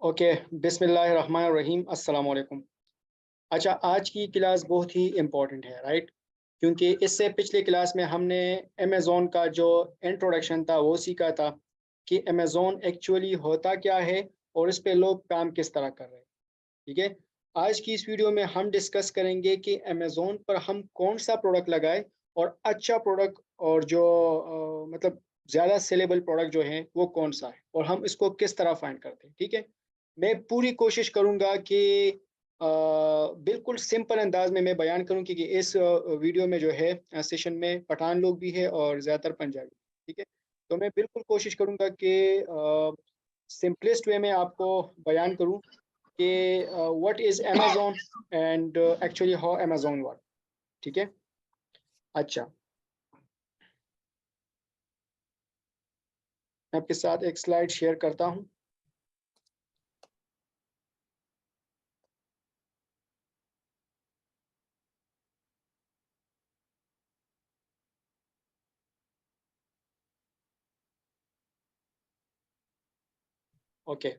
Okay. बिस्मिल्लाहिर्रहमानिर्रहीम। अस्सलाम वालेकुम। अच्छा, आज की क्लास बहुत ही इम्पोर्टेंट है, राइट? क्योंकि इससे पिछली क्लास में हमने अमेज़ॉन का जो इंट्रोडक्शन था वो सीखा था कि अमेज़ॉन एक्चुअली होता क्या है और इस पे लोग काम किस तरह कर रहे हैं। ठीक है। आज की इस वीडियो में हम डिस्कस करेंगे कि अमेज़ॉन पर हम कौन सा प्रोडक्ट लगाए और अच्छा प्रोडक्ट और जो मतलब ज़्यादा सेलेबल प्रोडक्ट जो है वो कौन सा है और हम इसको किस तरह फाइंड करते हैं। ठीक है। मैं पूरी कोशिश करूंगा कि बिल्कुल सिंपल अंदाज में मैं बयान करूं, क्योंकि इस वीडियो में जो है सेशन में पठान लोग भी है और ज़्यादातर पंजाबी। ठीक है। तो मैं बिल्कुल कोशिश करूंगा कि सिंपलेस्ट वे में आपको बयान करूं कि what is Amazon and actually how Amazon work. ठीक है। अच्छा, मैं आपके साथ एक स्लाइड शेयर करता हूं। ओके।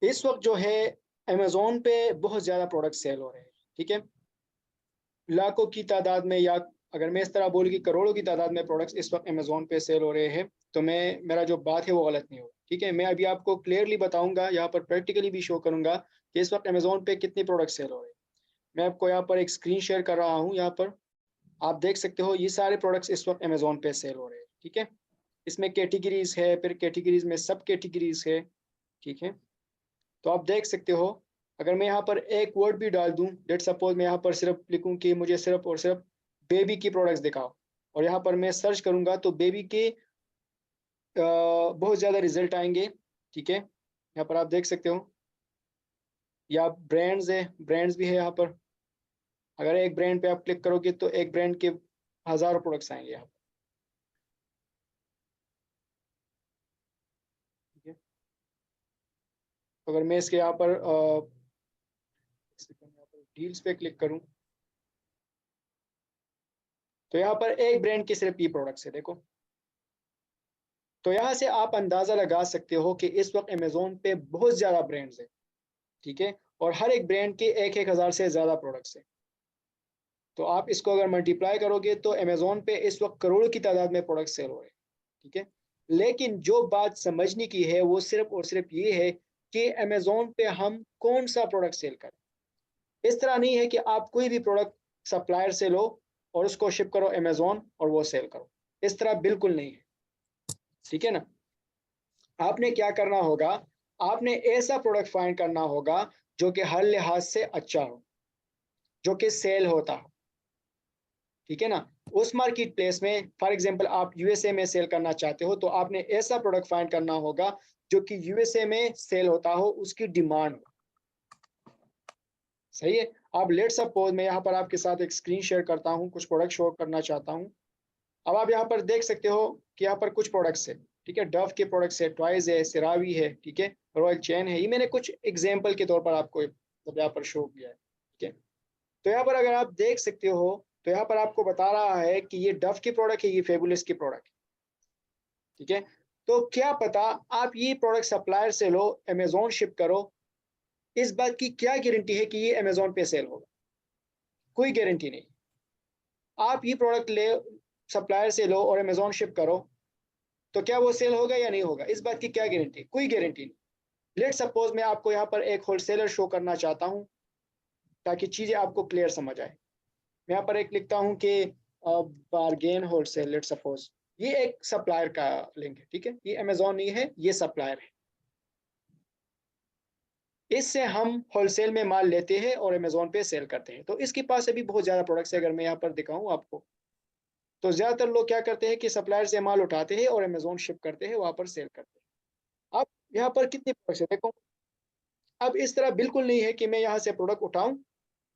इस वक्त जो है अमेज़ॉन पे बहुत ज़्यादा प्रोडक्ट सेल हो रहे हैं। ठीक है। लाखों की तादाद में, या अगर मैं इस तरह बोलूँ कि करोड़ों की तादाद में प्रोडक्ट्स इस वक्त अमेज़ॉन पे सेल हो रहे हैं, तो मेरा जो बात है वो गलत नहीं होगा। ठीक है। मैं अभी आपको क्लियरली बताऊंगा, यहाँ पर प्रैक्टिकली भी शो करूंगा कि इस वक्त अमेज़ॉन पे कितने प्रोडक्ट सेल हो रहे हैं। मैं आपको यहाँ पर एक स्क्रीन शेयर कर रहा हूँ। यहाँ पर आप देख सकते हो ये सारे प्रोडक्ट्स इस वक्त अमेज़ॉन पे सेल हो रहे हैं। ठीक है। इसमें कैटेगरीज है, फिर कैटेगरीज में सब कैटेगरीज है। ठीक है। तो आप देख सकते हो, अगर मैं यहाँ पर एक वर्ड भी डाल दूं, लेट सपोज मैं यहाँ पर सिर्फ लिखूं कि मुझे सिर्फ और सिर्फ बेबी की प्रोडक्ट्स दिखाओ, और यहाँ पर मैं सर्च करूंगा तो बेबी के बहुत ज़्यादा रिजल्ट आएंगे। ठीक है। यहाँ पर आप देख सकते हो, या ब्रांड्स है, ब्रांड्स भी है यहाँ पर। अगर एक ब्रांड पे आप क्लिक करोगे तो एक ब्रांड के हज़ारों प्रोडक्ट्स आएंगे यहाँ पर। ठीक है। तो अगर मैं इसके यहाँ पर डील्स पे क्लिक करूँ तो यहाँ पर एक ब्रांड के सिर्फ ये प्रोडक्ट्स है, देखो। तो यहाँ से आप अंदाजा लगा सकते हो कि इस वक्त अमेज़ॉन पे बहुत ज़्यादा ब्रांड्स हैं। ठीक है। और हर एक ब्रांड के एक एक हज़ार से ज़्यादा प्रोडक्ट्स हैं। तो आप इसको अगर मल्टीप्लाई करोगे तो अमेज़ॉन पे इस वक्त करोड़ों की तादाद में प्रोडक्ट सेल हो रहे हैं। ठीक है। लेकिन जो बात समझने की है वो सिर्फ और सिर्फ ये है कि अमेज़ॉन पे हम कौन सा प्रोडक्ट सेल करें। इस तरह नहीं है कि आप कोई भी प्रोडक्ट सप्लायर से लो और उसको शिप करो अमेज़ॉन और वो सेल करो। इस तरह बिल्कुल नहीं है। ठीक है ना। आपने क्या करना होगा, आपने ऐसा प्रोडक्ट फाइंड करना होगा जो कि हर लिहाज से अच्छा हो, जो कि सेल होता हो। ठीक है ना। उस मार्केट प्लेस में फॉर एग्जांपल आप यूएसए में सेल करना चाहते हो, तो आपने ऐसा प्रोडक्ट फाइंड करना होगा जो कि यूएसए में सेल होता हो, उसकी डिमांड हो। सही है। अब लेट सपोज मैं यहाँ पर आपके साथ एक स्क्रीन शेयर करता हूँ, कुछ प्रोडक्ट शो करना चाहता हूँ। अब आप यहाँ पर देख सकते हो कि यहाँ पर कुछ प्रोडक्ट्स है। ठीक है। डव के प्रोडक्ट्स है, टॉयज है, सिरावी है। ठीक है। रॉयल चैन है। ये मैंने कुछ एग्जाम्पल के तौर पर आपको मतलब यहाँ पर शो किया है। ठीक है। तो यहाँ पर अगर आप देख सकते हो तो यहाँ पर आपको बता रहा है कि ये डव की प्रोडक्ट है, ये फेबुलस की प्रोडक्ट है। ठीक है। तो क्या पता आप ये प्रोडक्ट सप्लायर से लो, अमेजोन शिप करो, इस बात की क्या गारंटी है कि ये अमेजोन पे सेल होगा? कोई गारंटी नहीं। आप ये प्रोडक्ट ले सप्लायर से लो और अमेजोन शिप करो, तो क्या वो सेल होगा या नहीं होगा? इस बात की क्या गारंटी? कोई गारंटी नहीं। लेट सपोज मैं आपको यहाँ पर एक होलसेलर शो करना चाहता हूँ ताकि चीज़ें आपको क्लियर समझ आए। मैं यहाँ पर एक लिखता हूँ कि बारगेन होलसेल, लेट सपोज ये एक सप्लायर का लिंक है। ठीक है। ये अमेजोन नहीं है, ये सप्लायर है। इससे हम होलसेल में माल लेते हैं और अमेजोन पे सेल करते हैं। तो इसके पास अभी बहुत ज़्यादा प्रोडक्ट्स है। अगर मैं यहाँ पर दिखाऊँ आपको, तो ज़्यादातर लोग क्या करते हैं कि सप्लायर से माल उठाते हैं और अमेजोन शिप करते हैं, वहाँ पर सेल करते हैं। अब यहाँ पर कितने प्रोडक्ट्स है देखो। अब इस तरह बिल्कुल नहीं है कि मैं यहाँ से प्रोडक्ट उठाऊं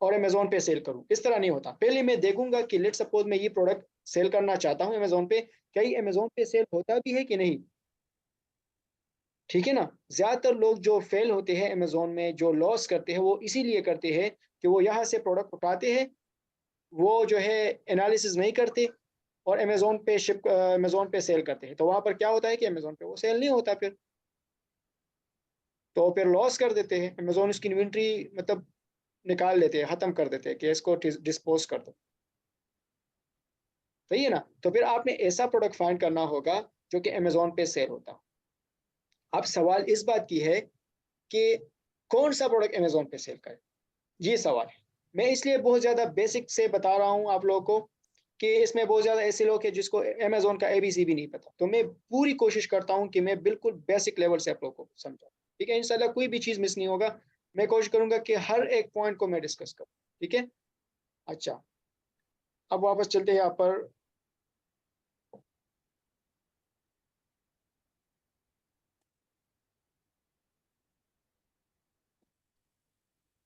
और अमेजोन पे सेल करूं। इस तरह नहीं होता। पहले मैं देखूंगा कि लेट सपोज मैं ये प्रोडक्ट सेल करना चाहता हूं अमेजोन पे, क्या ये अमेजोन पे सेल होता भी है कि नहीं। ठीक है ना। ज्यादातर लोग जो फेल होते हैं अमेजोन में, जो लॉस करते हैं, वो इसीलिए करते हैं कि वो यहाँ से प्रोडक्ट उठाते हैं, वो जो है एनालिसिस नहीं करते, और अमेजोन पे सेल करते हैं, तो वहां पर क्या होता है कि अमेजोन पे वो सेल नहीं होता, फिर तो फिर लॉस कर देते हैं। अमेजोन उसकी इन्वेंट्री मतलब निकाल लेते हैं, खत्म कर देते हैं कि इसको डिस्पोज कर दो। सही है ना? तो फिर आपने ऐसा प्रोडक्ट फाइंड करना होगा जो कि अमेजोन पे सेल होता हो। अब सवाल इस बात की है कि कौन सा प्रोडक्ट अमेजोन पे सेल करे, ये सवाल है। मैं इसलिए बहुत ज़्यादा बेसिक से बता रहा हूँ आप लोगों को कि इसमें बहुत ज़्यादा ऐसे लोग हैं जिसको अमेजोन का एबीसी भी नहीं पता, तो मैं पूरी कोशिश करता हूँ कि मैं बिल्कुल बेसिक लेवल से आप लोगों को समझाऊँ। ठीक है, इंशाल्लाह कोई भी चीज़ मिस नहीं होगा। मैं कोशिश करूंगा कि हर एक पॉइंट को मैं डिस्कस करूँ। ठीक है, अच्छा, अब वापस चलते हैं यहाँ पर।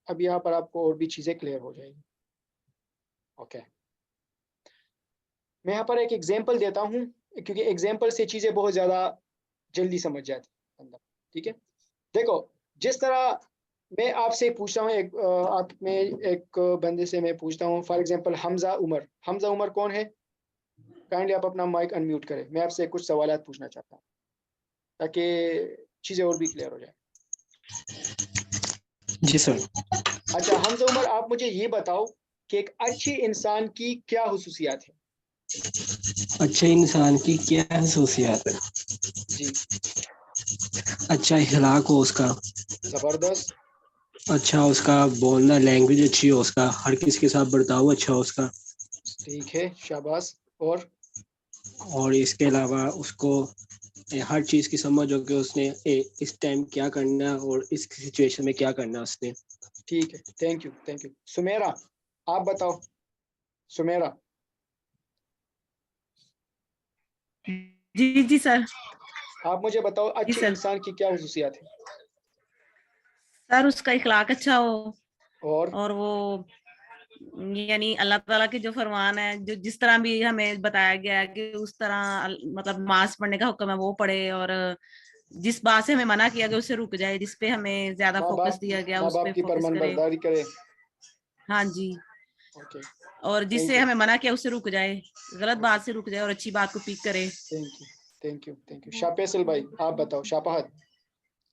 अब यहाँ पर आपको और भी चीज़ें क्लियर हो जाएगी। ओके, मैं यहाँ पर एक एग्जांपल देता हूँ, क्योंकि एग्जांपल से चीज़ें बहुत ज़्यादा जल्दी समझ जाती है अंदर। ठीक है, देखो, जिस तरह मैं आपसे पूछता हूँ, आप में एक बंदे से मैं पूछता हूँ, फॉर एग्जांपल हमजा उमर। हमजा उमर कौन है? काइंडली आप अपना माइक अनम्यूट करें, मैं आपसे कुछ सवाल पूछना चाहता हूँ ताकि चीज़ें और भी क्लियर हो जाए। जी सर। अच्छा हमजा उमर, आप मुझे ये बताओ कि एक अच्छे इंसान की क्या हुसूसियात है? अच्छे इंसान की क्या खसूसियात है? जी, अच्छा इखलाक हो उसका, ज़बरदस्त, अच्छा उसका बोलना लैंग्वेज अच्छी हो, उसका हर किसी के साथ बर्ताव अच्छा हो उसका, ठीक है, शाबाश। और और इसके अलावा उसको हर चीज़ की समझ हो कि उसने इस टाइम क्या करना है और इस सिचुएशन में क्या करना है उसने। ठीक है, thank you, thank you. Sumera, आप बताओ। सुमेरा, जी जी सर। आप मुझे बताओ जी अच्छे सर। इंसान की क्या हुसूसियात है? सर उसका इखलाक अच्छा हो, और और वो यानी अल्लाह ताला के जो फरमान है, जो जिस तरह भी हमें बताया गया है कि उस तरह मतलब नमाज पढ़ने का हुक्म है वो पढ़े, और जिस बात से हमें मना किया गया उससे रुक जाए, जिस पे हमें ज्यादा माँ फोकस बाप दिया गया माँ उस बाप पे की फोकस फरमान करे। बरदारी करे। हाँ जी। ओके, और थैंक जिससे यू, हमें मना किया उससे रुक जाए, गलत ओके, बात से रुक जाए और अच्छी बात को पिक करे। Thank you, thank you, thank you. शापेसल भाई, आप बताओ। शापाहत,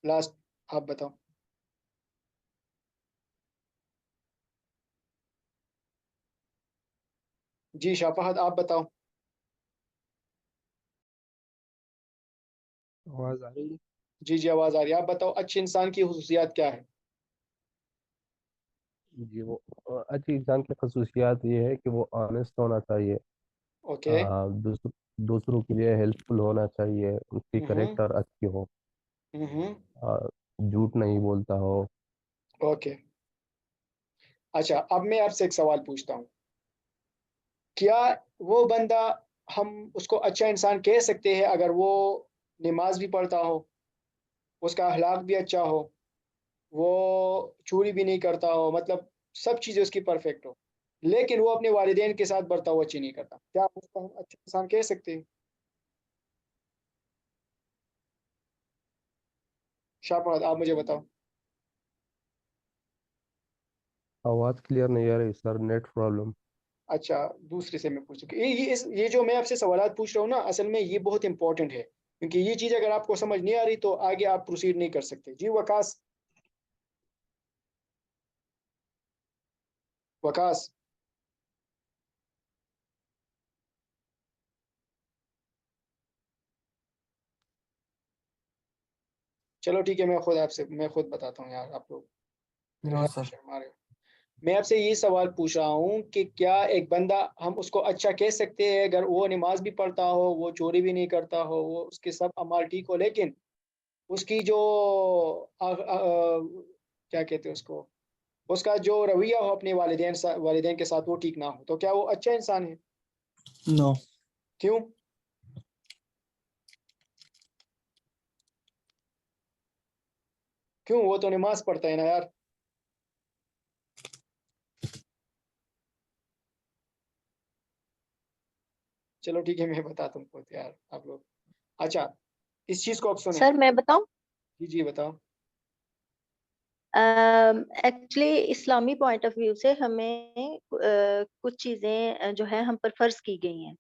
लास्ट, आप बताओ। जी शापाहत, आप बताओ। आवाज आ रही है? जी जी, आवाज़ आ रही है। आप बताओ अच्छे इंसान की हुसूसियात क्या है? जी वो अच्छी इंसान की खसूसियात ये है कि वो ऑनेस्ट होना चाहिए, ओके। दूसरों के लिए हेल्पफुल होना चाहिए, उसकी हम्म, करेक्टर अच्छी हो, हम्म, आ, झूठ नहीं बोलता हो। ओके। अच्छा, अब मैं आपसे एक सवाल पूछता हूँ। क्या वो बंदा, हम उसको अच्छा इंसान कह सकते हैं अगर वो नमाज भी पढ़ता हो, उसका अखलाक भी अच्छा हो, वो चोरी भी नहीं करता हो, मतलब सब चीज़ें उसकी परफेक्ट हो, लेकिन वो अपने वालिदैन के साथ बर्ताव अच्छी नहीं करता, क्या आप उसको हम अच्छा इंसान कह सकते हैं? शाबाश, आप मुझे बताओ। आवाज क्लियर नहीं आ रही सर, नेट प्रॉब्लम। अच्छा, दूसरे से मैं पूछूँ, ये जो मैं आपसे सवालात पूछ रहा हूँ ना, असल में ये बहुत इंपॉर्टेंट है, क्योंकि ये चीज़ अगर आपको समझ नहीं आ रही तो आगे आप प्रोसीड नहीं कर सकते। जी वकास, वकास, चलो ठीक है, मैं खुद बताता हूँ यार, आप लोग मेरे हाँ बारे में सर। शर्मा रहे हो। मैं आपसे ये सवाल पूछ रहा हूँ कि क्या एक बंदा, हम उसको अच्छा कह सकते हैं अगर वो नमाज भी पढ़ता हो, वो चोरी भी नहीं करता हो, वो उसके सब अमाल ठीक हो, लेकिन उसकी जो क्या कहते हैं उसको, उसका जो रवैया हो अपने वालिदैन के साथ वो ठीक ना हो, तो क्या वो अच्छा इंसान है? नो। क्यों? क्यों, वो तो नमाज पढ़ता है ना यार। चलो ठीक है, मैं बताता हूँ खुद यार, आप लोग। अच्छा, इस चीज को आप सुने। सर मैं बताऊं? जी जी, बताओ। Actually Islami point of view से हमें कुछ चीजें जो है हम पर फर्ज की गई हैं।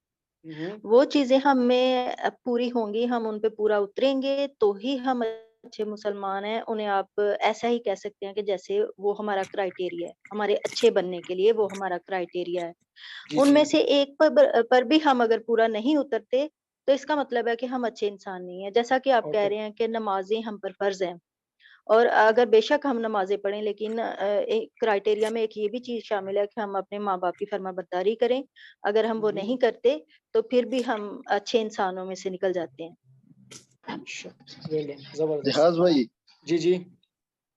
वो चीजें हमें पूरी होंगी, हम उन पे पूरा उतरेंगे तो ही हम अच्छे मुसलमान हैं। उन्हें आप ऐसा ही कह सकते हैं कि जैसे वो हमारा क्राइटेरिया है, हमारे अच्छे बनने के लिए वो हमारा क्राइटेरिया है। जी उनमें जी से एक पर भी हम अगर पूरा नहीं उतरते तो इसका मतलब है कि हम अच्छे इंसान नहीं है। जैसा कि आप कह ओके रहे हैं कि नमाजें हम पर फर्ज हैं, और अगर बेशक हम नमाजें पढ़ें, लेकिन एक क्राइटेरिया में एक ये भी चीज शामिल है कि हम अपने माँ बाप की फर्माबरदारी करें। अगर हम वो नहीं करते तो फिर भी हम अच्छे इंसानों में से निकल जाते हैं। जबरदस्त। जहाज भाई जी जी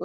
जी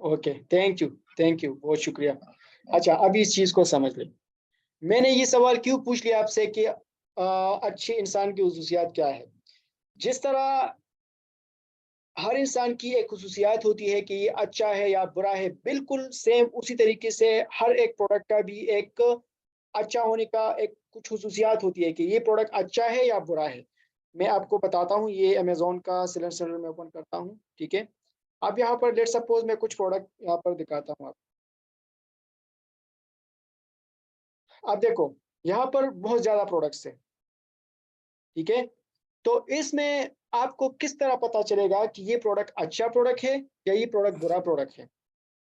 ओके थैंक यू बहुत शुक्रिया। अच्छा अब इस चीज को समझ ले, मैंने ये सवाल क्यों पूछ लिया आपसे कि अच्छे इंसान की खुसूसियात क्या है। जिस तरह हर इंसान की एक खुसूसियात होती है कि ये अच्छा है या बुरा है, बिल्कुल सेम उसी तरीके से हर एक प्रोडक्ट का भी एक अच्छा होने का एक कुछ खुसूसियात होती है कि ये प्रोडक्ट अच्छा है या बुरा है। मैं आपको बताता हूँ, ये अमेजोन का सिलेंडर में ओपन करता हूँ, ठीक है। अब यहाँ पर लेट सपोज मैं कुछ प्रोडक्ट यहाँ पर दिखाता हूँ आपको। अब देखो यहाँ पर बहुत ज्यादा प्रोडक्ट्स है, ठीक है। तो इसमें आपको किस तरह पता चलेगा कि ये प्रोडक्ट अच्छा प्रोडक्ट है या ये प्रोडक्ट बुरा प्रोडक्ट है।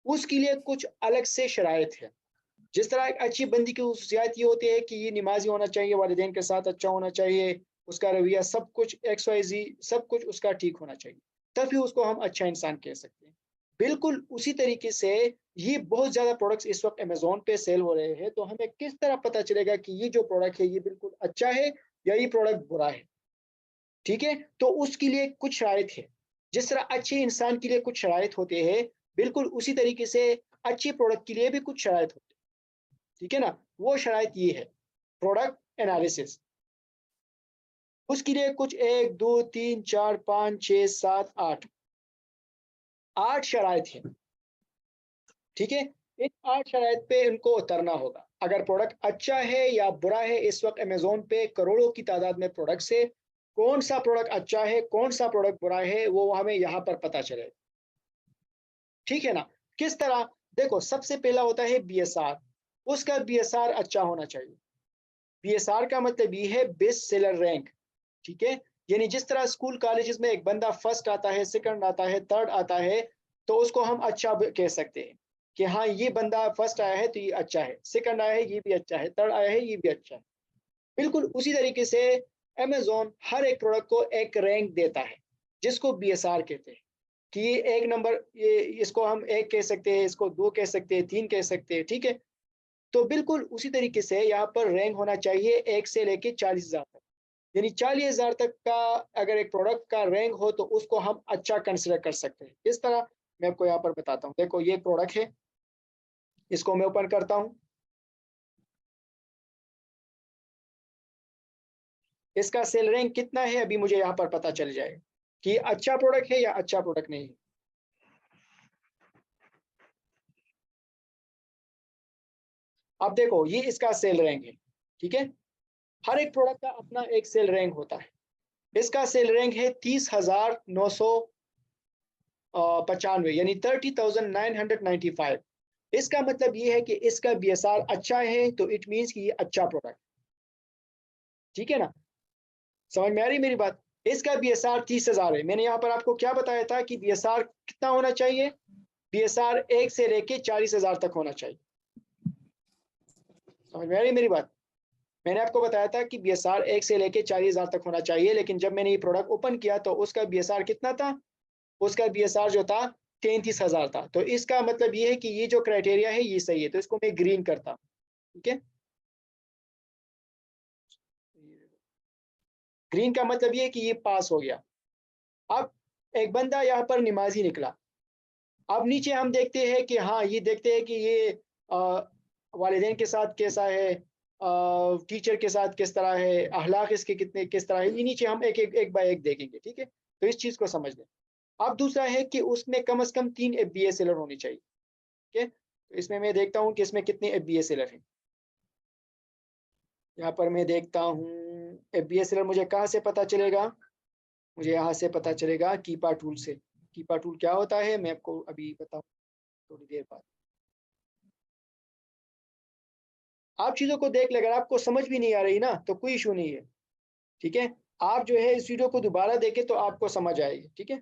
उसके लिए कुछ अलग से शराइत है। जिस तरह एक अच्छी बंदी की खुसूसियात ये होती है कि ये नमाजी होना चाहिए, वालिदैन के साथ अच्छा होना चाहिए, उसका रवैया सब कुछ XYZ सब कुछ उसका ठीक होना चाहिए, तभी उसको हम अच्छा इंसान कह सकते हैं। बिल्कुल उसी तरीके से ये बहुत ज़्यादा प्रोडक्ट्स इस वक्त अमेजोन पे सेल हो रहे हैं, तो हमें किस तरह पता चलेगा कि ये जो प्रोडक्ट है ये बिल्कुल अच्छा है या ये प्रोडक्ट बुरा है, ठीक है। तो उसके लिए कुछ शराइत है। जिस तरह अच्छे इंसान के लिए कुछ शराइत होते हैं, बिल्कुल उसी तरीके से अच्छे प्रोडक्ट के लिए भी कुछ शराइत होते हैं, ठीक है ना। वो शराइत ये है प्रोडक्ट एनालिसिस। उसके लिए कुछ 1 2 3 4 5 6 7 8 शराइत है, ठीक है। इन 8 शराइत पे इनको उतरना होगा। अगर प्रोडक्ट अच्छा है या बुरा है, इस वक्त अमेजोन पे करोड़ों की तादाद में प्रोडक्ट्स है, कौन सा प्रोडक्ट अच्छा है कौन सा प्रोडक्ट बुरा है वो हमें यहाँ पर पता चलेगा, ठीक है ना। किस तरह, देखो सबसे पहला होता है BSR। उसका BSR अच्छा होना चाहिए। BSR का मतलब ये है बेस्ट सेलर रैंक, ठीक है। यानी जिस तरह स्कूल कॉलेजेस में एक बंदा फर्स्ट आता है, सेकंड आता है, थर्ड आता है, तो उसको हम अच्छा कह सकते हैं कि हाँ ये बंदा फर्स्ट आया है तो ये अच्छा है, सेकंड आया है ये भी अच्छा है, थर्ड आया है ये भी अच्छा है। बिल्कुल उसी तरीके से अमेजोन हर एक प्रोडक्ट को एक रैंक देता है जिसको BSR कहते हैं कि ये 1 नंबर, ये इसको हम 1 कह सकते हैं, इसको 2 कह सकते हैं, 3 कह सकते हैं, ठीक है। तो बिल्कुल उसी तरीके से यहाँ पर रैंक होना चाहिए 1 से लेके 40,000 तक। यानी 40,000 तक का अगर एक प्रोडक्ट का रैंक हो तो उसको हम अच्छा कंसिडर कर सकते हैं। इस तरह मैं आपको यहाँ पर बताता हूँ। देखो ये प्रोडक्ट है, इसको मैं ओपन करता हूँ। इसका सेल रैंक कितना है अभी मुझे यहाँ पर पता चल जाएगा कि अच्छा प्रोडक्ट है या अच्छा प्रोडक्ट नहीं है। अब देखो ये इसका सेल रैंक है, ठीक है। हर एक प्रोडक्ट का अपना एक सेल रैंक होता है। इसका सेल रैंक है 30,995 यानी 30,995। इसका मतलब ये है कि इसका BSR अच्छा है तो इट मीन्स कि ये अच्छा प्रोडक्ट, ठीक है ना। समझ में आ रही मेरी बात। इसका BSR 30,000 है। मैंने यहाँ पर आपको क्या बताया था कि BSR कितना होना चाहिए, BSR 1 से लेके 40,000 तक होना चाहिए। समझ में आ रही मेरी बात। मैंने आपको बताया था कि BSR 1 से लेके 40,000 तक होना चाहिए, लेकिन जब मैंने ये प्रोडक्ट ओपन किया तो उसका BSR कितना था, उसका BSR जो था 33,000 था। तो इसका मतलब ये है कि ये जो क्राइटेरिया है ये सही है, तो इसको मैं ग्रीन करता हूँ, ठीक है। ग्रीन का मतलब ये है कि ये पास हो गया। अब एक बंदा यहाँ पर नमाजी निकला। अब नीचे हम देखते हैं कि हाँ ये देखते हैं कि ये वालिदैन के साथ कैसा है, टीचर के साथ किस तरह है, अखलाक इसके कितने किस तरह है, ये नीचे हम एक बाय एक देखेंगे, ठीक है। तो इस चीज़ को समझ लें। अब दूसरा है कि उसमें कम से कम 3 FBA सेलर होनी चाहिए, ठीक है। तो इसमें मैं देखता हूँ कि इसमें कितने FBA सेलर हैं। यहाँ पर मैं देखता हूँ FBA सेलर मुझे कहाँ से पता चलेगा, मुझे यहाँ से पता चलेगा कीपा टूल से। कीपा टूल क्या होता है मैं आपको अभी बताऊँ थोड़ी देर बाद। आप चीज़ों को देख ले, अगर आपको समझ भी नहीं आ रही ना तो कोई इशू नहीं है, ठीक है। आप जो है इस वीडियो को दोबारा देखें तो आपको समझ आएगी, ठीक है।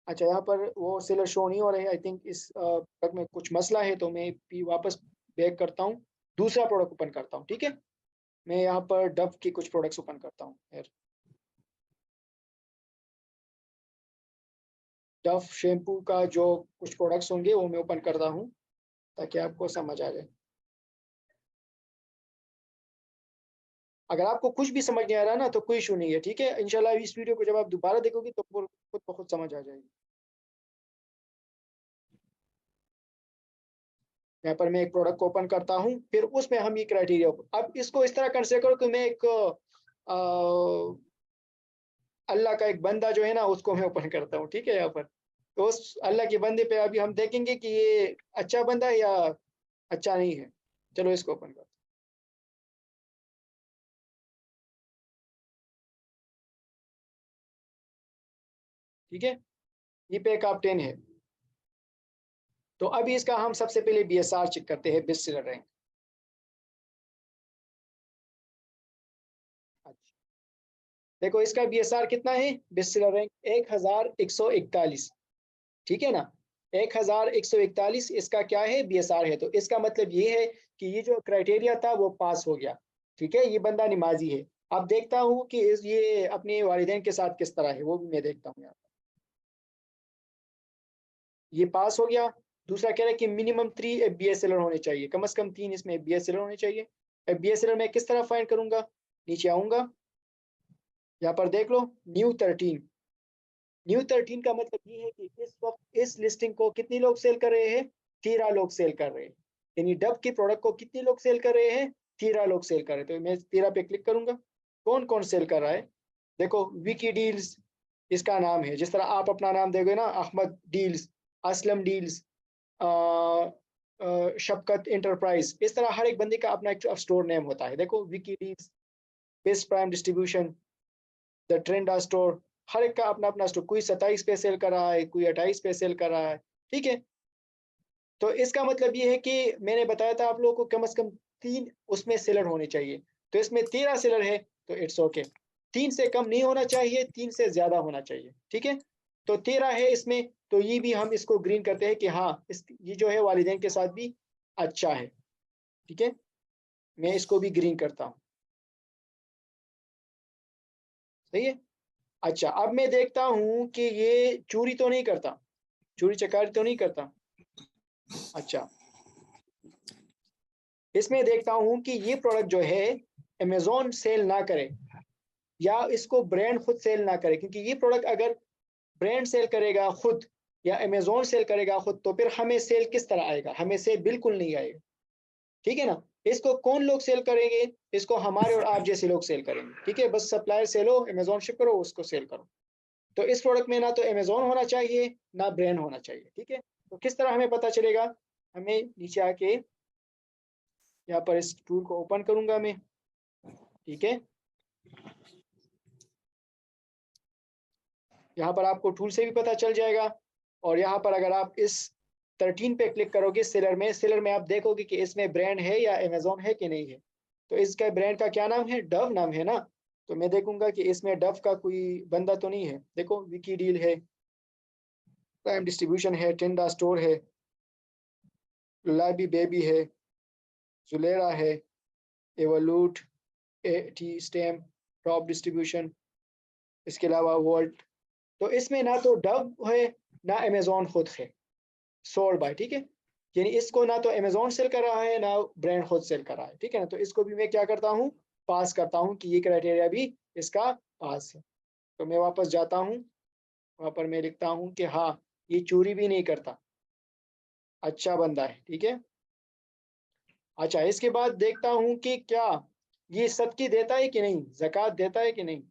अच्छा, यहाँ पर वो सेलर शो नहीं हो रहे हैं, आई थिंक इस प्रोडक्ट में कुछ मसला है, तो मैं भी वापस बैक करता हूँ, दूसरा प्रोडक्ट ओपन करता हूँ, ठीक है। मैं यहाँ पर डव के कुछ प्रोडक्ट्स ओपन करता हूँ। डव शैम्पू का जो कुछ प्रोडक्ट्स होंगे वो मैं ओपन करता हूँ ताकि आपको समझ आ जाए। अगर आपको कुछ भी समझ नहीं आ रहा ना तो कोई इशू नहीं है, ठीक है। इंशाल्लाह इस वीडियो को जब आप दोबारा देखोगे तो खुद ब खुद समझ आ जाएगी। यहाँ पर मैं एक प्रोडक्ट को ओपन करता हूँ, फिर उसमें हम ये क्राइटेरिया, अब इसको इस तरह कंसिडर करो कि मैं एक अल्लाह का एक बंदा जो है ना उसको मैं ओपन करता हूँ, ठीक है। यहाँ पर तो उस अल्लाह के बंदे पे अभी हम देखेंगे कि ये अच्छा बंदा है या अच्छा नहीं है। चलो इसको ओपन करते हैं, ठीक है। ये पे एक आप 10 है। तो अभी इसका हम सबसे पहले BSR चेक करते हैं, बेस्ट सेलर रैंक। देखो इसका BSR कितना है, बेस्ट सेलर रैंक 1141, ठीक है ना। 1141 इसका क्या है, BSR है। तो इसका मतलब ये है कि ये जो क्राइटेरिया था वो पास हो गया, ठीक है। ये बंदा नमाजी है। अब देखता हूँ कि ये अपने वालिदैन के साथ किस तरह है, वो भी मैं देखता हूँ। यहाँ ये पास हो गया। दूसरा कह रहा है कि मिनिमम 3 FBA सेलर होने चाहिए, कम से कम 3 इसमें FBA सेलर होने चाहिए। FBA सेलर मैं किस तरह फाइंड करूंगा, नीचे आऊंगा, यहाँ पर देख लो न्यू 13। न्यू 13 का मतलब ये है कि इस वक्त इस लिस्टिंग को कितने लोग सेल कर रहे हैं, 13 लोग सेल कर रहे हैं। यानी डब के प्रोडक्ट को कितने लोग सेल कर रहे हैं, 13 लोग सेल कर रहे हैं। तो मैं 13 पे क्लिक करूंगा, कौन कौन सेल कर रहा है। देखो विकी डील्स इसका नाम है, जिस तरह आप अपना नाम दोगे ना, अहमद डील्स, असलम डील्स, शफकत इंटरप्राइज, इस तरह हर एक बंदे का अपना एक स्टोर नेम होता है। देखो Vicky Deals, Best Prime Distribution, The Trenda Store, हर एक का अपना अपना स्टोर। कोई 27 पे सेल कर रहा है, कोई 28 पे सेल कर रहा है, ठीक है। तो इसका मतलब ये है कि मैंने बताया था आप लोगों को कम से कम 3 उसमें सेलर होने चाहिए। तो इसमें 13 सेलर है तो इट्स ओके। 3 से कम नहीं होना चाहिए, 3 से ज्यादा होना चाहिए, ठीक है। तो 13 है इसमें, तो ये भी हम इसको ग्रीन करते हैं कि हाँ ये जो है वालिदैन के साथ भी अच्छा है, ठीक है। मैं इसको भी ग्रीन करता हूँ, सही है। अच्छा, अब मैं देखता हूँ कि ये चोरी तो नहीं करता, चोरी चकारी तो नहीं करता। अच्छा, इसमें देखता हूँ कि ये प्रोडक्ट जो है अमेजोन सेल ना करे या इसको ब्रांड खुद सेल ना करे, क्योंकि ये प्रोडक्ट अगर ब्रांड सेल करेगा खुद या अमेजोन सेल करेगा खुद तो फिर हमें सेल किस तरह आएगा, हमें सेल बिल्कुल नहीं आएगा, ठीक है ना। इसको कौन लोग सेल करेंगे, इसको हमारे और आप जैसे लोग सेल करेंगे, ठीक है। बस सप्लायर सेल हो, अमेजोन शिप करो, उसको सेल करो। तो इस प्रोडक्ट में ना तो अमेजोन होना चाहिए ना ब्रांड होना चाहिए, ठीक है। तो किस तरह हमें पता चलेगा, हमें नीचे आके यहाँ पर इस टूल को ओपन करूंगा मैं, ठीक है। यहाँ पर आपको टूल से भी पता चल जाएगा। और यहाँ पर अगर आप इस 13 पे क्लिक करोगे सेलर में आप देखोगे कि इसमें ब्रांड है या अमेजोन है कि नहीं है। तो इसका ब्रांड का क्या नाम है, डव नाम है ना। तो मैं देखूंगा कि इसमें डव का कोई बंदा तो नहीं है। देखो विकी डील है, प्राइम डिस्ट्रीब्यूशन है, टिंडा स्टोर है, लाबी बेबी है, जुलेरा है, एवोलूट, टी स्टेम, टॉप डिस्ट्रीब्यूशन, इसके अलावा वोल्ट। तो इसमें ना तो डव है ना अमेजोन खुद है, सोल्ड बाय, ठीक है। यानी इसको ना तो अमेजोन सेल कर रहा है ना ब्रांड खुद सेल कर रहा है, ठीक है ना। तो इसको भी मैं क्या करता हूँ, पास करता हूँ कि ये क्राइटेरिया भी इसका पास है। तो मैं वापस जाता हूँ, वहाँ पर मैं लिखता हूँ कि हाँ ये चोरी भी नहीं करता, अच्छा बंदा है, ठीक है। अच्छा, इसके बाद देखता हूँ कि क्या ये सदकी देता है कि नहीं, ज़कात देता है कि नहीं।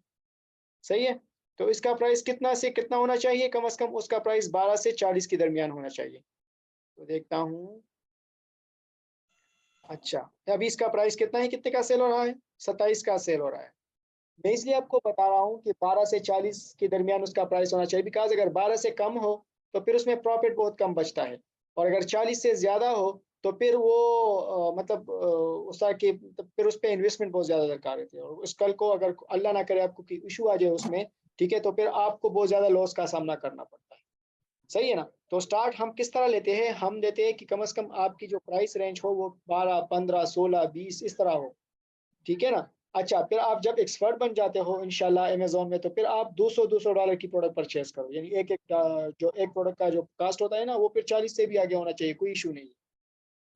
सही है, तो इसका प्राइस कितना से कितना होना चाहिए, कम से कम उसका प्राइस 12 से 40 के दरमियान होना चाहिए। तो देखता हूँ, अच्छा अभी इसका प्राइस कितना है, कितने का सेल हो रहा है, 27 का सेल हो रहा है। मैं इसलिए आपको बता रहा हूँ कि 12 से 40 के दरमियान उसका प्राइस होना चाहिए, बिकॉज अगर 12 से कम हो तो फिर उसमें प्रॉफिट बहुत कम बचता है, और अगर 40 से ज़्यादा हो तो फिर वो मतलब उसका कि तो फिर उस पर इन्वेस्टमेंट बहुत ज़्यादा दरकार होती है, और उस कल को अगर अल्लाह ना करे आपको कि इशू आ जाए उसमें, ठीक है, तो फिर आपको बहुत ज़्यादा लॉस का सामना करना पड़ता है। सही है ना। तो स्टार्ट हम किस तरह लेते हैं, हम लेते हैं कि कम से कम आपकी जो प्राइस रेंज हो वो 12, 15, 16, 20 इस तरह हो, ठीक है ना। अच्छा, फिर आप जब एक्सपर्ट बन जाते हो इंशाल्लाह अमेज़न में, तो फिर आप $200 की प्रोडक्ट परचेज करो, यानी जो एक प्रोडक्ट का जो कास्ट होता है ना वो फिर 40 से भी आगे होना चाहिए, कोई इशू नहीं है।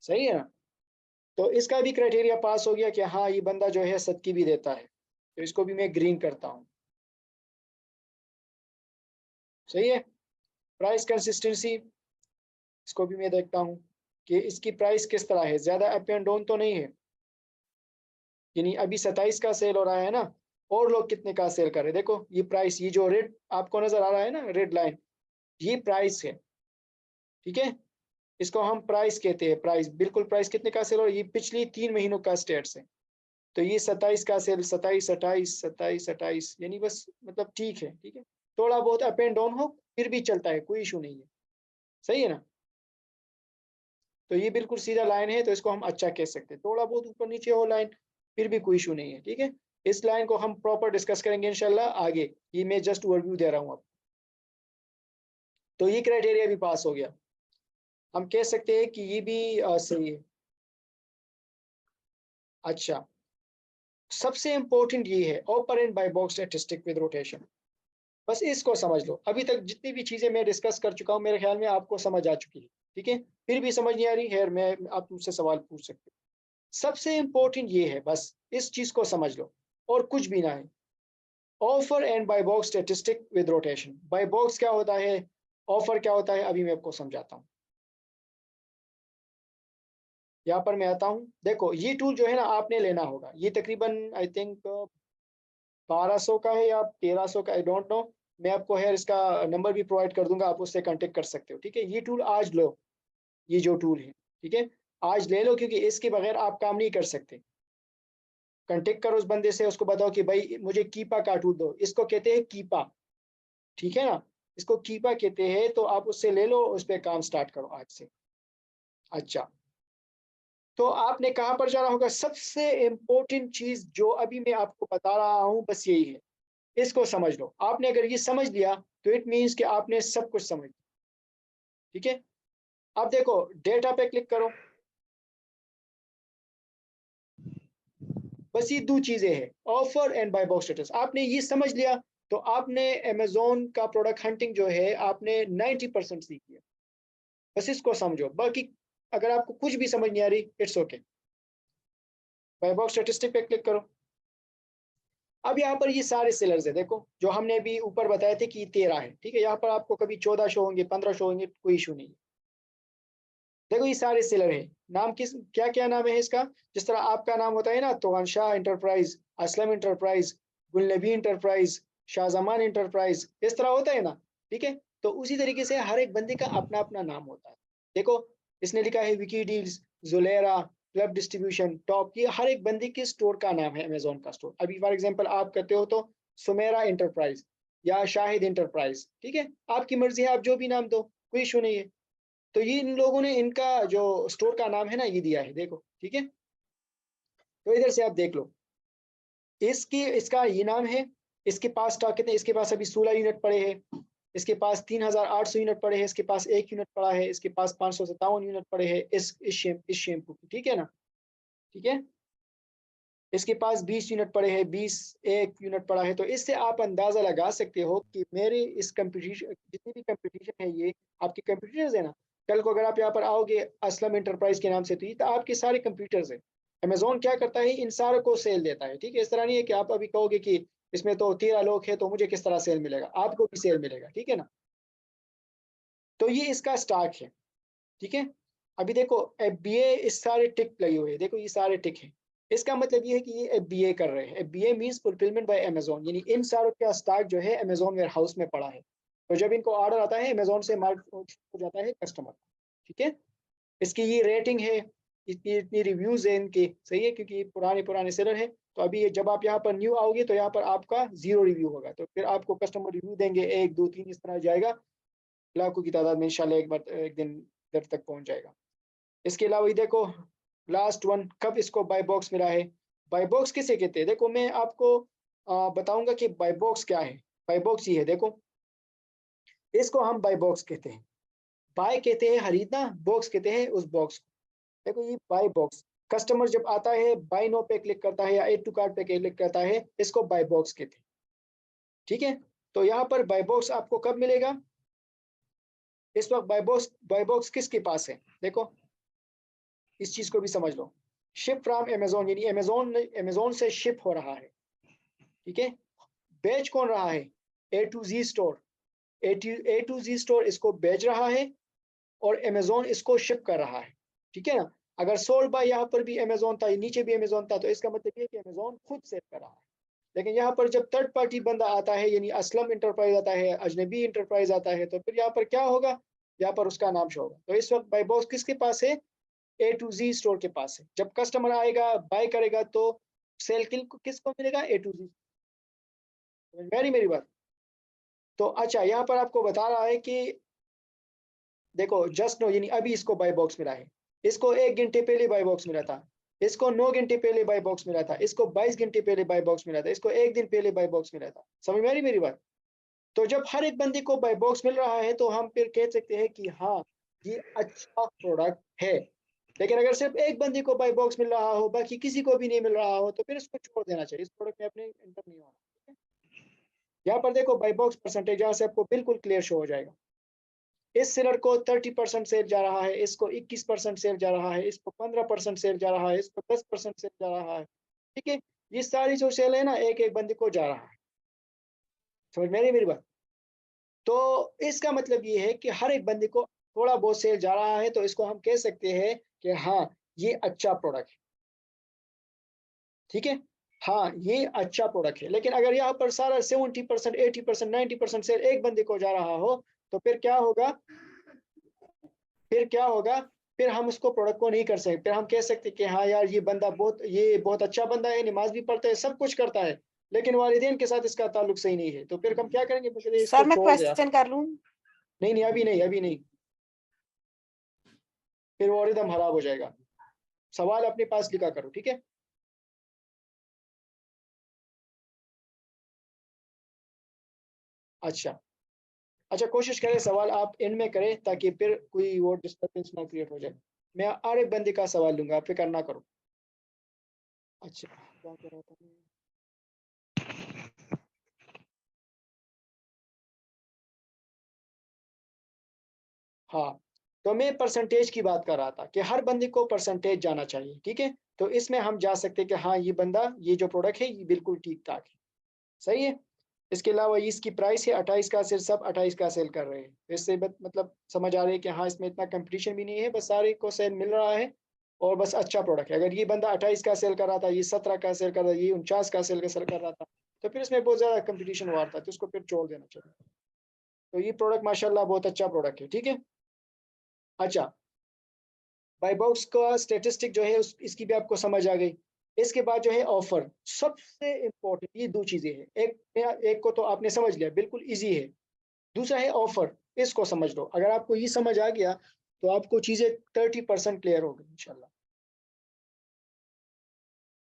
सही है ना। तो इसका भी क्राइटेरिया पास हो गया कि हाँ ये बंदा जो है सदकी भी देता है, तो इसको भी मैं ग्रीन करता हूँ। सही है। प्राइस कंसिस्टेंसी, इसको भी मैं देखता हूँ कि इसकी प्राइस किस तरह है, ज़्यादा अप एंड डाउन तो नहीं है, यानी अभी 27 का सेल हो रहा है ना, और लोग कितने का सेल कर रहे हैं। देखो ये प्राइस, ये जो रेड आपको नजर आ रहा है ना, रेड लाइन, ये प्राइस है, ठीक है, इसको हम प्राइस कहते हैं। प्राइस, बिल्कुल प्राइस कितने का सेल हो रहा है, ये पिछली 3 महीनों का स्टेट्स है। तो ये 27 का सेल, 27, 28, 27, 28, यानी बस मतलब ठीक है, ठीक है, थोड़ा बहुत अप एंड डाउन हो फिर भी चलता है, कोई इशू नहीं है। सही है ना। तो ये बिल्कुल सीधा लाइन है, तो इसको हम अच्छा कह सकते हैं। थोड़ा बहुत ऊपर नीचे हो लाइन फिर भी कोई इशू नहीं है, ठीक है। इस लाइन को हम प्रॉपर डिस्कस करेंगे इंशाल्लाह आगे, ये मैं जस्ट ओवरव्यू दे रहा हूँ अब। तो ये क्राइटेरिया भी पास हो गया, हम कह सकते हैं कि ये भी सही है। अच्छा, सबसे इंपॉर्टेंट ये है operant by box statistic with rotation, बस इसको समझ लो। अभी तक जितनी भी चीजें मैं डिस्कस कर चुका हूँ मेरे ख्याल में आपको समझ आ चुकी है, ठीक है। फिर भी समझ नहीं आ रही है, मैं आप मुझसे सवाल पूछ सकते हो। सबसे इंपॉर्टेंट ये है, बस इस चीज को समझ लो और कुछ भी ना है। Offer and by box statistic with rotation. By box क्या होता है, ऑफर क्या होता है, अभी मैं आपको समझाता हूँ। यहाँ पर मैं आता हूँ, देखो ये टूल जो है ना आपने लेना होगा, ये तकरीबन आई थिंक 1200 का है या 1300 का, आई डोंट नो। मैं आपको है इसका नंबर भी प्रोवाइड कर दूंगा, आप उससे कांटेक्ट कर सकते हो, ठीक है। ये टूल आज लो, ये जो टूल है, ठीक है, आज ले लो, क्योंकि इसके बगैर आप काम नहीं कर सकते। कांटेक्ट करो उस बंदे से, उसको बताओ कि भाई मुझे कीपा का टूल दो, इसको कहते हैं कीपा, ठीक है ना, इसको कीपा कहते हैं। तो आप उससे ले लो, उस पर काम स्टार्ट करो आज से। अच्छा, तो आपने कहाँ पर जाना होगा, सबसे इम्पोर्टेंट चीज जो अभी मैं आपको बता रहा हूँ बस यही है, इसको समझ लो। आपने अगर ये समझ लिया तो इट मीन्स कि आपने सब कुछ समझ लिया, ठीक है। अब देखो डेटा पे क्लिक करो, बस ये दो चीजें हैं, offer and by box status. आपने ये समझ लिया तो आपने अमेज़न का प्रोडक्ट हंटिंग जो है आपने 90% सीख लिया। बस इसको समझो, बाकी अगर आपको कुछ भी समझ नहीं आ रही, it's okay. By box statistic पे क्लिक करो। अब यहाँ पर ये सारे सेलर्स है, देखो जो हमने भी ऊपर बताए थे कि 13 है, ठीक है। यहाँ पर आपको कभी 14 शो होंगे, 15 शो होंगे, कोई इशू नहीं है। देखो ये सारे सेलर है, नाम किस क्या क्या नाम है इसका, जिस तरह आपका नाम होता है ना, तो Shah Enterprise, Aslam Enterprise, Gulnabi Enterprise, Shahjaman Enterprise, इस तरह होता है ना, ठीक है। तो उसी तरीके से हर एक बंदे का अपना अपना नाम होता है। देखो इसने लिखा है विकी डील्स, जुलेरा, क्लब डिस्ट्रीब्यूशन, टॉप, ये हर एक बंदे के स्टोर का नाम है, अमेज़न का स्टोर। अभी फॉर एग्जांपल आप करते हो तो सुमेरा इंटरप्राइज या शाहिद इंटरप्राइज, ठीक है, आपकी मर्जी है, आप जो भी नाम दो, कोई इशू नहीं है। तो ये इन लोगों ने इनका जो स्टोर का नाम है ना ये दिया है, देखो, ठीक है। तो इधर से आप देख लो, इसका ये नाम है, इसके पास स्टॉक कितने, इसके पास अभी 16 यूनिट पड़े हैं, इसके पास 3800 यूनिट पड़े हैं, इसके पास 1 यूनिट पड़ा है, इसके पास 557 यूनिट पड़े हैं इस शैम्पू की, ठीक है ना, ठीक है। इसके पास 20 यूनिट पड़े हैं, 1 यूनिट पड़ा है। तो इससे आप अंदाजा लगा सकते हो कि मेरे इस कंपटीशन, जितनी भी कंपटीशन है ये आपके कंप्यूटर्स है ना, कल को अगर आप यहाँ पर आओगे असलम इंटरप्राइज के नाम से, तो ये तो आपके सारे कंप्यूटर्स है। अमेज़न क्या करता है, इन सारों को सेल देता है, ठीक है। इस तरह नहीं है कि आप अभी कहोगे कि इसमें तो 13 लोग हैं तो मुझे किस तरह सेल मिलेगा, आपको भी सेल मिलेगा, ठीक है ना। तो ये इसका स्टॉक है, ठीक है। अभी देखो FBA इस सारे टिक लगे हुए हैं, देखो ये सारे टिक हैं, इसका मतलब ये है कि ये FBA कर रहे हैं। FBA means fulfilment bye Amazon, यानी इन सारों का स्टॉक जो है अमेजोन वेयर हाउस में पड़ा है, तो जब इनको ऑर्डर आता है अमेजोन से माल हो जाता है कस्टमर, ठीक है। इसकी ये रेटिंग है, इतनी इतनी रिव्यूज है इनके, सही है, क्योंकि पुराने पुराने सेलर है। तो अभी ये जब आप यहाँ पर न्यू आओगे तो यहाँ पर आपका 0 रिव्यू होगा, तो फिर आपको कस्टमर रिव्यू देंगे 1 2 3 इस तरह जाएगा, लाखों की तादाद में इंशाल्लाह एक दिन इधर तक पहुंच जाएगा। इसके अलावा ये देखो लास्ट वन, कब इसको बाय बॉक्स मिला है। बाय बॉक्स किसे कहते हैं, देखो मैं आपको बताऊंगा कि बाय बॉक्स क्या है। बाय बॉक्स ये है, देखो इसको हम बाय बॉक्स कहते हैं। बाय कहते हैं खरीदना, बॉक्स कहते हैं उस बॉक्स को। देखो ये बाय बॉक्स, कस्टमर जब आता है बाय नो पे क्लिक करता है या एड टू कार्ट पे क्लिक करता है, इसको बाय बॉक्स कहते हैं, ठीक है। तो यहाँ पर बाय बॉक्स आपको कब मिलेगा, इस वक्त बाय बॉक्स किसके पास है, देखो इस चीज को भी समझ लो। शिप फ्रॉम अमेजोन, यानी अमेजोन से शिप हो रहा है, ठीक है। बेच कौन रहा है, A to Z store, A to Z store इसको बेच रहा है और अमेजोन इसको शिप कर रहा है, ठीक है ना। अगर सोल्ड बाय यहाँ पर भी अमेजोन था, नीचे भी अमेजोन था, तो इसका मतलब ये कि अमेजोन खुद सेल कर रहा है। लेकिन यहाँ पर जब थर्ड पार्टी बंदा आता है, यानी असलम इंटरप्राइज आता है, अजनबी इंटरप्राइज आता है, तो फिर यहाँ पर क्या होगा, यहाँ पर उसका नाम शो होगा। तो इस वक्त बाय बॉक्स किसके पास है, A to Z स्टोर के पास है। जब कस्टमर आएगा बाय करेगा तो सेल किसको मिलेगा, A to Z। मेरी बात। तो अच्छा यहाँ पर आपको बता रहा है कि देखो जस्ट नो, यानी अभी इसको बाय बॉक्स मिला है, इसको 1 घंटे पहले बाय बॉक्स मिला था, इसको 9 घंटे पहले बाय बॉक्स मिला था, इसको 22 घंटे पहले बाय बॉक्स मिला था, इसको 1 दिन पहले बाय बॉक्स मिला था। समझ में आ रही मेरी बात। तो जब हर एक बंदे को बाय बॉक्स मिल रहा है तो हम फिर कह सकते हैं कि हाँ ये अच्छा प्रोडक्ट है। लेकिन अगर सिर्फ एक बंदे को बाय बॉक्स मिल रहा हो, बाकी किसी को भी नहीं मिल रहा हो, तो फिर इसको छोड़ देना चाहिए, इस प्रोडक्ट में अपने इंटर नहीं होना, ठीक है। यहाँ पर देखो बाय बॉक्स परसेंटेज, यहाँ से आपको बिल्कुल क्लियर शो हो जाएगा। इस सेलर को 30% सेल जा रहा है, इसको 21% सेल जा रहा है, इसको 15% सेल जा रहा है, इसको 10% सेल जा रहा है, ठीक है। ये सारी जो सेल है ना, एक एक बंदे को जा रहा है। समझ में मेरी बात। तो इसका मतलब ये है कि हर एक बंदे को थोड़ा बहुत सेल जा रहा है, तो इसको हम कह सकते हैं कि हाँ ये अच्छा प्रोडक्ट है, ठीक है। हाँ ये अच्छा प्रोडक्ट है। लेकिन अगर यहाँ पर सारा 70%, 80%, 90% सेल एक बंदे को जा रहा हो, तो फिर क्या होगा, फिर हम उसको प्रोडक्ट को नहीं कर सकते। फिर हम कह सकते कि हाँ यार ये बहुत अच्छा बंदा है, नमाज भी पढ़ता है, सब कुछ करता है, लेकिन वालिदैन के साथ इसका ताल्लुक सही नहीं है। तो फिर हम क्या करेंगे, सर मैं क्वेश्चन कर लूं। नहीं अभी नहीं, फिर वो रिदम खराब हो जाएगा। सवाल अपने पास लिखा करो, ठीक है। अच्छा कोशिश करें सवाल आप एंड में करें, ताकि फिर कोई वो डिस्टर्बेंस ना क्रिएट हो जाए। मैं हर एक बंदे का सवाल लूंगा, आप फिक्र ना करो। अच्छा क्या कर रहा था मैं? हाँ तो मैं परसेंटेज की बात कर रहा था कि हर बंदे को परसेंटेज जाना चाहिए, ठीक है। तो इसमें हम जा सकते हैं कि हाँ ये बंदा, ये जो प्रोडक्ट है ये बिल्कुल ठीक ठाक है, सही है। इसके अलावा इसकी प्राइस है 28 का, सिर्फ सब 28 का सेल कर रहे हैं। इससे मतलब समझ आ रही है कि हाँ इसमें इतना कंपटीशन भी नहीं है, बस सारे को सेल मिल रहा है और बस अच्छा प्रोडक्ट है। अगर ये बंदा 28 का सेल कर रहा था, ये 17 का सेल कर रहा था, ये 49 का सेल कर रहा था, तो फिर इसमें बहुत ज़्यादा कंपटीशन हुआ था, तो उसको फिर छोड़ देना चाहिए। तो ये प्रोडक्ट माशाल्लाह बहुत अच्छा प्रोडक्ट है, ठीक है। अच्छा बाय बॉक्स का स्टेटिस्टिक जो है इसकी भी आपको समझ आ गई। इसके बाद जो है ऑफर, सबसे इम्पोर्टेंट ये 2 चीजें हैं। एक को तो आपने समझ लिया, बिल्कुल इजी है। दूसरा है ऑफर, इसको समझ लो। अगर आपको ये समझ आ गया तो आपको चीजें 30% क्लियर हो गई इंशाल्लाह।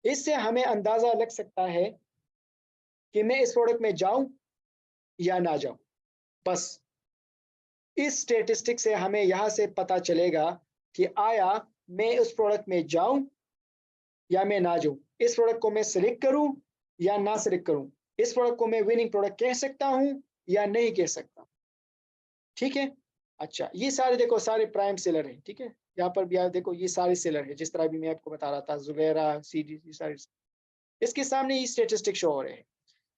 इससे हमें अंदाजा लग सकता है कि मैं इस प्रोडक्ट में जाऊं या ना जाऊं। बस इस स्टेटिस्टिक से हमें यहां से पता चलेगा कि आया मैं उस प्रोडक्ट में जाऊं या मैं ना जाऊं, इस प्रोडक्ट को मैं सिलेक्ट करूं या ना सिलेक्ट करूं, इस प्रोडक्ट को मैं विनिंग प्रोडक्ट कह सकता हूं या नहीं कह सकता, ठीक है। अच्छा ये सारे देखो सारे प्राइम सेलर हैं, ठीक है। यहाँ पर भी आप देखो ये सारे सेलर हैं, जिस तरह भी मैं आपको बता रहा था, जुबैरा सीडी सारे। इसके सामने ये स्टेटिस्टिक शो हो रहे हैं।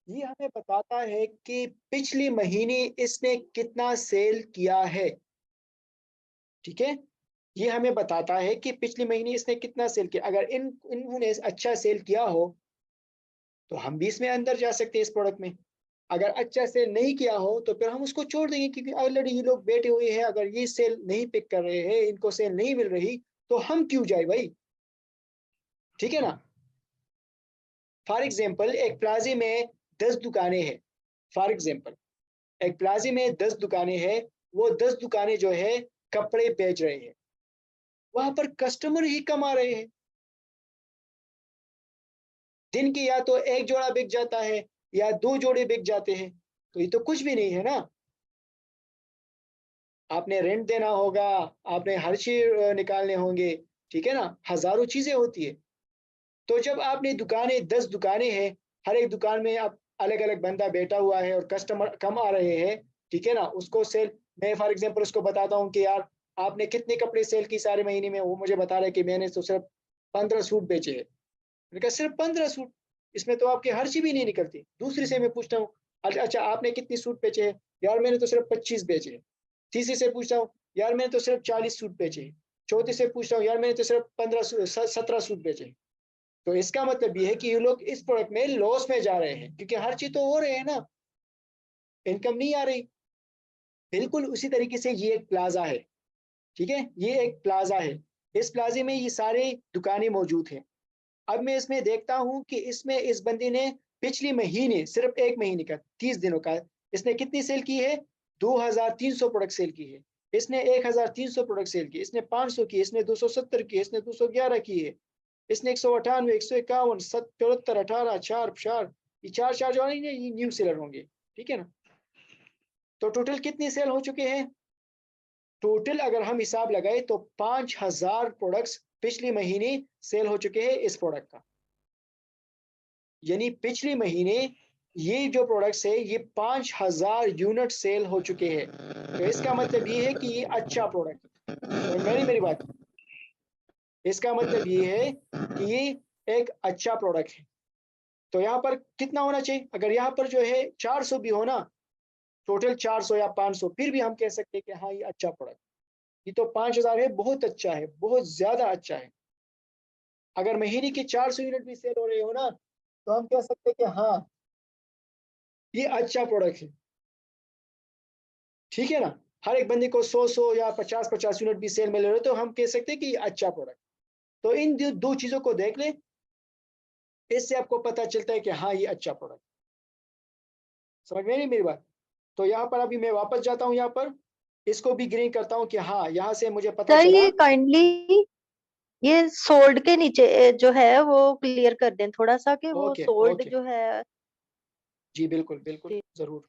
ये हमें बताता है कि पिछले महीने इसने कितना सेल किया है, ठीक है। ये हमें बताता है कि पिछले महीने इसने कितना सेल किया। अगर इन्होंने अच्छा सेल किया हो तो हम भी इसमें अंदर जा सकते हैं इस प्रोडक्ट में। अगर अच्छा सेल नहीं किया हो तो फिर हम उसको छोड़ देंगे, क्योंकि ऑलरेडी ये लोग बैठे हुए हैं। अगर ये सेल नहीं पिक कर रहे हैं, इनको सेल नहीं मिल रही, तो हम क्यों जाए भाई, ठीक है ना। फॉर एग्जाम्पल एक प्लाजे में 10 दुकानें हैं। फॉर एग्जाम्पल एक प्लाजे में 10 दुकानें हैं, वो 10 दुकानें जो है कपड़े बेच रहे हैं, वहां पर कस्टमर ही कम आ रहे हैं। दिन की या तो एक जोड़ा बिक जाता है या 2 जोड़े बिक जाते हैं, तो ये तो कुछ भी नहीं है ना। आपने रेंट देना होगा, आपने हर चीज निकालने होंगे, ठीक है ना, हजारों चीजें होती है। तो जब आपने दुकानें 10 दुकानें हैं, हर एक दुकान में आप अलग अलग बंदा बैठा हुआ है और कस्टमर कम आ रहे हैं, ठीक है ना, उसको सेल, मैं फॉर एग्जांपल उसको बताता हूँ कि यार आपने कितने कपड़े सेल की सारे महीने में, वो मुझे बता रहा है कि मैंने तो सिर्फ 15 सूट बेचे हैं। मैंने कहा सिर्फ 15 सूट, इसमें तो आपकी हर्ची भी नहीं निकलती। दूसरी से मैं पूछता हूँ, अच्छा आपने कितनी सूट बेचे हैं? यार मैंने तो सिर्फ 25 बेचे हैं। तीसरी से पूछता हूँ, यार मैंने तो सिर्फ 40 सूट बेचे हैं। चौथी से पूछता हूँ, यार मैंने तो सिर्फ 17 सूट बेचे हैं। तो इसका मतलब ये है कि ये लोग इस प्रोडक्ट में लॉस में जा रहे हैं, क्योंकि हर चीज तो हो रहे हैं ना, इनकम नहीं आ रही। बिल्कुल उसी तरीके से ये एक प्लाजा है, ठीक है, ये एक प्लाजा है। इस प्लाजे में ये सारे दुकानें मौजूद हैं। अब मैं इसमें देखता हूं कि इसमें इस बंदे ने पिछले महीने, सिर्फ एक महीने का 30 दिनों का, इसने कितनी सेल की है? 2300 प्रोडक्ट सेल की है। इसने 1300 प्रोडक्ट सेल की, इसने 500 की, इसने 270 की, इसने 211 की है, इसने 198, 151, 74, 18, 4 4, ये 4 जो है ये न्यू सेलर होंगे, ठीक है ना। तो टोटल कितनी सेल हो चुके हैं? टोटल अगर हम हिसाब लगाए तो 5000 प्रोडक्ट्स पिछले महीने सेल हो चुके हैं इस प्रोडक्ट का। यानी पिछले महीने ये जो प्रोडक्ट्स है ये 5000 यूनिट सेल हो चुके हैं। तो इसका मतलब ये है कि ये अच्छा प्रोडक्ट है। मेरी बात, इसका मतलब ये है कि ये एक अच्छा प्रोडक्ट है। तो यहाँ पर कितना होना चाहिए? अगर यहाँ पर जो है 400 भी हो ना, टोटल 400 या 500, फिर भी हम कह सकते हैं कि हाँ ये अच्छा प्रोडक्ट। ये तो 5000 है, बहुत अच्छा है, बहुत ज्यादा अच्छा है। अगर महीने के 400 यूनिट भी सेल हो रहे हो ना, तो हम कह सकते हैं कि हाँ ये अच्छा प्रोडक्ट है, ठीक है ना। हर एक बंदे को 100 या 50 यूनिट भी सेल में ले रहे हो तो हम कह सकते हैं कि ये अच्छा प्रोडक्ट। तो इन दो चीजों को देख ले, इससे आपको पता चलता है कि हाँ ये अच्छा प्रोडक्ट। समझ में नहीं मेरी बात? तो यहाँ पर अभी मैं वापस जाता हूँ, यहाँ पर इसको भी ग्रीन करता हूँ कि हाँ यहाँ से मुझे पता सर चला। ये काइंडली ये सोल्ड के नीचे जो है वो क्लियर कर दें थोड़ा सा, कि वो ओके सोल्ड ओके, जो है। जी बिल्कुल बिल्कुल जी। जरूर।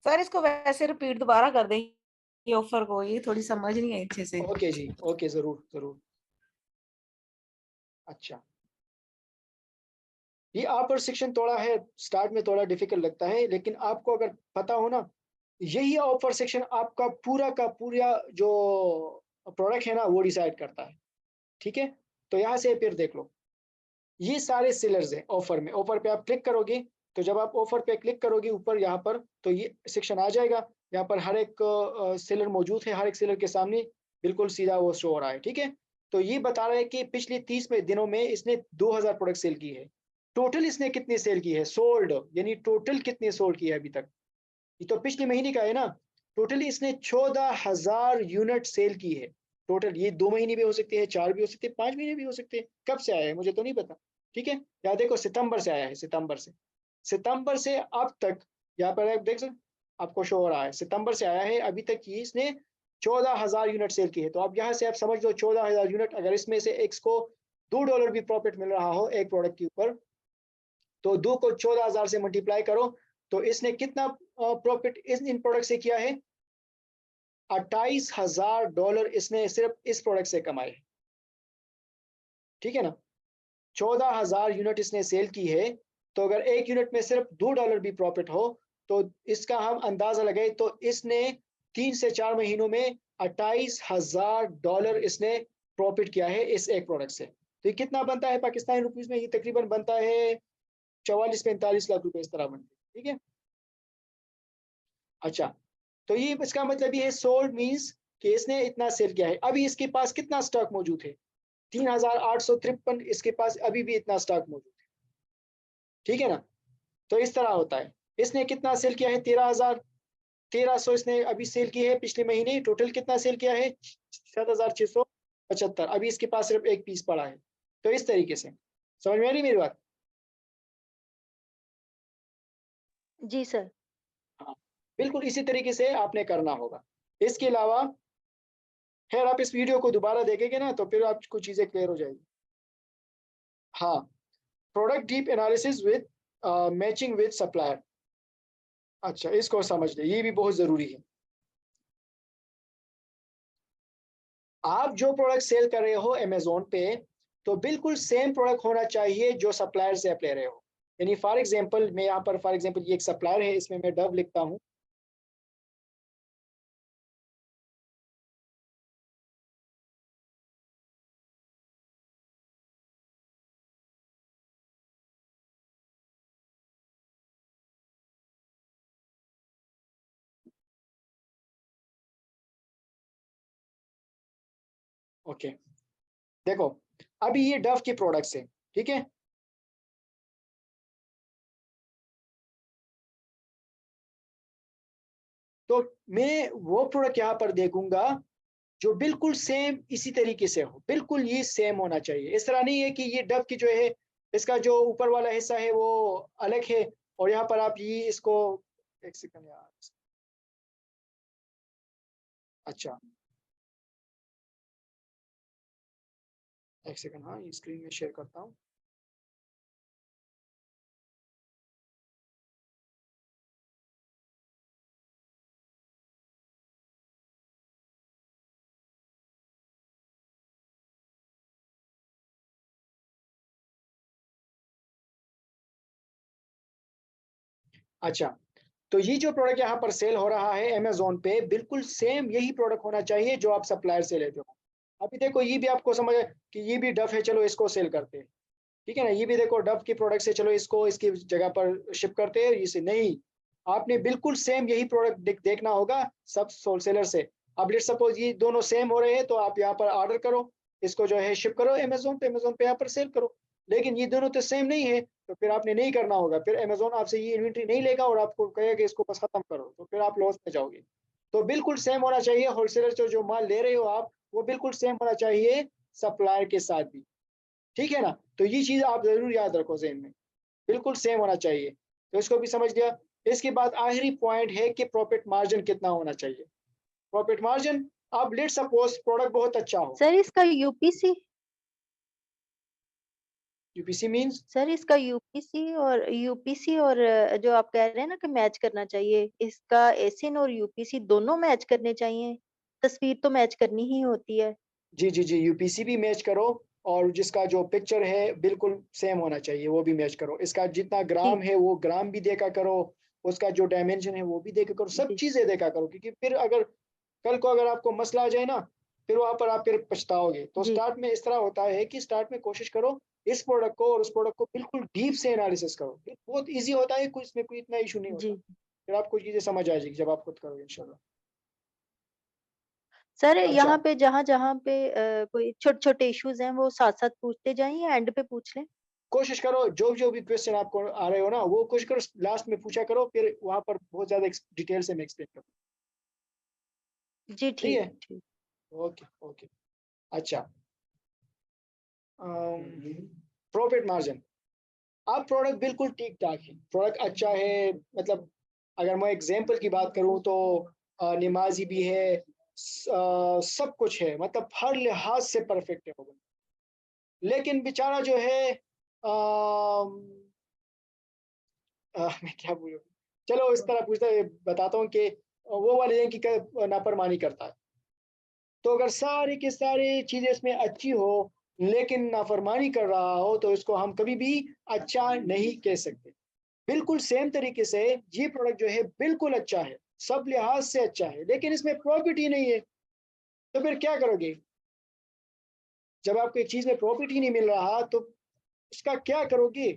सर इसको वैसे रिपीट दोबारा कर दें ये ऑफर को, ये थोड़ी समझ नहीं आई अच्छे से। ओके जी, ओके जरूर जरूर। अच्छा, ये ऑफर सेक्शन थोड़ा है, स्टार्ट में थोड़ा डिफिकल्ट लगता है, लेकिन आपको अगर पता हो ना, यही ऑफर सेक्शन आपका पूरा का पूरा जो प्रोडक्ट है ना वो डिसाइड करता है, ठीक है। तो यहाँ से फिर देख लो, ये सारे सेलर्स हैं ऑफर में। ऑफर पे आप क्लिक करोगे, तो जब आप ऑफर पे क्लिक करोगे ऊपर यहाँ पर, तो ये सेक्शन आ जाएगा। यहाँ पर हर एक सेलर मौजूद है, हर एक सेलर के सामने बिल्कुल सीधा वो शो हो रहा है, ठीक है। तो ये बता रहा है कि पिछले 30 दिनों में इसने 2000 प्रोडक्ट सेल की है। टोटल इसने कितनी सेल की है? सोल्ड, यानी टोटल कितने सोल्ड किया है अभी तक। ये तो पिछले महीने का है ना। टोटल इसने 14000 यूनिट सेल की है टोटल। ये 2 महीने भी हो सकते हैं, 4 भी हो सकते हैं, 5 महीने भी हो सकते हैं। कब से आया है मुझे तो नहीं पता, ठीक है। यहाँ देखो सितंबर से आया है, सितंबर से अब तक यहाँ पर आप देख सकते, आपको शो हो रहा है सितंबर से आया है अभी तक ये इसने 14000 यूनिट सेल की है। तो अब यहाँ से आप समझ लो 14000 यूनिट, अगर इसमें से एक्स को $2 भी प्रॉफिट मिल रहा हो एक प्रोडक्ट के ऊपर, तो 2 को 14000 से मल्टीप्लाई करो, तो इसने कितना प्रॉफिट इन प्रोडक्ट से किया है? $28000 इसने सिर्फ इस प्रोडक्ट से कमाए, ठीक है ना। 14000 यूनिट इसने सेल की है, तो अगर एक यूनिट में सिर्फ $2 भी प्रॉफिट हो, तो इसका हम अंदाजा लगाए तो इसने 3 से 4 महीनों में $28000 इसने प्रॉफिट किया है इस एक प्रोडक्ट से। तो ये कितना बनता है पाकिस्तानी रुपीस में? ये तकरीबन बनता है 44-45 लाख रुपए, इस तरह बनते, ठीक है। अच्छा, तो ये इसका मतलब ये है सोल्ड मींस कि इसने इतना सेल किया है, अभी इसके पास कितना स्टॉक मौजूद है, 3853, इसके पास अभी भी इतना स्टॉक मौजूद है, ठीक है ना। तो इस तरह होता है, इसने कितना सेल किया है, 1300 इसने अभी सेल की है पिछले महीने, टोटल कितना सेल किया है 7675, अभी इसके पास सिर्फ एक पीस पड़ा है। तो इस तरीके से समझ में आ रही मेरी बात? जी सर। हाँ, बिल्कुल इसी तरीके से आपने करना होगा। इसके अलावा खैर आप इस वीडियो को दोबारा देखेंगे ना तो फिर आपको चीजें क्लियर हो जाएगी। हाँ, product deep analysis with matching with supplier, अच्छा इसको समझ ले, ये भी बहुत जरूरी है। आप जो प्रोडक्ट सेल कर रहे हो अमेजोन पे, तो बिल्कुल सेम प्रोडक्ट होना चाहिए जो सप्लायर से आप ले रहे हो। यानी फॉर एग्जांपल मैं यहाँ पर फॉर एग्जांपल ये एक सप्लायर है, इसमें मैं डव लिखता हूँ, ओके देखो अभी ये डव के प्रोडक्ट्स है, ठीक है। तो मैं वो प्रोडक्ट यहाँ पर देखूंगा जो बिल्कुल सेम इसी तरीके से हो, बिल्कुल ये सेम होना चाहिए। इस तरह नहीं है कि ये डव की जो है इसका जो ऊपर वाला हिस्सा है वो अलग है और यहाँ पर आप ये इसको, एक सेकंड यार, अच्छा एक सेकंड, हाँ ये स्क्रीन में शेयर करता हूँ। अच्छा, तो ये जो प्रोडक्ट यहाँ पर सेल हो रहा है अमेजोन पे, बिल्कुल सेम यही प्रोडक्ट होना चाहिए जो आप सप्लायर से लेते हो। अभी देखो ये भी आपको समझ है कि ये भी डफ है, चलो इसको सेल करते हैं, ठीक है ना। ये भी देखो डफ की प्रोडक्ट से, चलो इसको इसकी जगह पर शिप करते हैं, इसे नहीं, आपने बिल्कुल सेम यही प्रोडक्ट देखना होगा सब होलसेलर से। अब लेट्स सपोज ये दोनों सेम हो रहे हैं तो आप यहाँ पर ऑर्डर करो, इसको जो है शिप करो अमेजोन पे, अमेजोन पे यहाँ पर सेल करो। लेकिन ये दोनों तो सेम नहीं है, तो फिर आपने नहीं करना होगा, फिर अमेजोन आपसे ये इन्वेंट्री नहीं लेगा और आपको कहेगा कि इसको बस खत्म करो, तो फिर आप लॉस में जाओगे। तो बिल्कुल सेम होना चाहिए, होलसेलर से जो माल ले रहे हो आप वो बिल्कुल सेम होना चाहिए सप्लायर के साथ भी, ठीक है ना। तो ये चीज आप जरूर याद रखो ज़हन में, बिल्कुल सेम होना चाहिए। तो इसको भी समझ लिया। इसके बाद आखिरी पॉइंट है कि प्रॉफिट मार्जिन कितना होना चाहिए। प्रॉफिट मार्जिन, अब लेट सपोज प्रोडक्ट बहुत अच्छा हो, सर इसका यूपीसी, यूपीसी मींस, सर इसका यूपीसी और जो आप कह रहे हैं ना कि मैच करना चाहिए, इसका एसिन और यूपीसी दोनों मैच करने चाहिए। तस्वीर तो मैच करनी ही होती है। जी जी जी, यूपीसी भी मैच करो और जिसका जो पिक्चर है बिल्कुल सेम होना चाहिए वो भी मैच करो। इसका जितना ग्राम ठीक। है वो ग्राम भी देखा करो, उसका जो डायमेंशन है वो भी देखा करो, सब जी चीजें देखा करो, क्योंकि फिर अगर कल को अगर आपको मसला आ जाए ना, फिर वहां पर आप फिर पछताओगे। तो जी स्टार्ट में इस तरह होता है कि स्टार्ट में कोशिश करो इस प्रोडक्ट को और उस प्रोडक्ट को बिल्कुल डीप से एनालिसिस करो, बहुत इजी होता है, कोई इसमें कोई इतना इशू नहीं होता। जी। फिर आपको चीजें समझ आ जाएगी जब आप खुद करोगे इंशाल्लाह। सर अच्छा, यहाँ पे जहाँ जहाँ पे कोई छोटे छोटे इश्यूज हैं वो साथ साथ पूछते जाएं या एंड पे पूछ लें? कोशिश करो जो जो भी क्वेश्चन आपको आ रहे हो ना वो कोशिश करो लास्ट में पूछा करो, फिर वहां पर बहुत ज्यादा डिटेल से मैं एक्सप्लेन करूँ। जी ठीक ठीक है, ठीक। Okay okay. अच्छा, प्रॉफिट मार्जिन, अब प्रोडक्ट बिल्कुल ठीक ठाक है, प्रोडक्ट अच्छा है, मतलब अगर मैं एग्जांपल की बात करूं तो नमाजी भी है, सब कुछ है, मतलब हर लिहाज से परफेक्ट है वो। लेकिन बेचारा जो है मैं क्या बोलूं, चलो इस तरह पूछता बताता हूँ कि वो वाले हैं कि नाफरमानी करता है। तो अगर सारी की सारी चीजें इसमें अच्छी हो लेकिन नाफरमानी कर रहा हो तो इसको हम कभी भी अच्छा नहीं कह सकते। बिल्कुल सेम तरीके से ये प्रोडक्ट जो है बिल्कुल अच्छा है, सब लिहाज से अच्छा है, लेकिन इसमें प्रॉफिट ही नहीं है, तो फिर क्या करोगे? जब आपको एक चीज में प्रॉफिट ही नहीं मिल रहा तो उसका क्या करोगे?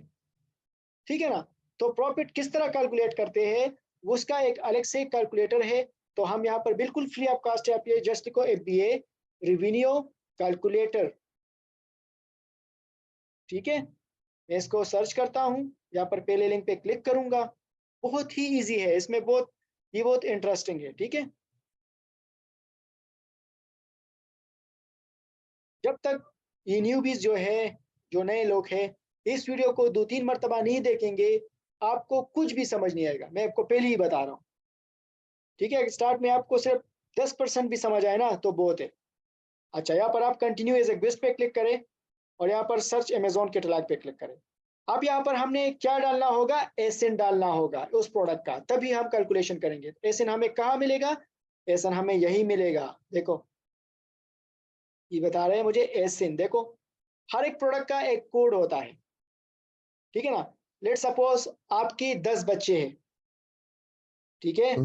ठीक है ना। तो प्रॉफिट किस तरह कैलकुलेट करते हैं, उसका एक अलग से कैलकुलेटर है, तो हम यहाँ पर बिल्कुल फ्री ऑफ कास्ट है, आप ये जस्ट लिखो FBA रेवेन्यू कैलकुलेटर। ठीक है, मैं इसको सर्च करता हूँ, यहाँ पर पहले लिंक पे क्लिक करूंगा। बहुत ही इजी है, इसमें बहुत इंटरेस्टिंग है। ठीक है, जब तक ये न्यूबीज जो है, जो नए लोग हैं, इस वीडियो को 2-3 मरतबा नहीं देखेंगे, आपको कुछ भी समझ नहीं आएगा, मैं आपको पहले ही बता रहा हूँ। ठीक है, स्टार्ट में आपको सिर्फ 10% भी समझ आए ना तो बहुत है। अच्छा, यहाँ पर आप कंटिन्यू एज ए गेस्ट पे क्लिक करें और यहाँ पर सर्च अमेजोन कैटलॉग पे क्लिक करें। अब यहाँ पर हमने क्या डालना होगा, एसएन डालना होगा उस प्रोडक्ट का, तभी हम कैलकुलेशन करेंगे। एसएन हमें कहाँ मिलेगा, एसएन हमें यही मिलेगा। देखो ये बता रहे हैं मुझे एसएन। देखो हर एक प्रोडक्ट का एक कोड होता है, ठीक है ना। लेट सपोज आपकी 10 बच्चे हैं, ठीक है,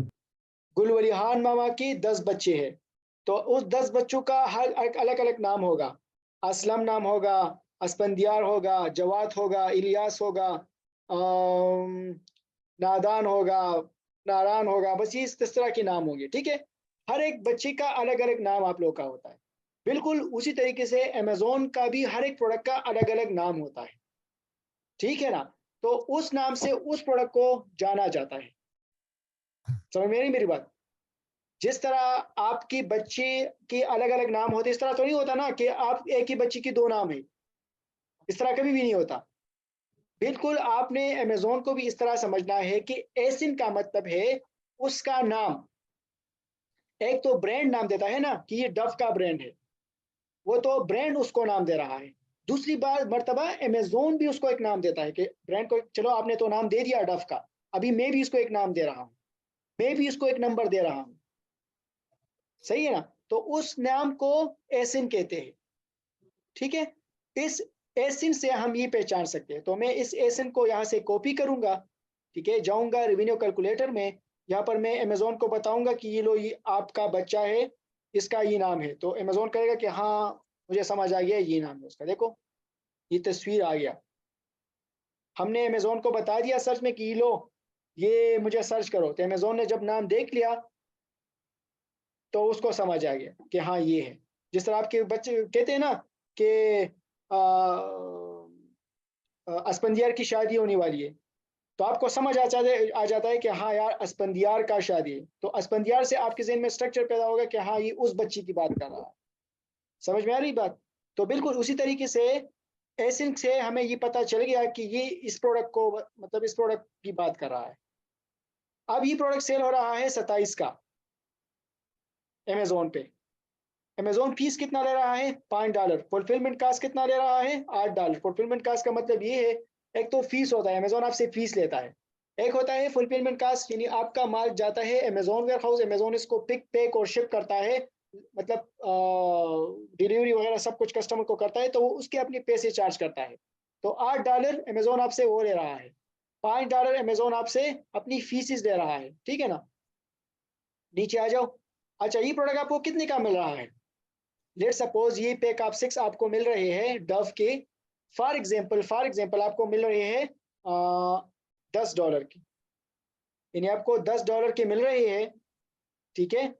गुलवलिहान मामा की 10 बच्चे हैं, तो उस 10 बच्चों का हर एक अलग अलग नाम होगा। असलम नाम होगा, अस्पंदियार होगा, जवाद होगा, इलियास होगा, नादान होगा, नारान होगा, बस ये इस तरह के नाम होंगे। ठीक है, हर एक बच्चे का अलग अलग नाम आप लोग का होता है। बिल्कुल उसी तरीके से अमेजोन का भी हर एक प्रोडक्ट का अलग अलग नाम होता है। ठीक है ना, तो उस नाम से उस प्रोडक्ट को जाना जाता है। समझ में मेरी बात। जिस तरह आपकी बच्चे के अलग अलग नाम होते, इस तरह तो नहीं होता ना कि आप एक ही बच्ची की 2 नाम है, इस तरह कभी भी नहीं होता। बिल्कुल आपने अमेजोन को भी इस तरह समझना है कि एसिन का मतलब है उसका नाम। एक तो ब्रांड नाम देता है ना कि ये डव का ब्रांड है, वो तो ब्रांड उसको नाम दे रहा है। दूसरी बार मर्तबा अमेजोन भी उसको एक नाम देता है कि ब्रांड को, चलो आपने तो नाम दे दिया डव का, अभी मैं भी इसको एक नाम दे रहा हूँ, मैं भी इसको एक नंबर दे रहा हूँ। सही है ना, तो उस नाम को एसिन कहते हैं। ठीक है, इस एसिन से हम ये पहचान सकते हैं। तो मैं इस एसिन को यहाँ से कॉपी करूंगा। ठीक है, जाऊंगा रेवेन्यू कैलकुलेटर में, यहाँ पर मैं अमेजोन को बताऊंगा कि ये लो ये आपका बच्चा है, इसका ये नाम है। तो अमेजोन कहेगा कि हाँ मुझे समझ आ गया, ये नाम है उसका। देखो ये तस्वीर आ गया, हमने अमेजोन को बता दिया सर्च में कि ये लो ये मुझे सर्च करो। तो अमेजोन ने जब नाम देख लिया तो उसको समझ आ गया कि हाँ ये है। जिस तरह आपके बच्चे कहते हैं ना कि अस्पंदियार की शादी होने वाली है, तो आपको समझ आ जाता है कि हाँ यार अस्पंदियार का शादी है। तो अस्पंदियार से आपके ज़हन में स्ट्रक्चर पैदा होगा कि हाँ ये उस बच्ची की बात कर रहा है। समझ में आ रही बात। तो बिल्कुल उसी तरीके से एसिन से हमें ये पता चल गया कि ये इस प्रोडक्ट को, मतलब इस प्रोडक्ट की बात कर रहा है। अब ये प्रोडक्ट सेल हो रहा है 27 का अमेजोन पे। अमेजोन फीस कितना ले रहा है, $5। फुलफिलमेंट कास्ट कितना ले रहा है, $8। फुलफिलमेंट कास्ट का मतलब ये है, एक तो फीस होता है, अमेजोन आपसे फीस लेता है। एक होता है फुलफिलमेंट कास्ट, यानी आपका माल जाता है अमेजोन वेयर हाउस, अमेजोन इसको पिक पैक और शिप करता है, मतलब डिलीवरी वगैरह सब कुछ कस्टमर को करता है, तो वो उसके अपने पैसे चार्ज करता है। तो $8 अमेजोन आपसे वो ले रहा है, $5 अमेजोन आपसे अपनी फीसिस ले रहा है। ठीक है ना, नीचे आ जाओ। अच्छा, ये प्रोडक्ट आपको कितने का मिल रहा है। लेट सपोज ये पैक आप 6 आपको मिल रहे हैं डव के, फॉर एग्जांपल आपको मिल रहे हैं $10 की, यानी आपको $10 के मिल रहे हैं। ठीक है,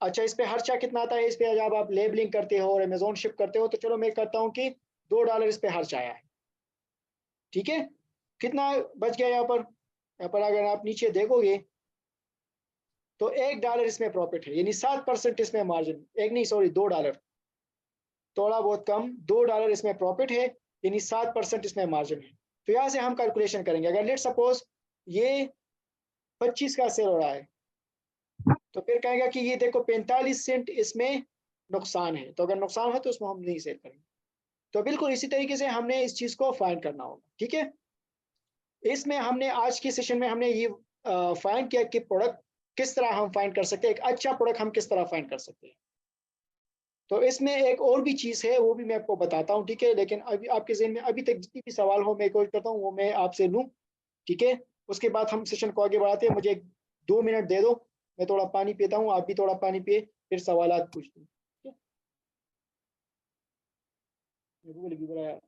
अच्छा इस पे खर्चा कितना आता है, इस पे जब आप लेबलिंग करते हो और अमेजोन शिप करते हो, तो चलो मैं करता हूँ कि $2 इस पे खर्च आया है। ठीक है, कितना बच गया यहाँ पर अगर आप नीचे देखोगे तो $1 इसमें प्रॉफिट है, यानी 7% इसमें मार्जिन, एक नहीं सॉरी $2, थोड़ा बहुत कम, $2 इसमें प्रॉफिट है, यानी 7% इसमें मार्जिन है। तो यहाँ से हम कैलकुलेशन करेंगे। अगर लेट सपोज ये 25 का सेल हो रहा है, तो फिर कहेगा कि ये देखो 45 सेंट इसमें नुकसान है, तो अगर नुकसान है तो उसमें हम नहीं सेल करेंगे। तो बिल्कुल इसी तरीके से हमने इस चीज़ को फाइंड करना होगा। ठीक है, इसमें हमने आज की सेशन में हमने ये फाइंड किया कि प्रोडक्ट किस तरह हम फाइंड कर सकते हैं, एक अच्छा प्रोडक्ट हम किस तरह फाइंड कर सकते हैं। तो इसमें एक और भी चीज़ है, वो भी मैं आपको बताता हूँ। ठीक है, लेकिन अभी आपके ज़हन में अभी तक जितनी भी सवाल हो मैं कोशिश करता हूँ वो मैं आपसे लूँ। ठीक है, उसके बाद हम सेशन को आगे बढ़ाते हैं। मुझे 2 मिनट दे दो, मैं थोड़ा पानी पीता हूँ, आप भी थोड़ा पानी पिए, फिर सवाल पूछ दूँ। ठीक है,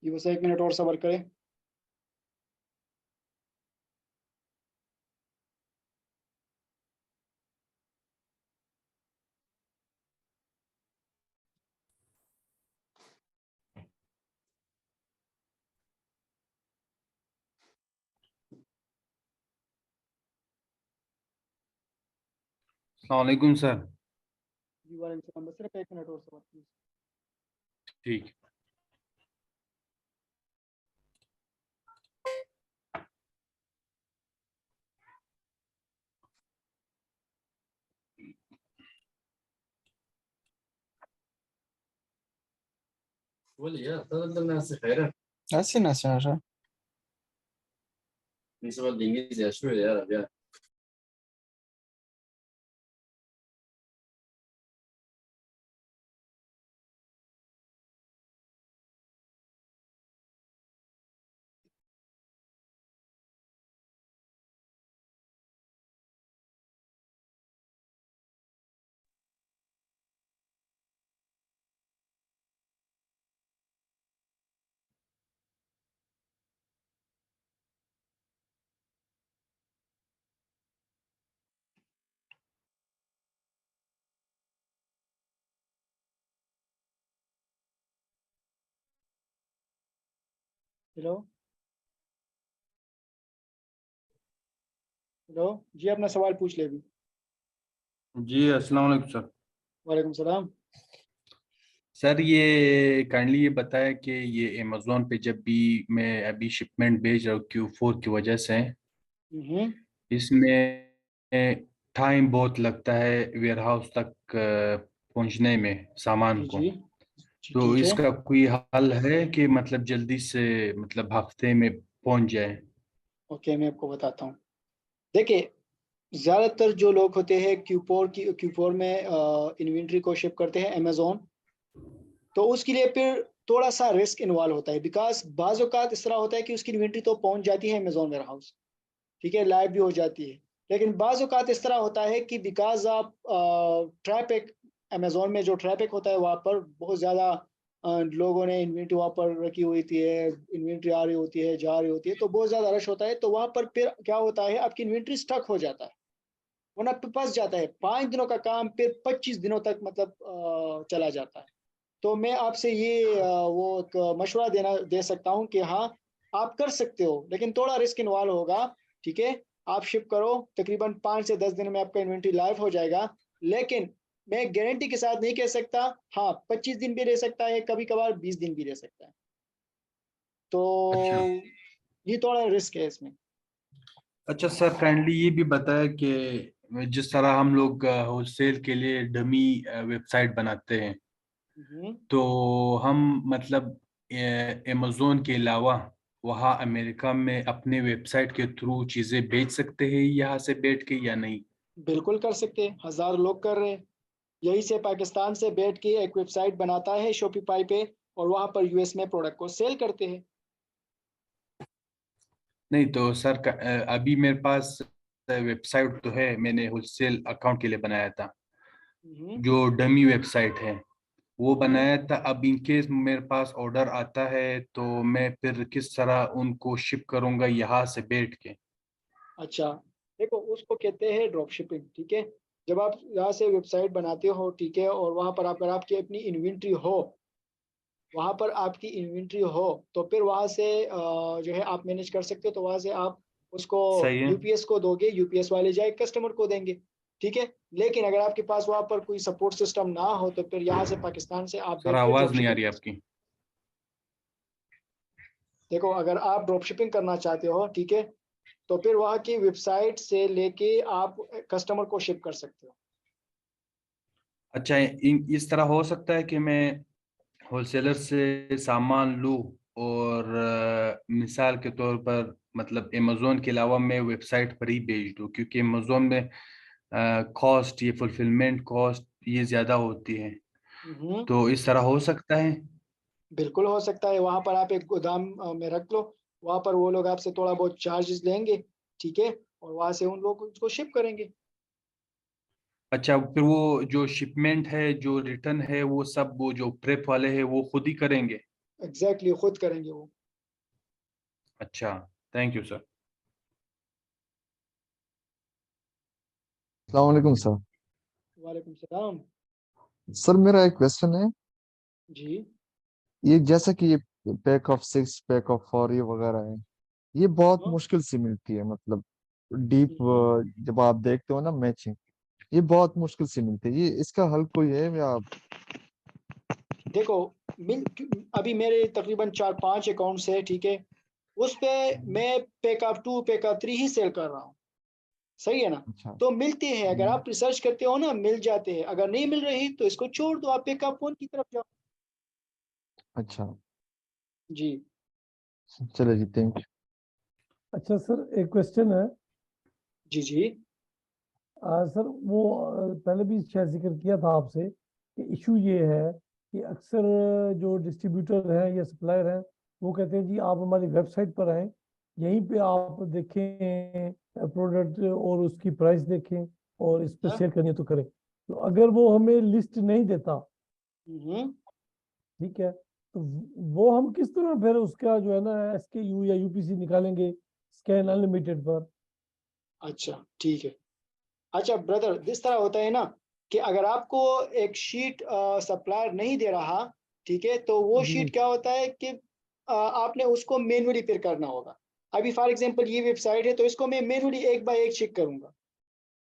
ये बस 1 मिनट और सब्र करें। अस्सलाम वालेकुम सर। जी वालेकुम सलाम, बस सिर्फ 1 मिनट और सब्र प्लीज। ठीक। Así nació ya. Hello hello, जी अपना सवाल पूछ ले अभी। जी अस्सलाम वालेकुम सर। वालेकुम सलाम। सर ये काइंडली ये बताया कि ये अमेज़ोन पे जब भी मैं अभी शिपमेंट भेज रहा हूँ Q4 की वजह से, हम्म, इसमें टाइम बहुत लगता है वेयर हाउस तक पहुंचने में सामान जी को। जी जी, तो ठीक है। इसका कोई हल है कि मतलब जल्दी से मतलब हफ्ते में पहुंच जाए? ओके, मैं आपको बताता हूँ। देखिए, ज़्यादातर जो लोग होते हैं Q4 में इन्वेंट्री को शिप करते हैं अमेज़ोन, तो उसके लिए फिर थोड़ा सा रिस्क इन्वॉल्व होता है, बिकॉज बाज़ औक़ात इस तरह होता है कि उसकी इन्वेंट्री तो पहुंच जाती है अमेज़ोन वेयर हाउस, ठीक है, लाइव भी हो जाती है। लेकिन बाज़ औक़ात इस तरह होता है कि बिकॉज आप ट्रैफिक, अमेज़ोन में जो ट्रैफिक होता है वहाँ पर बहुत ज़्यादा लोगों ने इन्वेंट्री वहाँ पर रखी हुई होती है, इन्वेंट्री आ रही होती है, जा रही होती है, तो बहुत ज़्यादा रश होता है। तो वहाँ पर फिर क्या होता है, आपकी इन्वेंट्री स्टक हो जाता है, वरना फंस जाता है। 5 दिनों का काम फिर 25 दिनों तक मतलब चला जाता है। तो मैं आपसे ये वो एक मशवरा दे सकता हूँ कि हाँ, आप कर सकते हो, लेकिन थोड़ा रिस्क इन्वॉल्व होगा, ठीक है। आप शिप करो, तकरीबन 5 से 10 दिन में आपका इन्वेंट्री लाइव हो जाएगा। लेकिन मैं गारंटी के साथ नहीं कह सकता, हाँ 25 दिन भी रह सकता है, कभी कभार 20 दिन भी रह सकता है। तो अच्छा ये थोड़ा रिस्क है इसमें। अच्छा सर, काइंडली ये भी बताया कि जिस तरह हम लोग होलसेल के लिए डमी वेबसाइट बनाते हैं, हम्म, तो हम मतलब अमेज़ोन के अलावा वहाँ अमेरिका में अपने वेबसाइट के थ्रू चीज़ें बेच सकते हैं यहाँ से बैठ के या नहीं? बिल्कुल कर सकते हैं, 1000 लोग कर रहे हैं। यही से पाकिस्तान से बैठ के एक वेबसाइट बनाता है शॉपिफाई पे, और वहां पर यूएस में प्रोडक्ट को सेल करते हैं। नहीं तो सर अभी मेरे पास वेबसाइट तो है, मैंने होलसेल अकाउंट के लिए बनाया था, हम्म, जो डमी वेबसाइट है वो हम्म। बनाया था। अब इन केस मेरे पास ऑर्डर आता है तो मैं फिर किस तरह उनको शिप करूंगा यहाँ से बैठ के? अच्छा, देखो उसको कहते हैं ड्रॉप शिपिंग, ठीक है। जब आप यहाँ से वेबसाइट बनाते हो, ठीक है, और वहां पर अगर आपकी अपनी इन्वेंट्री हो, वहां पर आपकी इन्वेंट्री हो, तो फिर वहां से जो है आप मैनेज कर सकते हो। तो वहां से आप उसको सही है यूपीएस को दोगे, यूपीएस वाले जाए कस्टमर को देंगे, ठीक है। लेकिन अगर आपके पास वहां पर कोई सपोर्ट सिस्टम ना हो, तो फिर यहाँ से पाकिस्तान से आप सर, बैठ के ड्रॉप आवाज नहीं आ शिपिंग रही कर सकते आपकी। हो। देखो अगर आप ड्रॉप शिपिंग करना चाहते हो, ठीक है, तो फिर वहाँ की वेबसाइट से लेके आप कस्टमर को शिप कर सकते हो। अच्छा, इस तरह हो सकता है कि मैं होलसेलर से सामान लूं और मिसाल के तौर पर मतलब अमेज़ोन के अलावा मैं वेबसाइट पर ही भेज दूं, क्योंकि अमेज़ोन में कॉस्ट, ये फुलफिलमेंट कॉस्ट ये ज़्यादा होती है, हम्म, तो इस तरह हो सकता है? बिल्कुल हो सकता है। वहां पर आप एक गोदाम में रख लो, वहां पर वो लोग आपसे थोड़ा बहुत चार्जेस लेंगे, ठीक है, और वहां से उन लोग उसको शिप करेंगे। अच्छा, फिर वो जो शिपमेंट है, जो रिटर्न है, वो सब वो जो प्रेप वाले हैं वो खुद ही करेंगे? एग्जैक्टली, खुद करेंगे वो। अच्छा, थैंक यू सर। अस्सलाम वालेकुम सर। वालेकुम सलाम। सर मेरा एक क्वेश्चन है। जी। ये जैसा कि ये पैक ऑफ 6 पैक ऑफ 4 ये वगैरह है, ये बहुत हाँ। मुश्किल से मिलती है, मतलब डीप हम्म। जब आप देखते हो ना मैचिंग, ये बहुत मुश्किल से मिलती है। ये इसका हल कोई है या? देखो, मिल अभी मेरे तकरीबन 4-5 अकाउंट्स है, ठीक है, उस पे मैं पैकअप 2 पैकअप 3 ही सेल कर रहा हूँ, सही है ना। अच्छा। तो मिलते हैं, अगर हम्म, आप रिसर्च करते हो ना, मिल जाते हैं। अगर नहीं मिल रही तो इसको छोड़ दो, आप पैकअप 1 की तरफ जाओ। अच्छा, जी। चलो जी, थैंक यू। अच्छा सर, एक क्वेश्चन है। जी। जी। सर वो पहले भी शायद जिक्र किया था आपसे कि इशू ये है कि अक्सर जो डिस्ट्रीब्यूटर हैं या सप्लायर हैं वो कहते हैं जी आप हमारी वेबसाइट पर आएँ, यहीं पे आप देखें प्रोडक्ट और उसकी प्राइस देखें और इस पर हाँ। शेयर करनी है तो करें। तो अगर वो हमें लिस्ट नहीं देता, हम्म। ठीक है, तो वो हम किस तरह फिर उसका जो है ना SKU या UPC निकालेंगे स्कैन अनलिमिटेड पर? अच्छा, ठीक है। अच्छा ब्रदर, जिस तरह होता है ना कि अगर आपको एक शीट सप्लायर नहीं दे रहा, ठीक है, तो वो जी शीट क्या होता है कि आपने उसको मैन्युअली फिर करना होगा। अभी फॉर एग्जांपल ये वेबसाइट है, तो इसको मैं मैन्युअली एक बाय एक चेक करूंगा,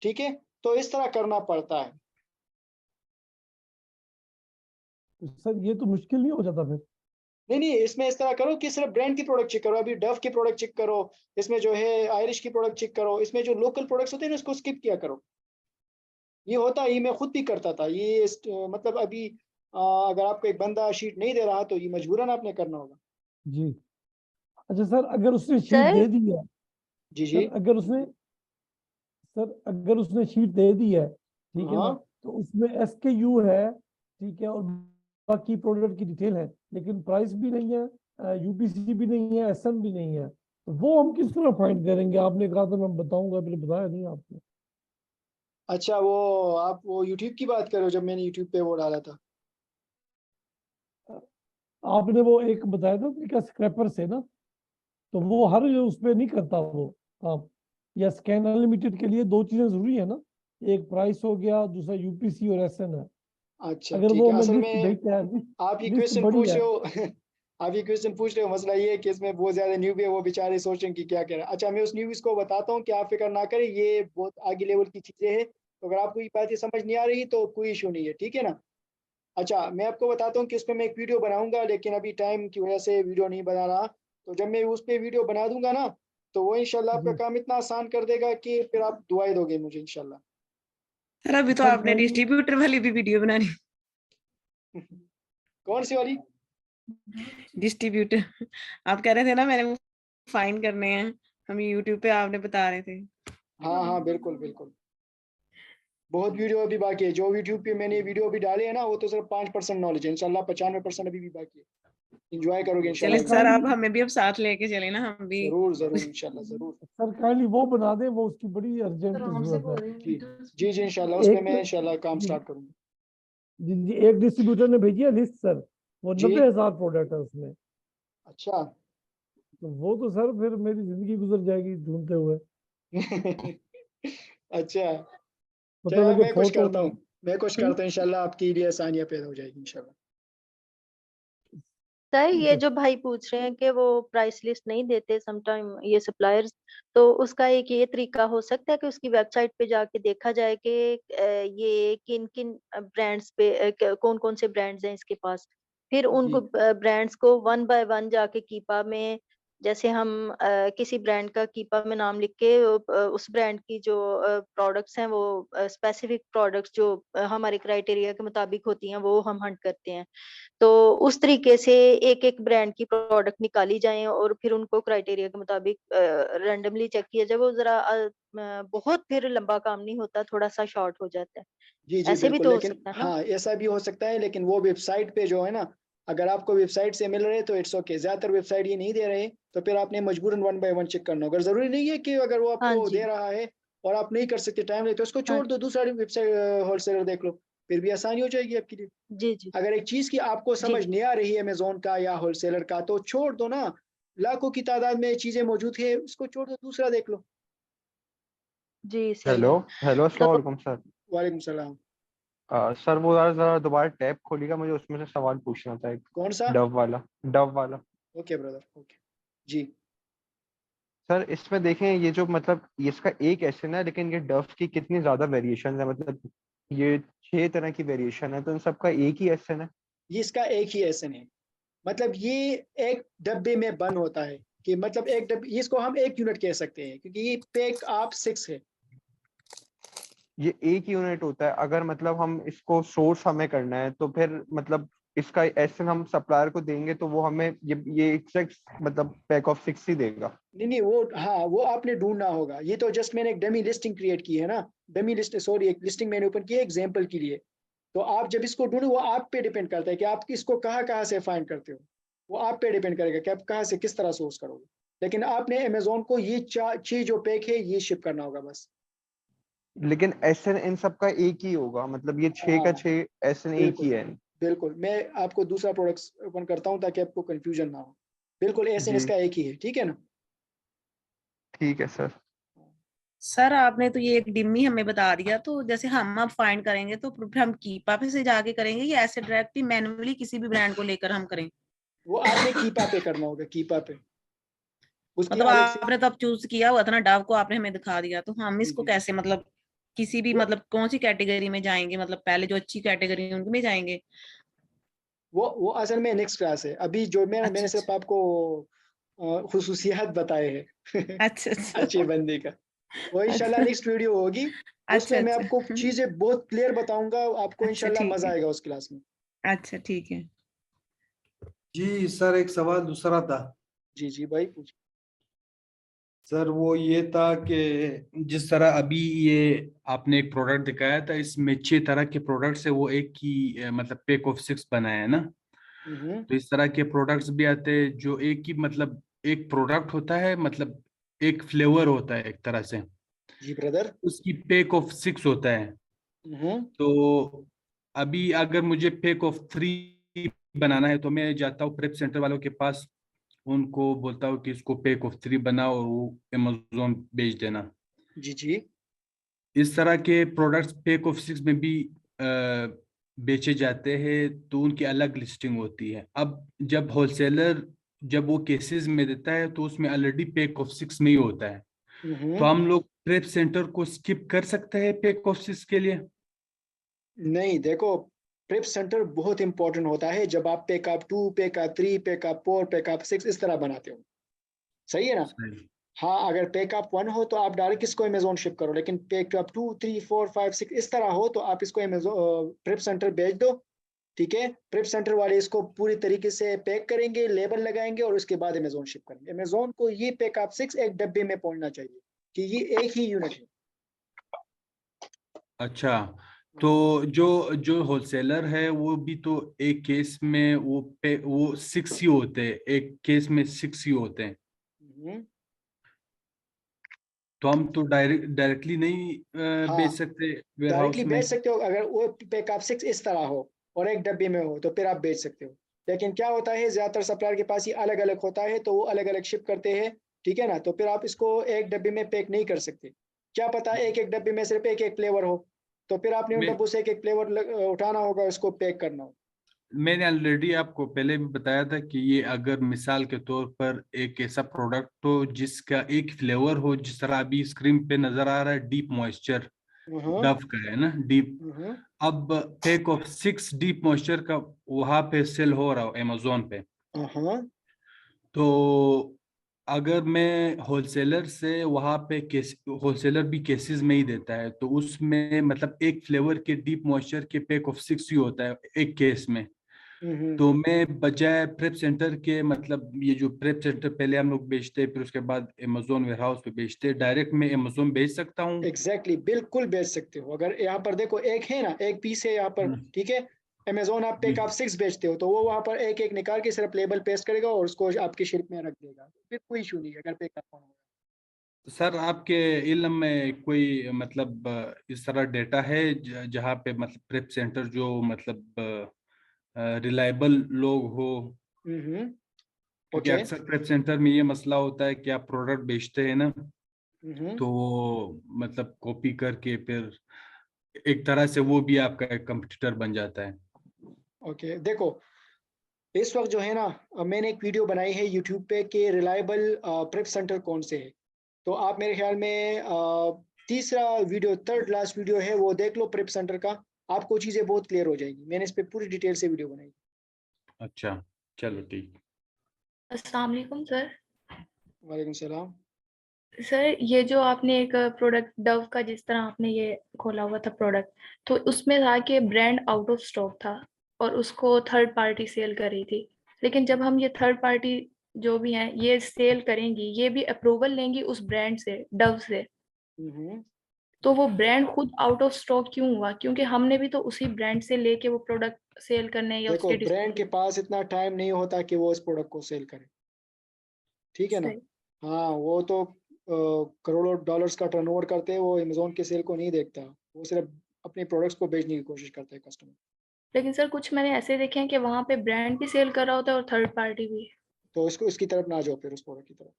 ठीक है, तो इस तरह करना पड़ता है। तो सर ये तो मुश्किल नहीं हो जाता फिर? नहीं नहीं, इसमें इस तरह करो कि सिर्फ ब्रांड की प्रोडक्ट चेक करो। अभी डव की प्रोडक्ट चेक करो, इसमें जो है आयरिश की प्रोडक्ट चेक करो, इसमें जो लोकल प्रोडक्ट्स होते हैं ना उसको स्किप किया करो। ये होता है, ये मैं खुद भी करता था ये मतलब अभी अगर आपको एक बंदा शीट नहीं दे रहा तो ये मजबूरन आपने करना होगा। जी। अच्छा सर, अगर उसने शीट सर दे दी है, जी। जी। सर अगर उसने शीट दे दी है, ठीक है ना, हाँ। तो उसमें SKU है, ठीक है, और बाकी प्रोडक्ट की डिटेल है, लेकिन प्राइस भी नहीं है, UPC भी नहीं है, SN भी नहीं है, तो वो हम किस तरह फाइंड करेंगे? आपने कहा था मैं बताऊंगा, फिर बताया नहीं आपने। अच्छा, वो आप वो यूट्यूब की बात कर रहे हो, जब मैंने यूट्यूब पे वो डाला था। आपने वो एक बताया था तरीका स्क्रैपर से ना, तो वो हर उसमें नहीं करता वो काम। या स्कैन अनलिमिटेड के लिए दो चीजें जरूरी है ना, एक प्राइस हो गया, दूसरा UPC और SN है। अच्छा, अगर ठीक वो है। हमें असल लिस्ट में भेजता है, आप ये लिस्ट क्वेश्चन बड़ी पूछ है। रहे हो आप ये क्वेश्चन पूछ रहे हो, मसला ये है कि इसमें बहुत ज्यादा न्यूबी है, वो बेचारे सोचें कि क्या कह रहा है। अच्छा, मैं उस न्यूबीज को बताता हूँ कि आप फिक्र ना करें, ये बहुत आगे लेवल की चीजें हैं, तो अगर आपको ये बातें समझ नहीं आ रही तो कोई इशू नहीं है, ठीक है ना। अच्छा, मैं आपको बताता हूँ कि उस पर मैं एक वीडियो बनाऊंगा, लेकिन अभी टाइम की वजह से वीडियो नहीं बना रहा। तो जब मैं उस पर वीडियो बना दूंगा ना, तो वो इंशाल्लाह आपका जी काम इतना आसान कर देगा कि फिर आप दुआएं दोगे मुझे इंशाल्लाह। सर अभी तो सर आपने मैं डिस्ट्रीब्यूटर वाली भी वीडियो बनानी। कौन सी वाली? डिस्ट्रीब्यूटर आप कह रहे थे ना, मैंने वो फाइंड करने हैं हम यूट्यूब पे, आपने बता रहे थे। हाँ हाँ, बिल्कुल बिल्कुल, बहुत वीडियो अभी बाकी है। जो यूट्यूब पे मैंने वीडियो भी डाले हैं ना, वो तो सिर्फ 5% नॉलेज है, इंशाल्लाह 95% अभी भी बाकी है। इंजॉय करोगे चले इंशाल्लाह। सर, आप हमें भी अब साथ लेके चले ना, हम भी जरूर जरूर इंशाल्लाह जरूर। सर काइंडली वो बना दें, वो उसकी बड़ी अर्जेंट जरूरत है। जी जी जी, इंशाल्लाह उस पर मैं एक इंशाल्लाह काम जी स्टार्ट करूंगा। जी जी, एक डिस्ट्रीब्यूटर ने भेजी है लिस्ट सर, वो जी 90,000 प्रोडक्ट है उसमें। अच्छा। तो वो तो सर फिर मेरी जिंदगी गुजर जाएगी ढूंढते हुए। अच्छा, पता चलो लगे मैं कुछ फोटो करता हूँ, मैं कुछ करता हूँ, इंशाल्लाह आपके लिए आसानियां पैदा हो जाएगी इंशाल्लाह। सर ठीक ये है। जो भाई पूछ रहे हैं कि वो प्राइस लिस्ट नहीं देते समटाइम ये सप्लायर्स, तो उसका एक ये तरीका हो सकता है कि उसकी वेबसाइट पे जाके देखा जाए कि ये किन किन ब्रांड्स पे कौन कौन से ब्रांड्स हैं इसके पास, फिर उनको जी ब्रांड्स को वन बाय वन जाके कीपा में, जैसे हम किसी ब्रांड का कीपा में नाम लिख के उस ब्रांड की जो प्रोडक्ट्स हैं वो स्पेसिफिक प्रोडक्ट्स जो हमारे क्राइटेरिया के मुताबिक होती हैं वो हम हंट करते हैं। तो उस तरीके से एक एक ब्रांड की प्रोडक्ट निकाली जाए और फिर उनको क्राइटेरिया के मुताबिक रैंडमली चेक किया जाए। वो जरा बहुत फिर लंबा काम नहीं होता, थोड़ा सा शॉर्ट हो जाता है। जी जी ऐसे भी बिल्कुल, तो हो लेकिन सकता है ना। हाँ ऐसा भी हो सकता है, लेकिन वो वेबसाइट पे जो है ना, अगर आपको वेबसाइट से मिल रहे तो इट्स ओके। ज्यादातर वेबसाइट ये नहीं दे रहे, तो फिर आपने मजबूरन वन बाय वन चेक करना होगा। जरूरी नहीं है कि अगर वो हाँ आपको दे जी। रहा है और आप नहीं कर सकते, टाइम लगता है, उसको हाँ छोड़ दो, दूसरा वेबसाइट होलसेलर देख लो, फिर भी आसानी हो जाएगी आपके लिए। जी जी अगर एक चीज की आपको जी समझ नहीं आ रही है अमेजोन का या होलसेलर का, तो छोड़ दो ना। लाखों की तादाद में चीजें मौजूद है, उसको छोड़ दो, दूसरा देख लो। जी सही हेलो है। हेलो, अस्सलाम तो वालेकुम सर। वालेकुम सलाम। सर वो यार जरा दोबारा टैब खोलिएगा, मुझे उसमें से सवाल पूछना था एक। कौन सा? डव वाला, डव वाला। ओके ब्रदर, ओके जी। सर इसमें देखें, ये जो मतलब ये इसका एक एसन है, लेकिन ये डव की कितनी ज्यादा वेरिएशन है, मतलब ये 6 तरह की वेरिएशन है, तो इन सबका एक ही एसन है। ये इसका एक ही एसन है, मतलब ये एक डब्बे में बंद होता है, कि मतलब एक डब्बे, इसको हम एक यूनिट कह सकते हैं, क्योंकि ये पैक आप 6 है। ये एक यूनिट होता है। अगर मतलब हम इसको सोर्स हमें करना है तो फिर मतलब इसका एसन हम सप्लायर को देंगे तो वो हमें ये एग्जैक्ट मतलब पैक ऑफ 6 ही देगा। नहीं नहीं, वो हाँ वो आपने ढूंढना होगा। ये तो जस्ट मैंने एक डमी लिस्टिंग क्रिएट की है ना, डमी लिस्ट, सॉरी एक लिस्टिंग मैंने ओपन की है एग्जांपल के लिए। तो आप जब इसको ढूंढो, वो आप पे डिपेंड करता है कि आप इसको कहाँ कहाँ से फाइंड करते हो। वो आप पे डिपेंड करेगा कि आप कहाँ से किस तरह सोर्स करोगे, लेकिन आपने अमेजोन को ये चीज जो पैक है ये शिप करना होगा बस। लेकिन एसन इन सबका एक ही होगा, मतलब ये 6 का हाँ 6 एसन एक ही बिल्कुल है। बिल्कुल, मैं आपको दूसरा प्रोडक्ट ओपन करता हूँ ताकि आपको कंफ्यूजन ना हो। बिल्कुल एस एन जी इसका एक ही है, ठीक है ना। ठीक है सर। सर आपने तो ये एक डिम्मी हमें बता दिया, तो जैसे हम अब फाइंड करेंगे तो फिर हम कीपा पे से जाके करेंगे या ऐसे डायरेक्टली मैन्युअली किसी भी ब्रांड को लेकर हम करें? वो आपने कीपा पे करना होगा, कीपा पे उसकी मतलब अलग से। आपने तो अब चूज किया हुआ था ना, डव को आपने हमें दिखा दिया, तो हम जी इसको जी, कैसे मतलब किसी भी वो मतलब कौन सी कैटेगरी में जाएंगे, मतलब पहले जो अच्छी कैटेगरी है उनमें जाएंगे? वो असल में नेक्स्ट क्लास है। अभी जो मैंने अच्छा सिर्फ अच्छा आपको खुसूसियात बताए हैं अच्छा अच्छा अच्छे बंदे का। वो इंशाल्लाह अच्छा नेक्स्ट वीडियो होगी, अच्छा उसमें मैं आपको अच्छा चीजें बहुत क्लियर बताऊंगा, आपको अच्छा इंशाल्लाह ठीक मजा है। आएगा उस क्लास में। अच्छा ठीक है। जी सर, एक सवाल दूसरा था। जी जी भाई पूछ। सर वो ये था कि जिस तरह अभी ये आपने एक प्रोडक्ट दिखाया था, इसमें 6 तरह के प्रोडक्ट्स है, वो एक ही मतलब पैक ऑफ 6 बनाया है ना। तो इस तरह के प्रोडक्ट्स भी आते हैं जो एक ही मतलब एक प्रोडक्ट होता है, मतलब एक फ्लेवर होता है एक तरह से, जी ब्रदर। उसकी पैक ऑफ 6 होता है। हम्म। तो अभी अगर मुझे पैक ऑफ 3 बनाना है तो मैं जाता हूँ प्रेप सेंटर वालों के पास, उनको बोलता हूँ कि इसको पैक ऑफ 3 बनाओ और वो अमेजोन भेज देना। जी जी। इस तरह के प्रोडक्ट्स पैक ऑफ 6 में भी बेचे जाते हैं तो उनकी अलग लिस्टिंग होती है। अब जब होलसेलर जब वो केसेस में देता है तो उसमें ऑलरेडी पैक ऑफ 6 में ही होता है, तो हम लोग प्रेप सेंटर को स्किप कर सकते हैं पैक ऑफ 6 के लिए? नहीं, देखो प्रेप सेंटर बहुत इंपॉर्टेंट होता है जब आप पैकअप 2, पैकअप 3, पैकअप 4, पैकअप 6 इस तरह बनाते हो, सही है ना? सही। हाँ, अगर पैकअप 1 हो तो आप डायरेक्ट इसको अमेजोन शिप करो, लेकिन पैकअप 2, 3, 4, 5, 6 इस तरह हो तो आप इसको अमेजोन प्रेप सेंटर भेज दो, ठीक है? प्रेप सेंटर वाले इसको पूरी तरीके से पैक करेंगे, लेबल लगाएंगे और उसके बाद अमेजोन शिप करेंगे। अमेजोन को ये पैकअप 6 एक डब्बे में पहुंचना चाहिए कि ये एक ही यूनिट है। अच्छा, तो जो होलसेलर है वो भी तो एक केस में वो 6 ही होते हैं, एक केस में 6 ही होते हैं, तो हम तो डायरेक्टली नहीं हाँ, बेच सकते वेयर डायरेक्टली हाउस में? बेच सकते हो, अगर वो पैकअप 6 इस तरह हो और एक डब्बे में हो तो फिर आप बेच सकते हो। लेकिन क्या होता है, ज्यादातर सप्लायर के पास ही अलग अलग होता है तो वो अलग अलग शिप करते हैं, ठीक है ना? तो फिर आप इसको एक डब्बे में पैक नहीं कर सकते। क्या पता एक एक डब्बे में सिर्फ एक एक फ्लेवर हो, तो फिर आपने उन मैं डब्बों से एक एक फ्लेवर उठाना होगा, उसको पैक करना हो। मैंने ऑलरेडी आपको पहले भी बताया था कि ये अगर मिसाल के तौर पर एक ऐसा प्रोडक्ट हो जिसका एक फ्लेवर हो, जिस तरह अभी स्क्रीन पे नजर आ रहा है डीप मॉइस्चर, डव का है ना डीप, अब पैक ऑफ 6 डीप मॉइस्चर का वहां पे सेल हो रहा हो अमेजोन पे, तो अगर मैं होलसेलर से वहां पे होलसेलर भी केसेस में ही देता है तो उसमें मतलब एक फ्लेवर के डीप मॉइस्चर के पैक ऑफ 6 ही होता है एक केस में, तो मैं बजाय प्रेप सेंटर के, मतलब ये जो प्रेप सेंटर पहले हम लोग बेचते हैं फिर उसके बाद अमेजोन वेयरहाउस पे बेचते हैं, डायरेक्ट मैं अमेजोन बेच सकता हूँ? एग्जैक्टली, बिल्कुल बेच सकते हो। अगर यहाँ पर देखो एक है ना, एक पीस है यहाँ पर, ठीक है? अमेजोन आप पैकअप 6 बेचते हो तो वो वहाँ पर एक एक निकाल के सिर्फ लेबल पेस्ट करेगा और उसको आपकी शिप में रख देगा, फिर कोई इशू नहीं है अगर पैकअप होगा। सर आपके इल्म में कोई मतलब इस तरह डेटा है जहाँ पे मतलब प्रेप सेंटर जो मतलब रिलायबल लोग हो? क्योंकि ओके। अक्सर प्रेप सेंटर में ये मसला होता है कि आप प्रोडक्ट बेचते हैं ना, तो वो मतलब कॉपी करके फिर एक तरह से वो भी आपका एक कंपटीटर बन जाता है। ओके, देखो इस वक्त जो है ना, मैंने एक वीडियो बनाई है यूट्यूब पे कि रिलायबल प्रेप सेंटर कौन से है, तो आप मेरे ख्याल में तीसरा वीडियो, थर्ड लास्ट वीडियो है, वो देख लो प्रेप सेंटर का, आपको चीज़ें बहुत क्लियर हो जाएगी। मैंने इस पे पूरी डिटेल से वीडियो बनाई। अच्छा, चलो ठीक। अस्सलाम वालेकुम सर। वालेकुम सलाम। सर ये जो आपने एक प्रोडक्ट डव का जिस तरह आपने ये खोला हुआ था प्रोडक्ट, तो उसमें था कि ब्रांड आउट ऑफ स्टॉक था और उसको थर्ड पार्टी सेल कर रही थी, लेकिन जब हम ये थर्ड पार्टी जो भी हैं ये सेल करेंगी, ये भी अप्रूवल लेंगी उस ब्रांड से, डव से, तो वो ब्रांड खुद आउट ऑफ स्टॉक क्यों हुआ? क्योंकि हमने भी तो उसी ब्रांड से लेके वो प्रोडक्ट सेल करने या देखो उसके ब्रांड के पास इतना टाइम नहीं होता कि वो इस प्रोडक्ट को सेल करे, ठीक है ना? हाँ, वो तो करोड़ों डॉलर्स का टर्नओवर करते हैं, वो अमेजोन के सेल को नहीं देखता, वो सिर्फ अपने प्रोडक्ट्स को बेचने की कोशिश करता है कस्टमर। लेकिन सर कुछ मैंने ऐसे देखे हैं कि वहाँ पे ब्रांड भी सेल कर रहा होता है और थर्ड पार्टी भी। तो इसकी तरफ ना जाओ, फिर उस प्रोडक्ट की तरफ।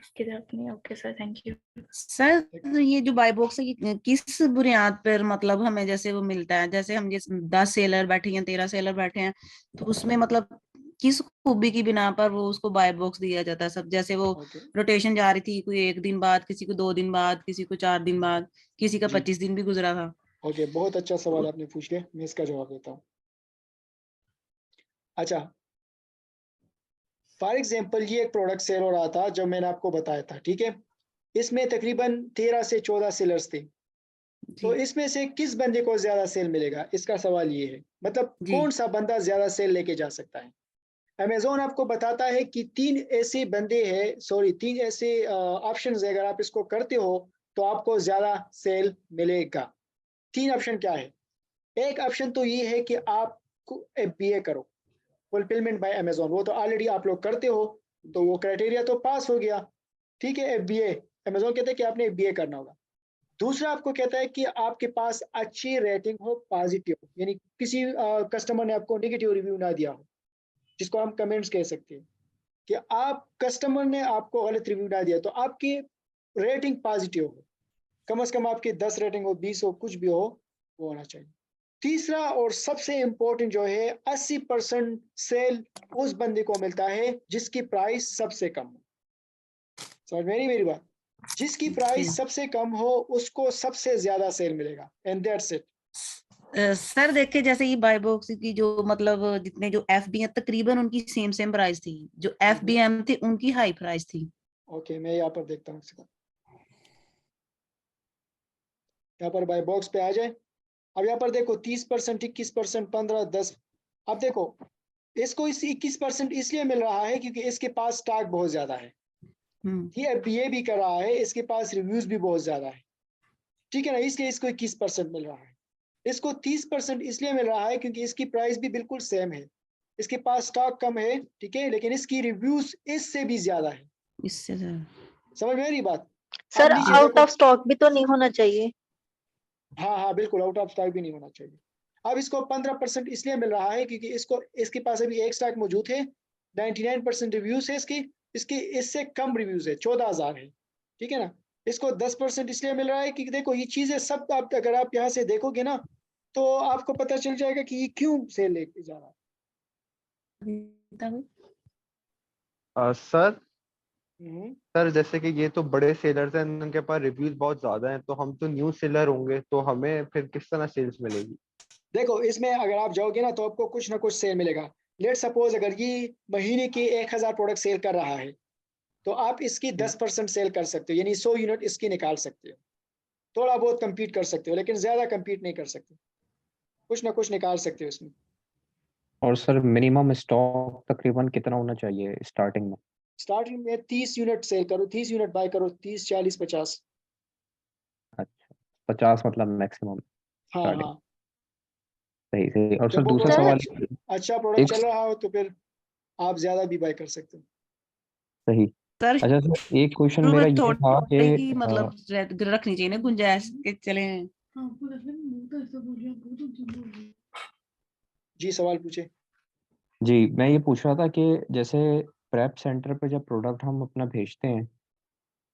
इसकी तरफ नहीं। Okay sir, thank you. Sir ये जो बाय बॉक्स है ये किस बुनियाद पर मतलब हमें जैसे वो मिलता है, जैसे हम जिस 10 सेलर बैठे हैं 13 सेलर बैठे हैं तो उसमें मतलब किस खूबी की बिना पर वो उसको बाय बॉक्स दिया जाता है? सब जैसे वो रोटेशन जा रही थी, कोई 1 दिन बाद, किसी को 2 दिन बाद, किसी को 4 दिन बाद, किसी का 25 दिन भी गुजरा था। ओके, बहुत अच्छा सवाल आपने पूछ लिया, मैं इसका जवाब देता हूँ। अच्छा, फॉर एग्जाम्पल ये एक प्रोडक्ट सेल हो रहा था जो मैंने आपको बताया था, ठीक है? इसमें तकरीबन 13 से 14 सेलर्स थे, तो इसमें से किस बंदे को ज्यादा सेल मिलेगा, इसका सवाल ये है। मतलब कौन सा बंदा ज्यादा सेल लेके जा सकता है? अमेजोन आपको बताता है कि 3 ऐसे बंदे हैं, सॉरी 3 ऐसे ऑप्शंस है, अगर आप इसको करते हो तो आपको ज्यादा सेल मिलेगा। 3 ऑप्शन क्या है? एक ऑप्शन तो ये है कि आप FBA करो, फुलफिलमेंट बाय अमेजोन, वो तो ऑलरेडी आप लोग करते हो, तो वो क्राइटेरिया तो पास हो गया, ठीक है? FBA, अमेजोन कहते हैं कि आपने FBA करना होगा। दूसरा आपको कहता है कि आपके पास अच्छी रेटिंग हो, पॉजिटिव, यानी किसी कस्टमर ने आपको नेगेटिव रिव्यू ना दिया हो, जिसको हम कमेंट्स कह सकते हैं, कि आप कस्टमर ने आपको गलत रिव्यू ना दिया, तो आपकी रेटिंग पॉजिटिव हो, कम से कम आपकी 10 रेटिंग हो, 20 हो, कुछ भी हो, वो होना चाहिए। तीसरा और सबसे इम्पोर्टेंट जो है 80% सेल उस बंदे को मिलता है जिसकी प्राइस सबसे कम हो। समझ मेरी बात, जिसकी प्राइस सबसे कम हो उसको सबसे ज्यादा सेल मिलेगा, एंड दैट्स इट। सर देखिए जैसे ये बाय बॉक्स की जो मतलब जितने जो एफबी है तकरीबन उनकी सेम प्राइस थी, जो एफबीएम थी उनकी हाई प्राइस थी। ओके मैं यहाँ पर देखता हूँ, यहाँ पर बाय बॉक्स पे आ जाए। अब यहाँ पर देखो 30%, 21%, 15, 10। अब देखो इसको इस 21% इसलिए मिल रहा है क्योंकि इसके पास स्टॉक बहुत ज्यादा है। ये भी कर रहा है, इसके पास रिव्यूज भी बहुत ज्यादा है, ठीक है ना, इसलिए इसको 21% मिल रहा है। इसको 30% इसलिए मिल रहा है क्योंकि इसकी प्राइस भी बिल्कुल सेम है, इसके पास स्टॉक कम है, ठीक है, लेकिन इसकी रिव्यूज इससे भी ज्यादा है। इससे समझ में आ रही बात? सर आउट ऑफ स्टॉक भी तो नहीं होना चाहिए। हाँ बिल्कुल, आउट ऑफ स्टॉक भी नहीं होना चाहिए। अब इसको 15% इसलिए मिल रहा है क्योंकि इसके पास अभी एक स्टॉक मौजूद है, 99% रिव्यूज है इसकी इससे कम रिव्यूज है, 14,000 है, ठीक है ना। इसको 10% इसलिए मिल रहा है कि देखो ये चीजें सब आप अगर आप यहाँ से देखोगे ना तो आपको पता चल जाएगा कि ये क्यों सेल लेके जा रहा है। सर जैसे कि ये तो बड़े सेलर्स हैं, उनके पास रिव्यूज बहुत ज्यादा हैं, तो हम तो न्यू सेलर होंगे, तो हमें फिर किस तरह सेल्स मिलेगी? देखो इसमें अगर आप जाओगे ना तो आपको कुछ ना कुछ सेल मिलेगा। लेट सपोज अगर ये महीने के 1000 प्रोडक्ट सेल कर रहा है तो आप इसकी 10% सेल कर सकते हो, यानी 100 यूनिट इसकी निकाल सकते हो। थोड़ा बहुत compete कर सकते हो लेकिन ज्यादा compete नहीं कर सकते, कुछ ना कुछ निकाल सकते हो इसमें। और सर मिनिमम स्टॉक तकरीबन कितना होना चाहिए स्टार्टिंग में? स्टार्टिंग में 30 यूनिट सेल करो, 30 यूनिट बाय करो, 30, 40, 50। अच्छा 50 मतलब मैक्सिमम हाँ स्टार्टिंग। हाँ, सही सही। और सर जब वो दूसरा प्रोडक्ट सवाल अच्छा प्रोडक्ट एक चल रहा हो तो फिर आप ज्यादा भी बाय कर सकते हो। सही। सर अच्छा सर एक क्वेश्चन शुरू मेरा में ये था थोड़ी की कि मतलब रखनी चाहिए ना गुंजाइश के चले। जी सवाल पूछे। जी मैं ये पूछ रहा था कि जैसे प्रेप सेंटर पे जब प्रोडक्ट हम अपना भेजते हैं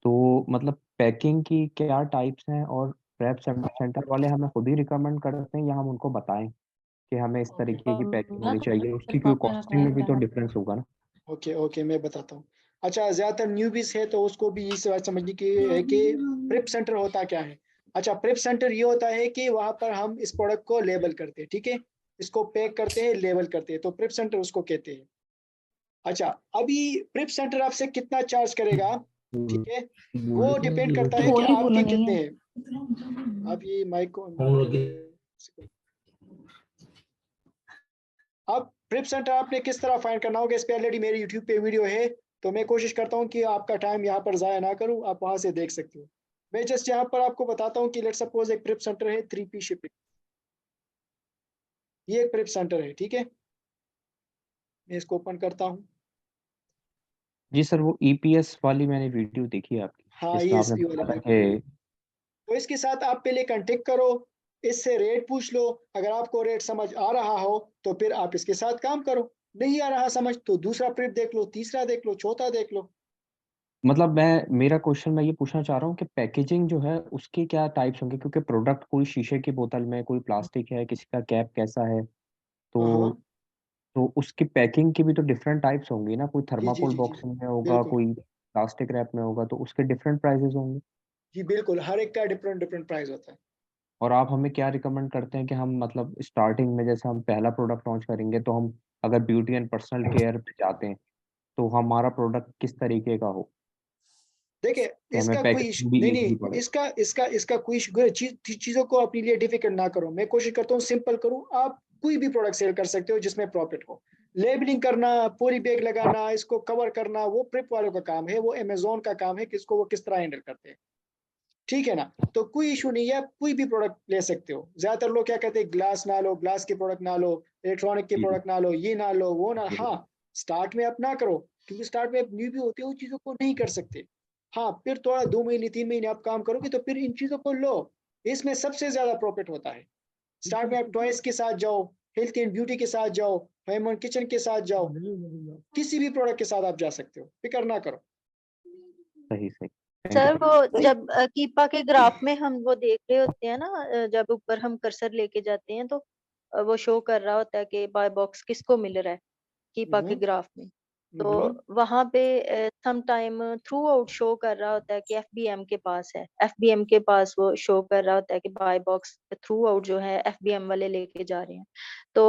तो मतलब पैकिंग की क्या टाइप्स हैं, और प्रेप सेंटर वाले हमें खुद ही रिकमेंड करते हैं या हम उनको बताएं कि हमें इस तरीके की पैकिंग होनी चाहिए? उसकी क्योंकि कॉस्टिंग में भी तो डिफरेंस होगा ना। ओके मैं बताता हूँ। अच्छा ज्यादातर न्यूबीज है तो उसको भी इस बात समझने की है कि प्रेप सेंटर होता क्या है। अच्छा प्रेप सेंटर ये होता है कि वहां पर हम इस प्रोडक्ट को लेबल करते हैं, ठीक है, इसको पैक करते हैं, लेबल करते हैं, तो प्रेप सेंटर उसको कहते हैं। अच्छा अभी प्रेप सेंटर आपसे कितना चार्ज करेगा, ठीक है, वो डिपेंड करता है कि आपके कितने हैं। आप ये माइक को अब प्रेप सेंटर आपने किस तरह फाइंड करना होगा, इस पे ऑलरेडी मेरी यूट्यूब पे वीडियो है, तो मैं कोशिश करता हूँ कि आपका टाइम यहाँ पर ज़ाया ना करूँ, आप वहाँ से देख सकते हो। मैं जस्ट यहाँ पर आपको बताता हूँ कि लेट सपोज एक प्रेप सेंटर है 3P शिपिंग, ये एक प्रेप सेंटर है, ठीक है, मैं इसको ओपन करता हूँ। जी सर वो ईपीएस वाली मैंने वीडियो देखी है आपकी, हाँ जिसमें ये आपने इसकी वाली बताया वीडियो, कि तो इसके साथ आप पहले कांटेक्ट करो, इससे रेट पूछ लो, अगर आपको रेट समझ आ रहा हो तो फिर आप इसके साथ काम करो, नहीं आ रहा समझ तो दूसरा प्रेप देख लो, तीसरा देख लो, चौथा देख लो। मतलब मेरा क्वेश्चन मैं ये पूछना चाह रहा हूँ कि पैकेजिंग जो है उसके क्या टाइप्स होंगे, क्योंकि प्रोडक्ट कोई शीशे की बोतल में, कोई प्लास्टिक है, किसी का कैप कैसा है, हाँ तो उसकी पैकिंग की भी तो डिफरेंट टाइप्स होंगी ना, कोई जी जी थर्माकोल जी जी बॉक्स में होगा, बिल्कुल, कोई प्लास्टिक रैप में होगा, तो उसके डिफरेंट प्राइसेस होंगे। जी बिल्कुल, हर एक का डिफरेंट डिफरेंट प्राइस होता है। और आप हमें क्या रिकमेंड करते हैं कि हम मतलब स्टार्टिंग में जैसे हम पहला प्रोडक्ट लॉन्च करेंगे तो हम अगर ब्यूटी एंड पर्सनल केयर पे जाते हैं तो हमारा प्रोडक्ट किस तरीके का हो देखिए कि हमें इसका कोई पैकेजिंग भी नहीं इजीली नहीं, पड़े? इसका कोई चीजों को अपने लिए डिफिकल्ट ना करो, मैं कोशिश करता हूँ सिंपल करूँ। आप कोई भी प्रोडक्ट सेल कर सकते हो जिसमें प्रॉफिट हो। लेबलिंग करना, पूरी बैग लगाना, इसको कवर करना, वो प्रिप वालों का काम है, वो अमेजोन का काम है कि इसको वो किस तरह हैंडल करते हैं, ठीक है ना। तो कोई इशू नहीं है, कोई भी प्रोडक्ट ले सकते हो। ज्यादातर लोग क्या कहते हैं, ग्लास ना लो, ग्लास के प्रोडक्ट ना लो, इलेक्ट्रॉनिक के जी प्रोडक्ट ना लो, ये ना लो, वो ना। जी हाँ स्टार्ट में आप ना करो क्योंकि स्टार्ट में आप न्यू भी होते हो, उन चीजों को नहीं कर सकते। हाँ फिर थोड़ा 2 महीने 3 महीने आप काम करोगे तो फिर इन चीजों को लो, इसमें सबसे ज्यादा प्रॉफिट होता है। स्टार्ट में आप टॉयज के साथ जाओ, हेल्थ एंड ब्यूटी के साथ जाओ, होम एंड किचन के साथ जाओ, किसी भी प्रोडक्ट के साथ आप जा सकते हो, फिक्र ना करो। सही सही। सर वो जब कीपा के ग्राफ में हम वो देख रहे होते हैं ना, जब ऊपर हम कर्सर लेके जाते हैं तो वो शो कर रहा होता है कि बाय बॉक्स किसको मिल रहा है कीपा के ग्राफ में। तो वहां पे some time throughout show कर रहा होता है कि एफबीएम के पास है, एफबीएम के पास वो शो कर रहा होता है कि बाय बॉक्स थ्रू आउट जो है एफबीएम वाले लेके जा रहे हैं। तो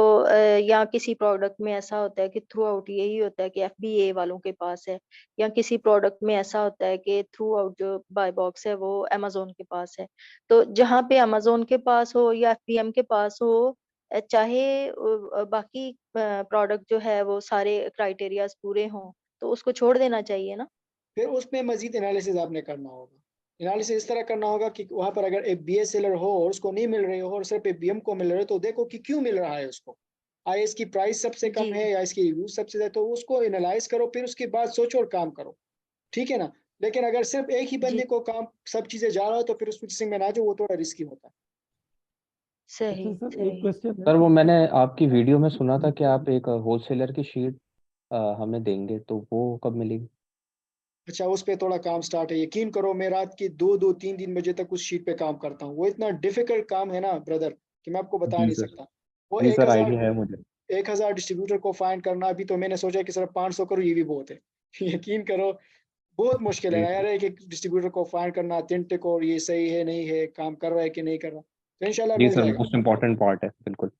या किसी प्रोडक्ट में ऐसा होता है कि थ्रू आउट यही होता है कि एफबीए वालों के पास है, या किसी प्रोडक्ट में ऐसा होता है कि थ्रू आउट जो बाय बॉक्स है वो अमेजोन के पास है। तो जहाँ पे अमेजोन के पास हो या एफबीएम के पास हो, चाहे बाकी प्रोडक्ट जो है वो सारे क्राइटेरियाज पूरे हों, तो उसको छोड़ देना चाहिए ना। फिर उसमें मजीद एनालिसिस आपने करना होगा। एनालिसिस इस तरह करना होगा कि वहां पर अगर एक बीए सेलर हो और उसको नहीं मिल रही हो और सिर्फ बीएम को मिल रही हो, तो देखो कि क्यों मिल रहा है उसको। आए इसकी प्राइस सबसे कम है या इसकी रिव्यू सबसे ज्यादा, तो उसको एनालाइज करो, फिर उसके बाद सोचो और काम करो, ठीक है ना। लेकिन अगर सिर्फ एक ही बंदे को काम सब चीजें जा रहा हो तो फिर उस फिक्सिंग में ना जो, वो थोड़ा रिस्की होता है। सही सर एक क्वेश्चन है सर वो मैंने आपकी वीडियो में सुना था कि आप एक होलसेलर की शीट हमें देंगे, तो वो कब मिलेगी? अच्छा, उस पे थोड़ा काम स्टार्ट है। यकीन करो मैं रात की 2-3 बजे तक उस शीट पे काम करता हूँ। वो इतना डिफिकल्ट काम है ना ब्रदर कि मैं आपको बता जी नहीं सर, सकता। वो जी सर, आइडिया है मुझे। 1000 डिस्ट्रीब्यूटर को फाइंड करना, अभी तो मैंने सोचा कि सिर्फ 500 करो, ये भी बहुत है। यकीन करो बहुत मुश्किल है जी ना यार, सर, एक डिस्ट्रीब्यूटर को फाइंड करना अथेंटिक, और ये सही है नहीं है, काम कर रहा है कि नहीं कर रहा। तो इंशाल्लाह जी मिल सर, जाएगा। मोस्ट इम्पोर्टेंट पार्ट है, बिल्कुल।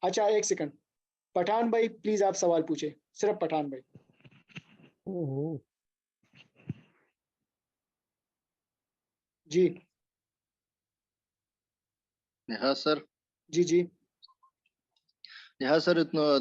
अच्छा एक सेकंड, पठान भाई प्लीज आप सवाल पूछे, सिर्फ पठान भाई। ओहो जी हाँ सर। जी जी हाँ सर, इतना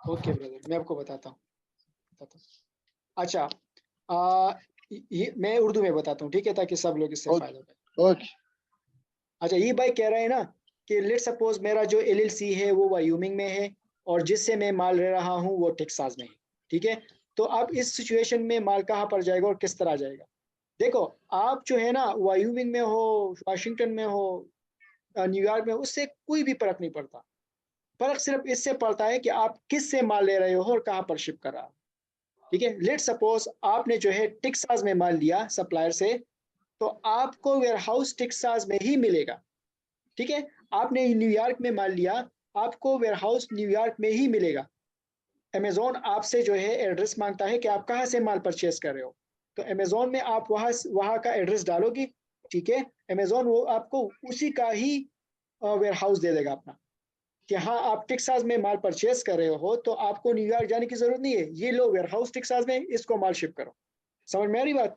ओके ब्रदर, मैं आपको बताता हूँ। अच्छा मैं उर्दू में बताता हूँ, ठीक है, ताकि सब लोग इससे फायदा उठाएं। ओके। अच्छा ये भाई कह रहे हैं ना कि लेट सपोज मेरा जो एलएलसी है वो वायूमिंग में है और जिससे मैं माल ले रहा हूँ वो टेक्सास में है, ठीक है। तो अब इस सिचुएशन में माल कहाँ पर जाएगा और किस तरह जाएगा? देखो आप जो है ना वायूमिंग में हो, वाशिंगटन में हो, न्यूयॉर्क में, उससे कोई भी फर्क नहीं पड़ता। फर्क सिर्फ इससे पड़ता है कि आप किस से माल ले रहे हो और कहाँ पर शिप कर रहा हो, ठीक है। लेट सपोज आपने जो है टेक्सास में माल लिया सप्लायर से, तो आपको वेयरहाउस टेक्सास में ही मिलेगा, ठीक है। आपने न्यूयॉर्क में माल लिया, आपको वेयरहाउस न्यूयॉर्क में ही मिलेगा। अमेजोन आपसे जो है एड्रेस मांगता है कि आप कहाँ से माल परचेस कर रहे हो, तो अमेजोन में आप वहाँ का एड्रेस डालोगे, ठीक है। अमेजोन वो आपको उसी का ही वेयरहाउस दे देगा अपना, कि हाँ आप टेक्सास में माल परचेस कर रहे हो तो आपको न्यूयॉर्क जाने की जरूरत नहीं है, ये लो वेयरहाउस टेक्सास में, इसको माल शिप करो। समझ में आ रही बात?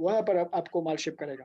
वहां पर आपको माल शिप करेगा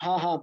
हाँ हाँ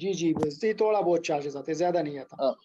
जी जी बस ये थोड़ा बहुत चार्जेस आते हैं, ज्यादा नहीं आता।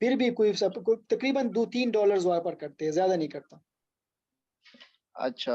फिर भी कोई तकरीबन $2-3 वहां पर करते हैं, ज्यादा नहीं करता। अच्छा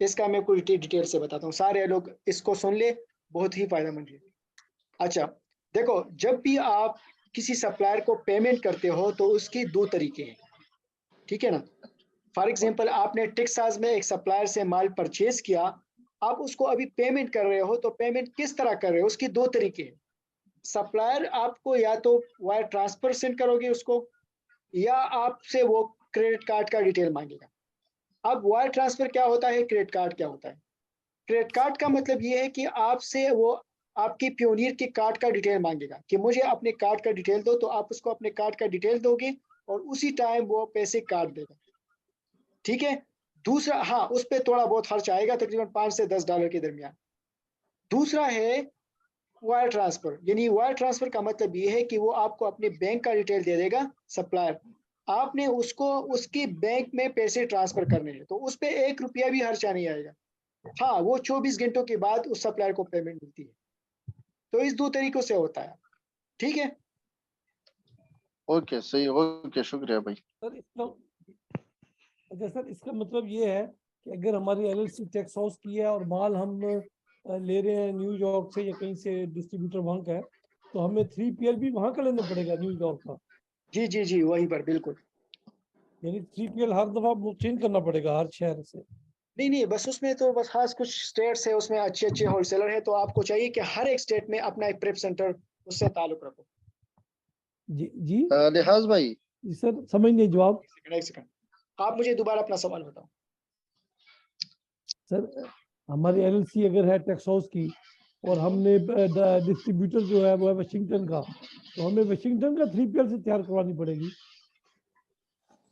इसका मैं कुछ डिटेल से बताता हूँ, सारे लोग इसको सुन ले, बहुत ही फायदेमंद है। अच्छा देखो, जब भी आप किसी सप्लायर को पेमेंट करते हो तो उसके दो तरीके हैं, ठीक है ना। फॉर एग्जांपल आपने टेक्सास में एक सप्लायर से माल परचेज किया, आप उसको अभी पेमेंट कर रहे हो, तो पेमेंट किस तरह कर रहे हो उसके दो तरीके हैं। सप्लायर आपको या तो वायर ट्रांसफर सेंड करोगे उसको, या आपसे वो क्रेडिट कार्ड का डिटेल मांगेगा। अब वायर ट्रांसफर क्या होता है, क्रेडिट कार्ड क्या होता है? क्रेडिट कार्ड का मतलब ये है कि आपसे वो आपकी प्योनियर के कार्ड का डिटेल मांगेगा कि मुझे अपने कार्ड का डिटेल दो, तो आप उसको अपने कार्ड का डिटेल दोगे और उसी टाइम वो पैसे काट देगा। ठीक है। दूसरा, हाँ, उस पर थोड़ा बहुत खर्च आएगा, तकरीबन $5 से $10 के दरमियान। दूसरा है वायर ट्रांसफर, यानी वायर ट्रांसफर का मतलब ये है कि वो आपको अपने बैंक का डिटेल दे देगा सप्लायर, आपने उसको उसकी बैंक में पैसे ट्रांसफर करने हैं, तो उस पर ₹1 भी खर्चा नहीं आएगा। हाँ, वो 24 घंटों के बाद उस सप्लायर को पेमेंट मिलती है। तो इस 2 तरीकों से होता है। ठीक है। ओके सही, ओके शुक्रिया भाई। सर इसका अच्छा सर, इसका मतलब ये है कि अगर हमारी एलएलसी टैक्स हाउस की है और माल हम ले रहे हैं न्यूयॉर्क से या कहीं से, डिस्ट्रीब्यूटर वहां का है, तो हमें 3PL भी वहां का लेना पड़ेगा न्यूयॉर्क का? जी जी जी, वहीं पर बिल्कुल। यानी 3PL हर दफा चेंज करना पड़ेगा हर शहर से? नहीं नहीं, बस उसमें तो बस खास कुछ स्टेट्स है, उसमें अच्छे अच्छे होलसेलर है, तो आपको चाहिए कि हर एक स्टेट में अपना एक प्रेप सेंटर उससे ताल्लुक रखो। जी जी लिहाज भाई। जी सर, समझ नहीं जवाब। एक सेकंड, आप मुझे दोबारा अपना सवाल बताओ। सर हमारी एलएलसी अगर है टैक्स हाउस की और हमने डिस्ट्रीब्यूटर जो है वो है वाशिंगटन का, तो हमें वाशिंगटन का 3PL से तैयार करवानी पड़ेगी?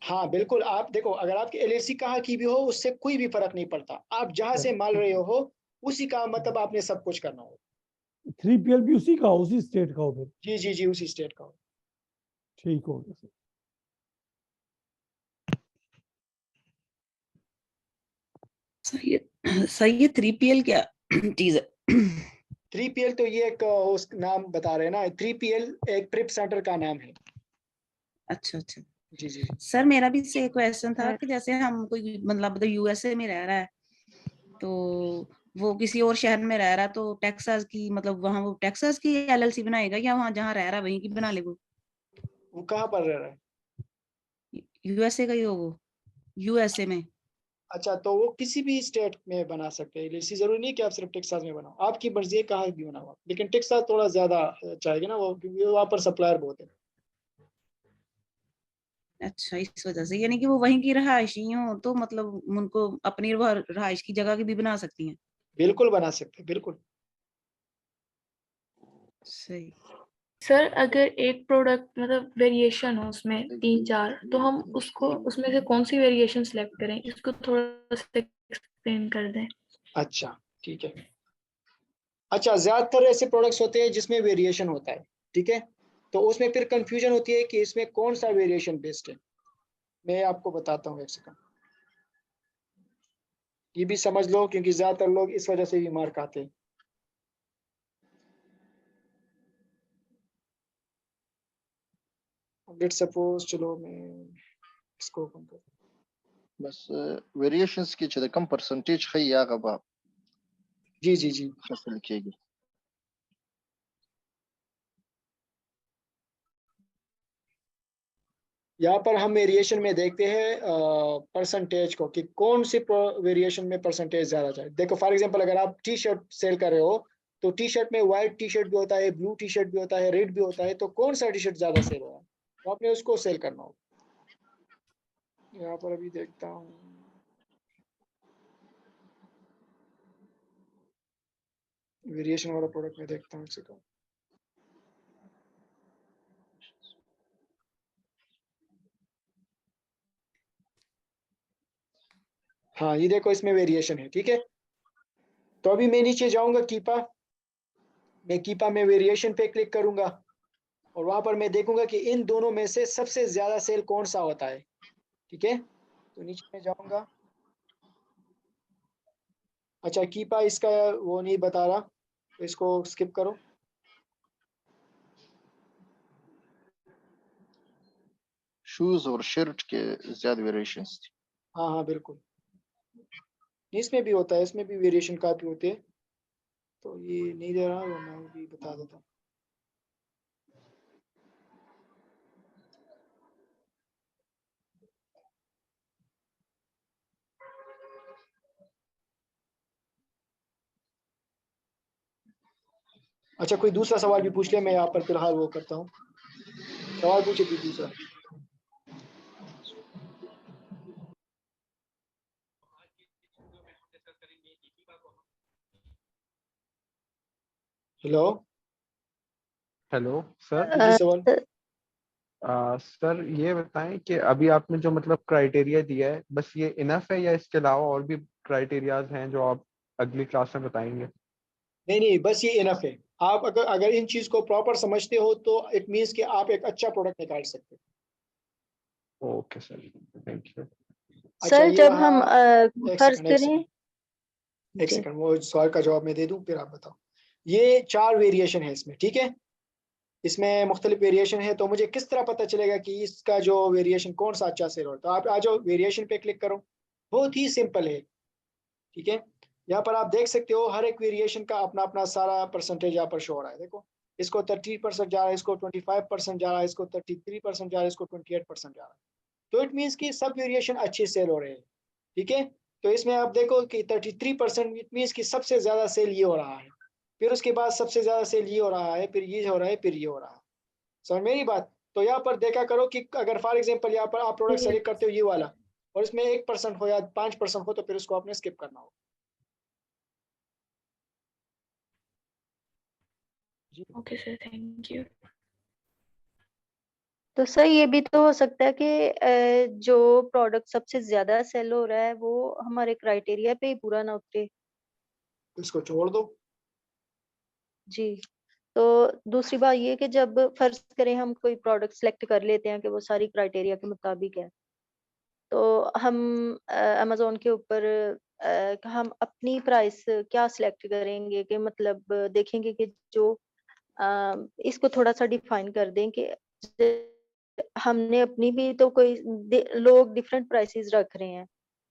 हाँ बिल्कुल, आप देखो, अगर आपकी एलएलसी कहाँ की भी हो उससे कोई भी फर्क नहीं पड़ता, आप जहाँ से माल रहे हो उसी का मतलब आपने सब कुछ करना हो। 3PL भी उसी का हो, उसी स्टेट का हो फिर? जी जी जी, उसी स्टेट का हो। ठीक हो गया सर। सर ये 3PL क्या चीज है? 3PL तो ये एक उस नाम बता रहे हैं ना, 3PL एक प्रेप सेंटर का नाम है। अच्छा अच्छा। जी जी जी। सर मेरा भी से क्वेश्चन था कि जैसे हम कोई मतलब यूएसए में रह रहा है, तो वो किसी और शहर में रह रहा है, तो टेक्सास की मतलब वहाँ वो टेक्सास की एलएलसी बनाएगा या वहाँ जहाँ रह रहा है वहीं की बना ले? वो कहाँ पर रह रहा है? यूएसए का ही हो वो, यूएसए में। अच्छा, तो वो किसी भी स्टेट में बना सकते हैं एलएलसी, जरूरी नहीं कि आप सिर्फ टेक्सास में बनाओ, आपकी मर्जी है कहाँ भी बनाओ, लेकिन टेक्सास थोड़ा ज्यादा चाहेगा ना वो, क्योंकि वहाँ पर सप्लायर बहुत है। अच्छा, इस वजह से यानी कि वो वहीं की रहायशी हो तो मतलब उनको अपनी रहायश की जगह की भी बना सकती हैं? बिल्कुल बना सकते हैं, बिल्कुल। सही। सर अगर एक प्रोडक्ट मतलब वेरिएशन हो उसमें 3-4, तो हम उसको उसमें से कौन सी वेरिएशन सेलेक्ट करें, इसको थोड़ा सा एक्सप्लेन कर दें। अच्छा ठीक है। अच्छा, ज्यादातर ऐसे प्रोडक्ट्स होते हैं जिसमें वेरिएशन होता है, ठीक है, तो उसमें फिर कंफ्यूजन होती है कि इसमें कौन सा वेरिएशन बेस्ड है। मैं आपको बताता हूँ, एक सेकंड, ये भी समझ लो, क्योंकि ज्यादातर लोग इस वजह से भी मार खाते हैं। लेट्स सपोज, चलो मैं इसको ओपन कर, बस वेरिएशंस की चीज़ कम परसेंटेज है या गबा जी जी जी। हासिल किएगी। यहाँ पर हम वेरिएशन में देखते हैं परसेंटेज को, कि कौन सी वेरिएशन में परसेंटेज ज्यादा चाहिए। देखो फॉर एग्जांपल, अगर आप टी शर्ट सेल कर रहे हो, तो टी शर्ट में व्हाइट टी शर्ट भी होता है, ब्लू टी शर्ट भी होता है, रेड भी होता है, तो कौन सा टी शर्ट ज्यादा सेल हो रहा है, तो आपने उसको सेल करना होगा। यहाँ पर अभी देखता हूँ, वेरिएशन वाला प्रोडक्ट में देखता हूँ इसी को। हाँ, ये देखो इसमें वेरिएशन है, ठीक है। तो अभी मैं नीचे जाऊंगा कीपा, मैं कीपा में वेरिएशन पे क्लिक करूंगा और वहां पर मैं देखूंगा कि इन दोनों में से सबसे ज्यादा सेल कौन सा होता है, ठीक है। तो नीचे में जाऊंगा, अच्छा कीपा इसका वो नहीं बता रहा, तो इसको स्किप करो। शूज और शर्ट के ज्यादा वेरिएशंस थी। हाँ हाँ बिल्कुल, इसमें भी होता है, इसमें भी वेरिएशन काफी होते हैं, तो ये नहीं दे रहा, वो मैं भी बता देता हूँ। अच्छा, कोई दूसरा सवाल भी पूछ ले, मैं यहाँ पर फिलहाल वो करता हूँ। सवाल पूछे कोई दूसरा। Hello hello sir. जी सवाल। सर ये बताएं कि अभी आपने जो मतलब क्राइटेरिया दिया है, बस ये इनफ है या इसके अलावा और भी क्राइटेरियाज हैं जो आप अगली क्लास में बताएंगे? नहीं, बस ये इनफ है। आप अगर इन चीज को प्रॉपर समझते हो तो इट मीन्स कि आप एक अच्छा प्रोडक्ट निकाल सकते हो। Okay sir, thank you. अच्छा, सर ये जब हम रहा। एक फर्ज सेकंड, करें एक सेकंड, वो सवाल का जवाब मैं दे दूं फिर आप बताओ। ये 4 वेरिएशन है इसमें, ठीक है। इसमें मुख्तलिफ वेरिएशन है, तो मुझे किस तरह पता चलेगा कि इसका जो वेरिएशन कौन सा अच्छा सेल हो रहा है? तो आप आ जाओ वेरिएशन पे क्लिक करो। बहुत ही सिंपल है, ठीक है। यहाँ पर आप देख सकते हो हर एक वेरिएशन का अपना अपना सारा परसेंटेज यहाँ पर शो हो रहा है। देखो, इसको 30% जा रहा है, इसको 25% जा रहा है, इसको 33% जा रहा है, इसको 28% जा रहा है। तो इट मीन्स कि सब वेरिएशन अच्छे सेल हो रहे हैं, ठीक है। तो इसमें आप देखो कि 33% इट मीन्स कि सबसे ज्यादा सेल ये हो रहा है, फिर उसके बाद सबसे ज्यादा सेल ये हो रहा है, फिर ये हो रहा है, फिर ये हो रहा है। समझ मेरी बात? तो यहाँ पर देखा करो कि अगर फॉर एग्जाम्पल यहाँ पर आप प्रोडक्ट सेलेक्ट करते हो ये वाला, और इसमें 1% हो या 5% हो, तो फिर उसको आपने स्किप करना होगा। Okay sir, thank you. तो सर ये भी तो हो सकता है कि जो प्रोडक्ट सबसे ज्यादा सेल हो रहा है वो हमारे क्राइटेरिया पे ही पूरा ना उतरे। इसको छोड़ दो। जी। तो दूसरी बात ये कि जब फर्ज करें हम कोई प्रोडक्ट सेलेक्ट कर लेते हैं कि वो सारी क्राइटेरिया के मुताबिक है, तो हम अमेज़न के ऊपर हम अपनी प्राइस क्या सिलेक्ट करेंगे कि मतलब देखेंगे कि जो इसको थोड़ा सा डिफाइन कर दें कि हमने अपनी भी तो कोई लोग डिफरेंट प्राइसेस रख रहे हैं,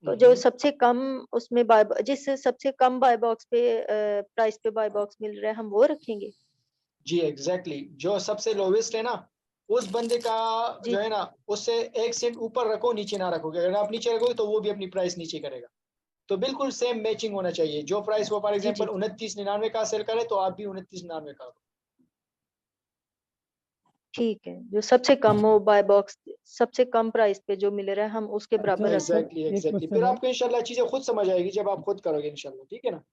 तो जो सबसे कम उसमें जिससे सबसे कम बाय बॉक्स पे प्राइस पे बाय बॉक्स मिल रहा है हम वो रखेंगे। जी एग्जैक्टली, जो सबसे लोवेस्ट है ना, उस बंदे का जी जो है ना, उससे 1 सेंट ऊपर रखो, नीचे ना रखोगे। अगर आप नीचे रखोगे तो वो भी अपनी प्राइस नीचे करेगा। तो बिल्कुल सेम मैचिंग होना चाहिए। जो प्राइस वो फॉर जी एग्जांपल जी 29.99 का सेल करे, तो आप भी 29.99 का। ठीक है, जो सबसे कम हो बाय बॉक्स सबसे कम प्राइस पे जो मिल रहा है हम उसके अच्छा बराबर रखें। सर, एग्जैक्टली एक एग्जैक्टली, फिर क्वेश्चन है। आपको इंशाल्लाह चीजें खुद समझ आएगी जब आप खुद करोगे इंशाल्लाह, ठीक है ना।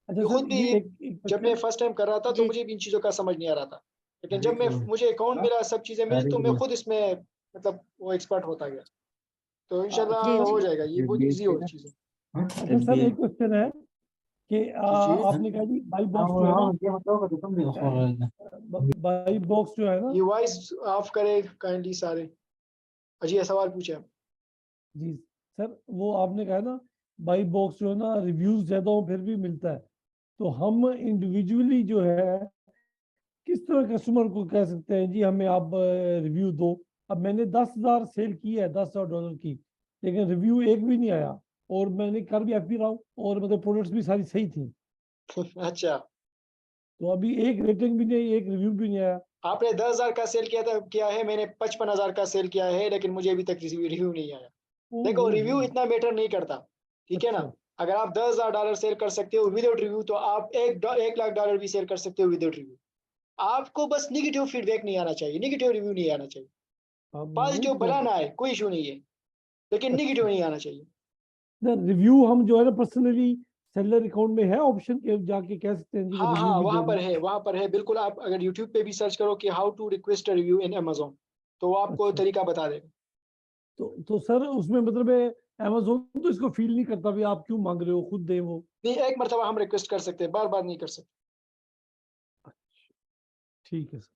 अच्छा ये सर, खुद भी ये एक जब मैं क्वेश्चन। फर्स्ट टाइम कर रहा था तो जी मुझे भी इन चीज़ों का समझ नहीं आ रहा था, लेकिन जब मैं मुझे अकाउंट मिला, सब चीज़ें मिली, तो मैं खुद इसमें मतलब वो एक्सपर्ट होता गया। तो इंशाल्लाह जी हो जी जाएगा, ये बहुत इजी हो चीज़ है। अच्छा सर, एक क्वेश्चन है कि जी जी, आपने कहा जी बाई बॉक्स जो है ना, बाई बॉक्स जो है ना, ये वॉइस ऑफ करे काइंडली सारे। अजी ये सवाल पूछे आप। जी सर, वो आपने कहा ना बाई बॉक्स जो है ना रिव्यूज ज्यादा हो फिर भी मिलता है, तो हम इंडिविजुअली जो है किस तरह कस्टमर को कह सकते हैं जी हमें आप रिव्यू दो। अब मैंने 10,000 सेल की है, $10,000 की, लेकिन रिव्यू एक भी नहीं आया, और मैंने कर भी FP रहा हूँ, और मतलब प्रोडक्ट्स भी सारी सही थी, अच्छा, तो अभी एक रेटिंग भी नहीं, एक रिव्यू भी नहीं आया। आपने 10,000 का सेल किया है, मैंने 55,000 का सेल किया है, लेकिन मुझे अभी तक रिव्यू नहीं आया। ओ देखो, हो रिव्यू इतना मैटर नहीं करता, ठीक है ना। अच्छा अगर आप $10,000 सेल कर सकते हो विदाउट रिव्यू, तो आप $1,00,000 भी सेल कर सकते हो विदाउट रिव्यू। आपको बस निगेटिव फीडबैक नहीं आना चाहिए, निगेटिव रिव्यू नहीं आना चाहिए। अब वही पॉजिटिव तो। भला ना आए, कोई इशू नहीं है, लेकिन निगेटिव अच्छा नहीं आना चाहिए। रिव्यू हम जो है ना पर्सनली सेलर अकाउंट में है ऑप्शन के जाके कह सकते हैं जी हाँ रिव्यू हाँ, भी वहाँ दे पर दें। है, वहाँ पर है बिल्कुल। आप अगर यूट्यूब पे भी सर्च करो कि how to request a review in Amazon, तो वो आपको अच्छा, तरीका बता देगा। तो सर उसमें मतलब अमेजोन तो इसको फील नहीं करता भी आप क्यों मांग रहे हो, खुद दे वो। नहीं, एक मरतबा हम रिक्वेस्ट कर सकते हैं, बार बार नहीं कर सकते। ठीक है sir,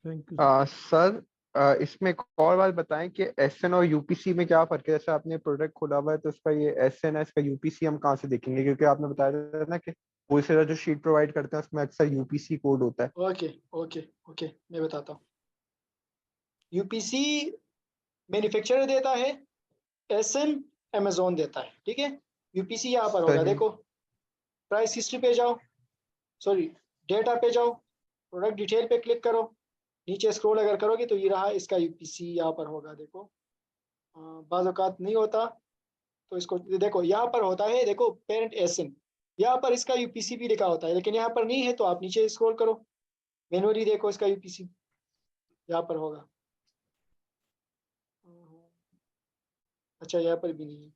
thank you sir. Sir इसमें एक और बात बताएं कि SN और UPC में क्या फर्क है? जैसे आपने प्रोडक्ट खोला हुआ है तो उसका ये SN है, इसका UPC हम कहाँ से देखेंगे? क्योंकि आपने बताया था ना कि होलसेलर जो शीट प्रोवाइड करते हैं उसमें अक्सर UPC कोड होता है। ओके ओके ओके, मैं बताता हूँ। यूपीसी मैन्युफैक्चरर देता है, एसएन अमेजोन देता है, ठीक है। यूपीसी यहाँ पर होगा, सही। देखो प्राइस हिस्ट्री पे जाओ, सॉरी डेटा पे जाओ, प्रोडक्ट डिटेल पे क्लिक करो, नीचे स्क्रॉल अगर करोगे तो ये रहा इसका यूपीसी यहाँ पर होगा। देखो बाज़ औक़ात नहीं होता, तो इसको देखो यहाँ पर होता है, देखो पेरेंट एसएन, यहाँ पर इसका यूपीसी भी लिखा होता है, लेकिन यहाँ पर नहीं है, तो आप नीचे स्क्रॉल करो, मैनुअली देखो इसका यूपीसी यहाँ पर होगा। अच्छा, यहाँ पर भी नहीं है।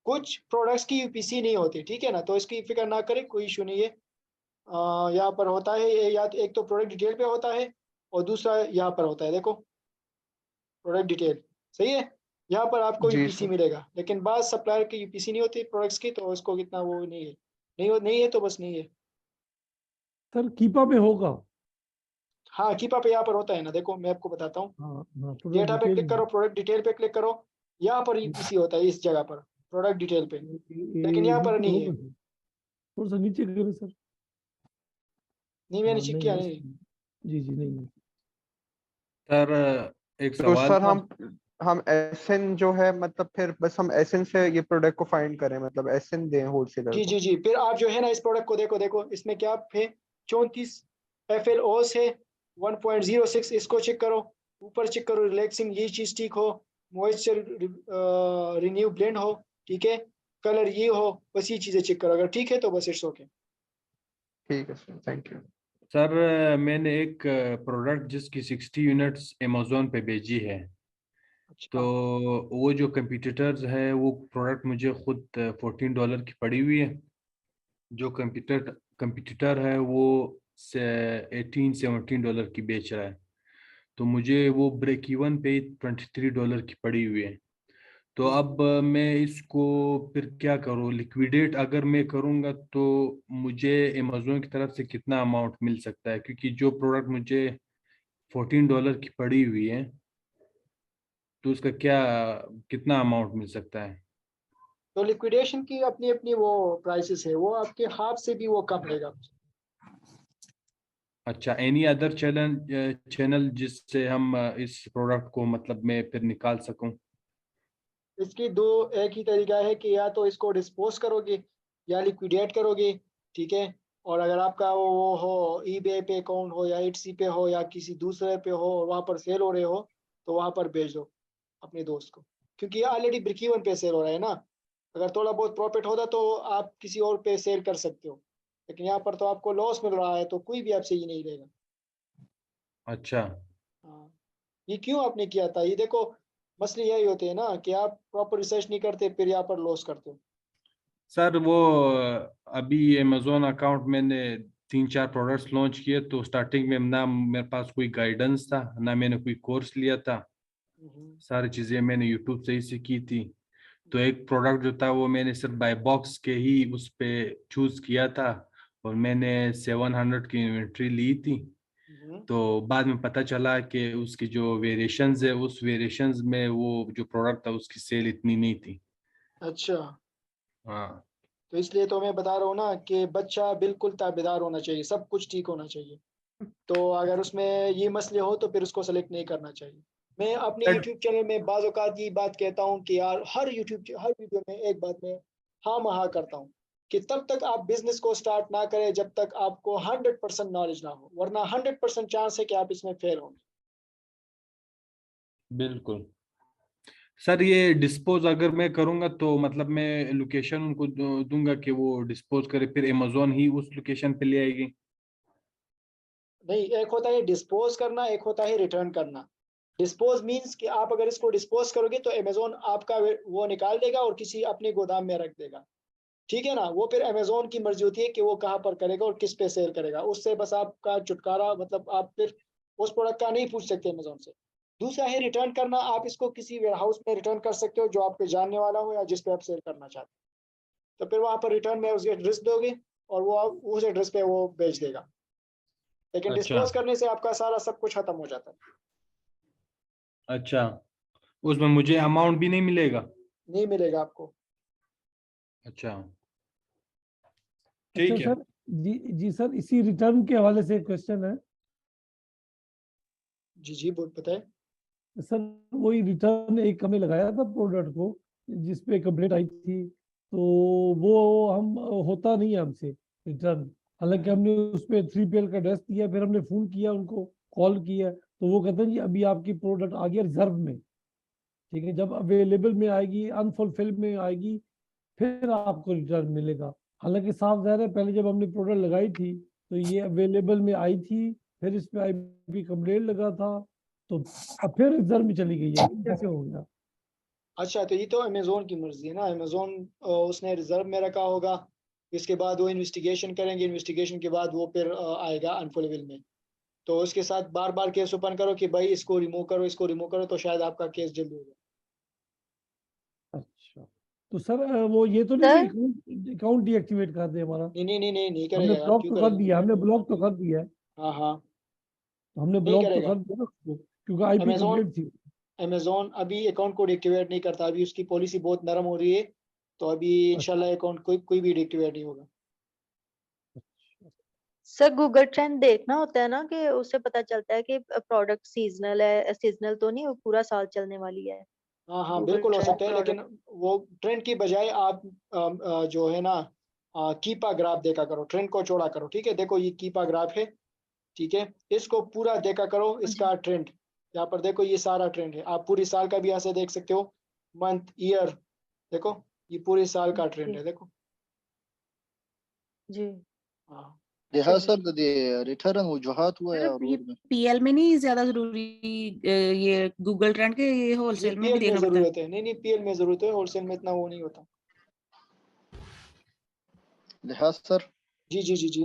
कुछ प्रोडक्ट्स की यूपीसी नहीं होती, ठीक है ना, तो इसकी फिक्र ना करें, कोई इशू नहीं है। यहाँ पर होता है या तो एक तो प्रोडक्ट डिटेल पे होता है और दूसरा यहाँ पर होता है, देखो प्रोडक्ट डिटेल, सही है। यहाँ पर आपको जी यूपीसी सर। मिलेगा, लेकिन बाद सप्लायर की यूपीसी नहीं होती प्रोडक्ट्स की, तो इसको कितना वो नहीं है, नहीं है तो बस नहीं है। सर कीपा में होगा। हाँ, कीपा पे यहाँ पर होता है ना, देखो मैं आपको बताता हूँ। हाँ डेटा पे डिटेल क्लिक करो, प्रोडक्ट डिटेल पे क्लिक करो, यहाँ पर यूपीसी होता है इस जगह पर प्रोडक्ट डिटेल पे, लेकिन यहाँ पर नहीं है। थोड़ा सा नीचे करें सर। नहीं, मैंने चेक किया, नहीं नहीं। जी नहीं है। सर एक तो सवाल सर था। हम एसएन जो है, मतलब फिर बस हम एसएन से ये प्रोडक्ट को फाइंड करें, मतलब एसएन दें होलसेलर जी को। जी जी, फिर आप जो है ना इस प्रोडक्ट को देखो इसमें क्या है, 34 FLOs है, 1.06, इसको चेक करो, ऊपर चेक करो, रिलैक्सिंग ये चीज ठीक हो, मॉइस्चर रिन्यू ब्लेंड हो, ठीक है, कलर ये हो, बस ये चीजें चेक करो, अगर ठीक है तो बस इट्स ओके। ठीक है सर, थैंक यू। सर मैंने एक प्रोडक्ट जिसकी 60 यूनिट्स अमेजोन पे भेजी है, तो वो जो कंप्यूटर्स है वो प्रोडक्ट मुझे खुद $14 की पड़ी हुई है। जो कंप्यूटर है वो $18-17 की बेच रहा है, तो मुझे वो ब्रेक इवन पे $23 की पड़ी हुई है। तो अब मैं इसको फिर क्या करूँ, लिक्विडेट अगर मैं करूँगा तो मुझे अमेजोन की तरफ से कितना अमाउंट मिल सकता है, क्योंकि जो प्रोडक्ट मुझे $14 की पड़ी हुई है तो उसका कितना अमाउंट मिल सकता है। तो लिक्विडेशन की अपनी अपनी वो प्राइसेस है, वो आपके हाथ से भी वो कम लेगा। अच्छा, एनी अदर चैनल जिससे हम इस प्रोडक्ट को मतलब मैं फिर निकाल सकूं। इसकी एक ही तरीका है कि या तो इसको डिस्पोज करोगे या लिक्विडेट करोगे, ठीक है। और अगर आपका वो हो eBay पे अकाउंट हो या Etsy पे हो या किसी दूसरे पे हो और वहाँ पर सेल हो रहे हो, तो वहाँ पर भेज दो अपने दोस्त को, क्योंकि ये ऑलरेडी ब्रेक इवन पे सेल हो रहा है ना। अगर थोड़ा बहुत प्रॉफिट होता तो आप किसी और पे सेल कर सकते हो, लेकिन यहाँ पर तो आपको लॉस मिल रहा है, तो कोई भी आपसे ये नहीं लेगा। अच्छा, हाँ, ये क्यों आपने किया था, ये देखो मसले यही होते हैं ना कि आप प्रॉपर रिसर्च नहीं करते, फिर यहाँ पर लॉस करते हो। सर वो अभी अमेजोन अकाउंट मैंने 3-4 प्रोडक्ट्स लॉन्च किए, तो स्टार्टिंग में ना मेरे पास कोई गाइडेंस था, ना मैंने कोई कोर्स लिया था, सारी चीज़ें मैंने यूट्यूब से ही सीखी थी। तो एक प्रोडक्ट जो था वो मैंने सिर्फ बाय बॉक्स के ही उस पे चूज किया था, और मैंने 700 की इन्वेंट्री ली थी। तो बाद में पता चला कि उसकी जो वेरिएशंस है, उस वेरिएशंस में वो जो प्रोडक्ट था उसकी सेल इतनी नहीं थी। अच्छा, हाँ, तो इसलिए तो मैं बता रहा हूँ ना कि बच्चा बिल्कुल ताबेदार होना चाहिए, सब कुछ ठीक होना चाहिए। तो अगर उसमें ये मसले हो तो फिर उसको सेलेक्ट नहीं करना चाहिए। मैं अपने यूट्यूब चैनल में बाज़ औक़ात ये बात कहता हूँ कि यार हर वीडियो में एक बात में हाँ करता हूँ कि तब तक आप बिजनेस को स्टार्ट ना करें जब तक आपको 100% नॉलेज ना हो, वरना 100% चांस है कि आप इसमें फेल होंगे। बिल्कुल। सर ये डिस्पोज अगर मैं करूंगा तो मतलब मैं लोकेशन उनको दूंगा कि वो डिस्पोज करे, फिर अमेजोन ही उस लोकेशन पे ले आएगी। नहीं, एक होता है डिस्पोज करना, एक होता है रिटर्न करना। डिस्पोज मींस कि आप अगर इसको डिस्पोज करोगे तो अमेजोन आपका वो निकाल देगा और किसी अपने गोदाम में रख देगा, ठीक है ना। वो फिर अमेजोन की मर्जी होती है कि वो कहाँ पर करेगा और किस पे सेल करेगा, उससे बस आपका छुटकारा, मतलब आप फिर उस प्रोडक्ट का नहीं पूछ सकते अमेजोन से। दूसरा है रिटर्न करना, आप इसको किसी वेयर हाउस में रिटर्न कर सकते हो जो आपके जानने वाला हो या जिस पे आप सेल करना चाहते हो। तो फिर वहां पर रिटर्न में उसके एड्रेस दोगे और वो उस एड्रेस पे वो भेज देगा। लेकिन अच्छा डिस्पोज करने से आपका सारा सब कुछ खत्म हो जाता है। अच्छा, उसमें मुझे अमाउंट भी नहीं मिलेगा? नहीं मिलेगा आपको। अच्छा, अच्छा ठीक है। सर, जी सर, इसी रिटर्न के हवाले से क्वेश्चन है। जी बताए सर, वही रिटर्न एक हमें लगाया था प्रोडक्ट को जिसपे कंप्लेंट आई थी, तो वो हम होता नहीं है हमसे रिटर्न। हालांकि हमने उस पर 3PL का एड्रेस दिया, फिर हमने फोन किया उनको, कॉल किया, तो वो कहते हैं जी अभी आपकी प्रोडक्ट आ गया रिजर्व में, ठीक है, जब अवेलेबल में आएगी, अनफुलफिल में आएगी, फिर आपको रिटर्न मिलेगा। हालांकि साफ ज़ाहिर है पहले जब हमने प्रोडक्ट लगाई थी तो ये अवेलेबल में आई थी, फिर इस पे आईपी कंप्लेंट लगा था, तो अब फिर रिजर्व में चली गई है, कैसे हो गया? अच्छा, तो ये तो अमेजोन की मर्जी है ना, अमेजोन उसने रिजर्व में रखा होगा, इसके बाद वो इन्वेस्टिगेशन करेंगे, इन्वेस्टिगेशन के बाद वो फिर आएगा अनफुलफिल में, तो उसके साथ बार बार केस ओपन करो कि भाई इसको रिमूव करो, इसको रिमूव करो, तो शायद आपका केस जल्दी हो जाए। अच्छा, तो सर वो ये तो नहीं कि अकाउंट डीएक्टिवेट कर दे हमारा? नहीं हमने करेगा यार, ब्लॉक क्यों तो कर करेगा? दिया, हमने ब्लॉक तो कर दिया है, हाँ हाँ, तो हमने नहीं ब्लॉक तो करेगा। कर दिया ना उसको, क्योंकि आईपी अमेजोन कंप्लेंट थी। अमेजोन अभी अकाउंट को डिएक्टिवेट नहीं करता, अभी उसकी पॉलिसी बहुत नरम हो रही है, तो अभी इंशाल्लाह अकाउंट कोई भी डिएक्टिवेट नहीं होगा। सर गूगल ट्रेंड देखना होता है ना, कि उससे पता चलता है कि प्रोडक्ट सीजनल है, सीजनल तो नहीं, वो पूरा साल चलने वाली है। हाँ हाँ गूगल बिल्कुल हो ट्रेंड सकता है, लेकिन वो ट्रेंड की बजाय आप जो है ना कीपा ग्राफ देखा करो, ट्रेंड को छोड़ा करो, ठीक है? देखो ये कीपा ग्राफ है, ठीक है? इसको पूरा देखा करो, इसका ट्रेंड यहाँ पर देखो, ये सारा ट्रेंड है, आप पूरी साल का भी यहाँ से देख सकते हो, मंथ ईयर, देखो ये पूरे साल का ट्रेंड है, देखो। जी हाँ हाँ सर, रिटर्न वजूहात हुआ है और पीएल में नहीं ज्यादा जरूरी ये गूगल ट्रेंड के, ये होलसेल में भी पीएल में देखना पड़ता है। जरूरत है, नहीं पीएल में जरूरत है, होलसेल में इतना वो नहीं होता। लिहाज सर जी जी जी जी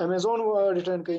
अमेजोन रिटर्न कई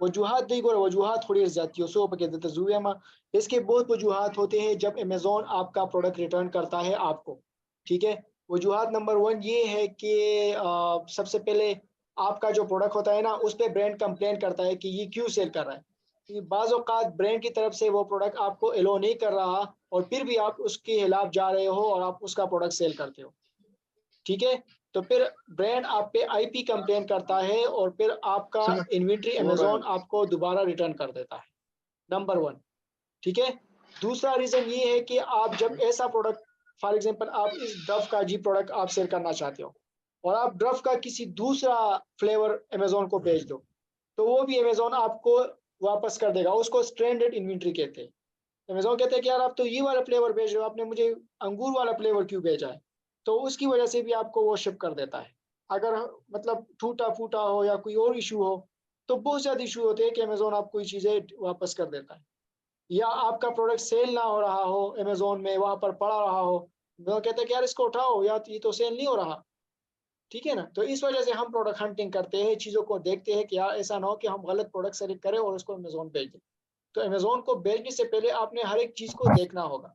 वजूहात देखो, वजूहात थोड़ी ज्यादा सो देते जुए में, इसके बहुत वजूहात होते हैं जब अमेजोन आपका प्रोडक्ट रिटर्न करता है आपको, ठीक है? वजूहात नंबर 1 ये है कि सबसे पहले आपका जो प्रोडक्ट होता है ना, उस पर ब्रांड कंप्लेन करता है कि ये क्यों सेल कर रहा है, कि बाज़ औक़ात ब्रांड की तरफ से वो प्रोडक्ट आपको एलो नहीं कर रहा और फिर भी आप उसके खिलाफ जा रहे हो और आप उसका प्रोडक्ट सेल करते हो, ठीक है? तो फिर ब्रांड आप पे आईपी कंप्लेन करता है और फिर आपका इन्वेंट्री अमेजोन आपको दोबारा रिटर्न कर देता है, नंबर 1, ठीक है? दूसरा रीजन ये है कि आप जब ऐसा प्रोडक्ट, फॉर एग्जांपल आप इस डव का जी प्रोडक्ट आप सेल करना चाहते हो और आप डव का किसी दूसरा फ्लेवर अमेजोन को भेज दो, तो वो भी अमेजोन आपको वापस कर देगा, उसको स्ट्रैंडेड इन्वेंट्री कहते हैं। अमेजोन कहते हैं कि यार आप तो ये वाला फ्लेवर भेज रहे हो, आपने मुझे अंगूर वाला फ्लेवर क्यों भेजा है, तो उसकी वजह से भी आपको वो शिप कर देता है। अगर मतलब टूटा फूटा हो या कोई और इशू हो, तो बहुत ज़्यादा इशू होते हैं कि अमेजोन आपको ये चीज़ें वापस कर देता है, या आपका प्रोडक्ट सेल ना हो रहा हो अमेजोन में, वहाँ पर पड़ा रहा हो, वो कहते हैं कि यार इसको उठाओ, या ये तो सेल नहीं हो रहा, ठीक है ना? तो इस वजह से हम प्रोडक्ट हंटिंग करते हैं, चीज़ों को देखते हैं कि यार ऐसा ना हो कि हम गलत प्रोडक्ट सेलेक्ट करें और उसको अमेजोन भेज दें। तो अमेजोन को भेजने से पहले आपने हर एक चीज़ को देखना होगा।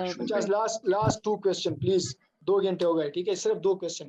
अच्छा, लास्ट 2 क्वेश्चन प्लीज, 2 घंटे हो गए, ठीक है? सिर्फ 2 क्वेश्चन।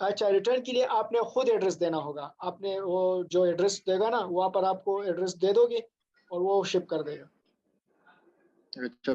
अच्छा, रिटर्न के लिए आपने खुद एड्रेस देना होगा, आपने वो जो एड्रेस देगा ना, वहाँ पर आपको एड्रेस दे दोगे और वो शिप कर देगा। अच्छा,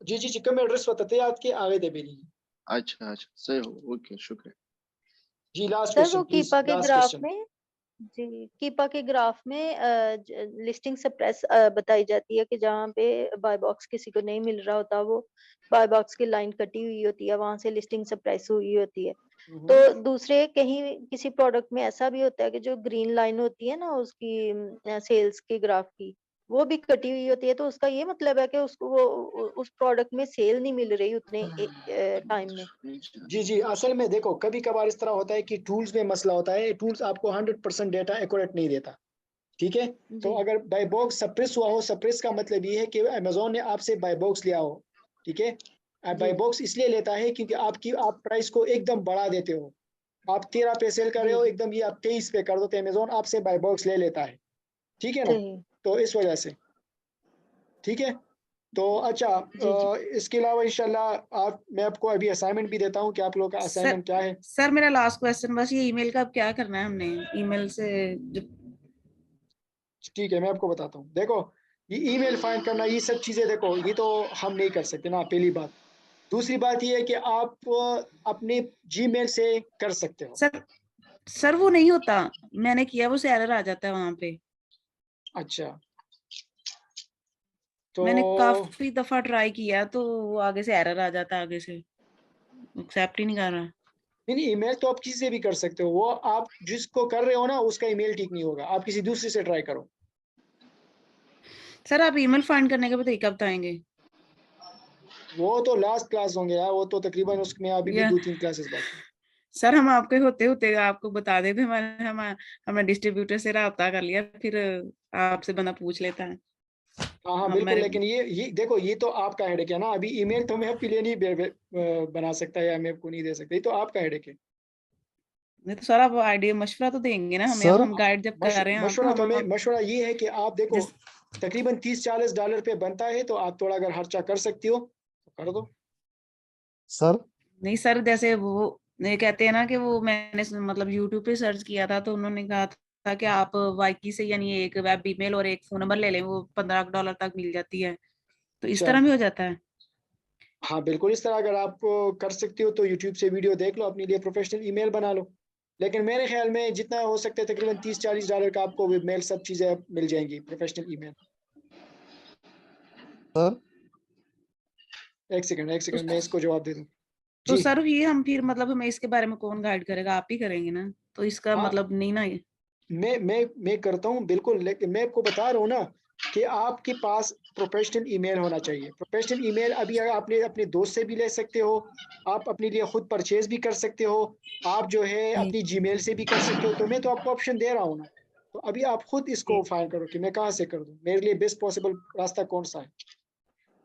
जी जी जी, कम एड्रेस बताते हैं आपके आगे दे भी नहीं। अच्छा अच्छा, सही हो, ओके, शुक्रिया जी। लास्ट सर क्वेश्चन वो प्लीज, कीपा के लास्ट ग्राफ क्वेश्चन। में, जी कीपा के ग्राफ में लिस्टिंग सप्रेस बताई जाती है कि जहाँ पे बाय बॉक्स किसी को नहीं मिल रहा होता, वो बाय बॉक्स की लाइन कटी हुई होती है, वहां से लिस्टिंग सप्रेस हुई होती है। तो दूसरे कहीं किसी प्रोडक्ट में ऐसा भी होता है कि जो ग्रीन लाइन होती है ना उसकी सेल्स की ग्राफ की, वो भी कटी हुई होती है, तो उसका ये मतलब है कि उसको वो उस प्रोडक्ट में सेल नहीं मिल रही उतने टाइम में। जी जी, असल में देखो कभी कभार इस तरह होता है कि टूल्स में मसला होता है, टूल्स आपको 100% डेटा एक्यूरेट नहीं देता, ठीक है? तो अगर बाय बॉक्स सप्रेस हुआ हो, सप्रेस का मतलब ये है कि अमेजोन ने आपसे बाय बॉक्स लिया हो, ठीक है? बाय बॉक्स इसलिए लेता है क्योंकि आप प्राइस को एकदम बढ़ा देते हो, आप 13 पे सेल कर रहे हो, एकदम ये आप 23 पे कर दो, तो अमेजोन आपसे बाय बॉक्स ले लेता है, ठीक है ना? तो इस वजह से, ठीक है? तो अच्छा, इसके अलावा इंशाल्लाह मैं आपको अभी असाइनमेंट भी देता हूँ कि आप लोगों का असाइनमेंट क्या है। सर मेरा लास्ट क्वेश्चन बस, ये ईमेल का अब क्या करना है हमने, ईमेल से ठीक है, मैं आपको बताता हूँ। देखो ये ईमेल फाइंड करना, ये सब चीजें देखो ये तो हम नहीं कर सकते ना, पहली बात, दूसरी बात ये है कि आप अपने जीमेल से कर सकते हो। सर वो नहीं होता, मैंने किया, वो एरर आ जाता है वहां पे। अच्छा, मैंने तो काफी दफा ट्राई किया तो वो आगे से एरर आ जाता है, आगे से एक्सेप्ट ही नहीं कर रहा। नहीं, ईमेल तो आप किसी से भी कर सकते हो, वो आप जिसको कर रहे हो ना उसका ईमेल ठीक नहीं होगा, आप किसी दूसरे से ट्राई करो। सर आप ईमेल फाइंड करने के बाद कब बताएंगे? वो तो लास्ट क्लास होंगे यार, वो तो तकरीबन उसमें अभी भी 2-3 क्लासेस बाकी हैं। सर हम आपके होते होते आपको बता देते, हमने डिस्ट्रीब्यूटर से राब्ता कर लिया, फिर आपसे बंदा पूछ लेता है। हाँ बिल्कुल, लेकिन ये देखो, ये तो आपका हेडेक है ना। अभी ईमेल तो मैं आपके लिए नहीं बना सकता या मैं आपको नहीं दे सकता, ये तो आपका हेडेक है। नहीं तो सर आप आइडिया मशवरा तो देंगे ना हमें, अब हम गाइड जब कर रहे हैं मशवरा तो हम मशवरा ये है कि आप देखो तकरीबन $30-40 पे बनता है, तो आप थोड़ा अगर खर्चा कर सकती हो तो कर दो। सर नहीं सर, जैसे वो ये कहते हैं ना कि वो मैंने मतलब यूट्यूब पे सर्च किया था तो उन्होंने कहा था कि आप वाईकी से यानी एक वेब ईमेल और एक फोन नंबर ले लें, वो $15 तक मिल जाती है, तो इस तरह भी हो जाता है। हाँ बिल्कुल, इस तरह अगर आप कर सकती हो तो यूट्यूब से वीडियो देख लो, अपने लिए प्रोफेशनल ईमेल बना लो। लेकिन मेरे ख्याल में जितना हो सकता है तकरीबन $30-40 का आपको मेल सब चीजें मिल जाएंगी, प्रोफेशनल ईमेल। सर एक सेकंड मैं इसको जवाब दे दूं। तो सर ये हम फिर मतलब हमें इसके बारे में कौन गाइड करेगा? आप ही करेंगे ना, तो इसका मतलब नहीं ना ये। मैं करता हूँ बिल्कुल, लेकिन मैं आपको बता रहा हूँ ना कि आपके पास प्रोफेशनल ईमेल होना चाहिए। प्रोफेशनल ईमेल अभी अगर आपने अपने दोस्त से भी ले सकते हो, आप अपने लिए खुद परचेज भी कर सकते हो, आप जो है अपनी जीमेल से भी कर सकते हो। तो मैं तो आपको ऑप्शन दे रहा हूँ ना, तो अभी आप खुद इसको फाइंड करो कि मैं कहाँ से कर दूं, मेरे लिए बेस्ट पॉसिबल रास्ता कौन सा है।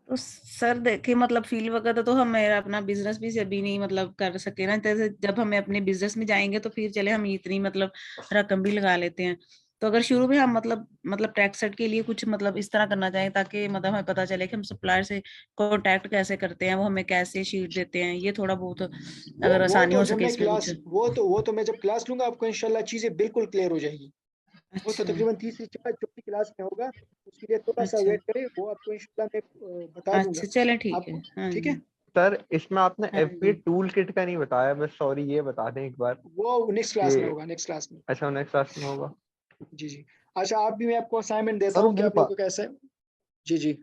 तो सर देखिए मतलब फील्ड वगैरह तो हम अपना बिजनेस भी अभी नहीं मतलब कर सके ना, जैसे जब हमें अपने बिजनेस में जाएंगे तो फिर चले हम इतनी मतलब रकम भी लगा लेते हैं। तो अगर शुरू में हम मतलब टैक्स सेट के लिए कुछ मतलब इस तरह करना चाहें ताकि मतलब हमें पता चले कि हम सप्लायर से कांटेक्ट कैसे करते हैं, वो हमें कैसे शीट देते हैं, ये थोड़ा बहुत अगर वो आसानी तो हो जब सके मैं इसमें क्लास कुछ। वो तो मैं जब क्लास लूंगा आपको इंशाल्लाह चीजें बिल्कुल क्लियर हो जाएगी। वो तो तकरीबन 3-4 क्लास में होगा, उसके लिए थोड़ा सा वेट करें, वो आपको इंशाल्लाह मैं बता दूंगा अच्छा चले ठीक है। आपको, ठीक है। सर इसमें आपने FBA टूल किट का नहीं बताया, बस सॉरी ये बता दें एक बार। वो नेक्स्ट क्लास में होगा, नेक्स्ट क्लास में। अच्छा नेक्स्ट क्लास में होगा। जी अच्छा, आप भी, मैं आपको असाइनमेंट देता सर हूँ कि मेरे आप लोगों पास को कैसे। जी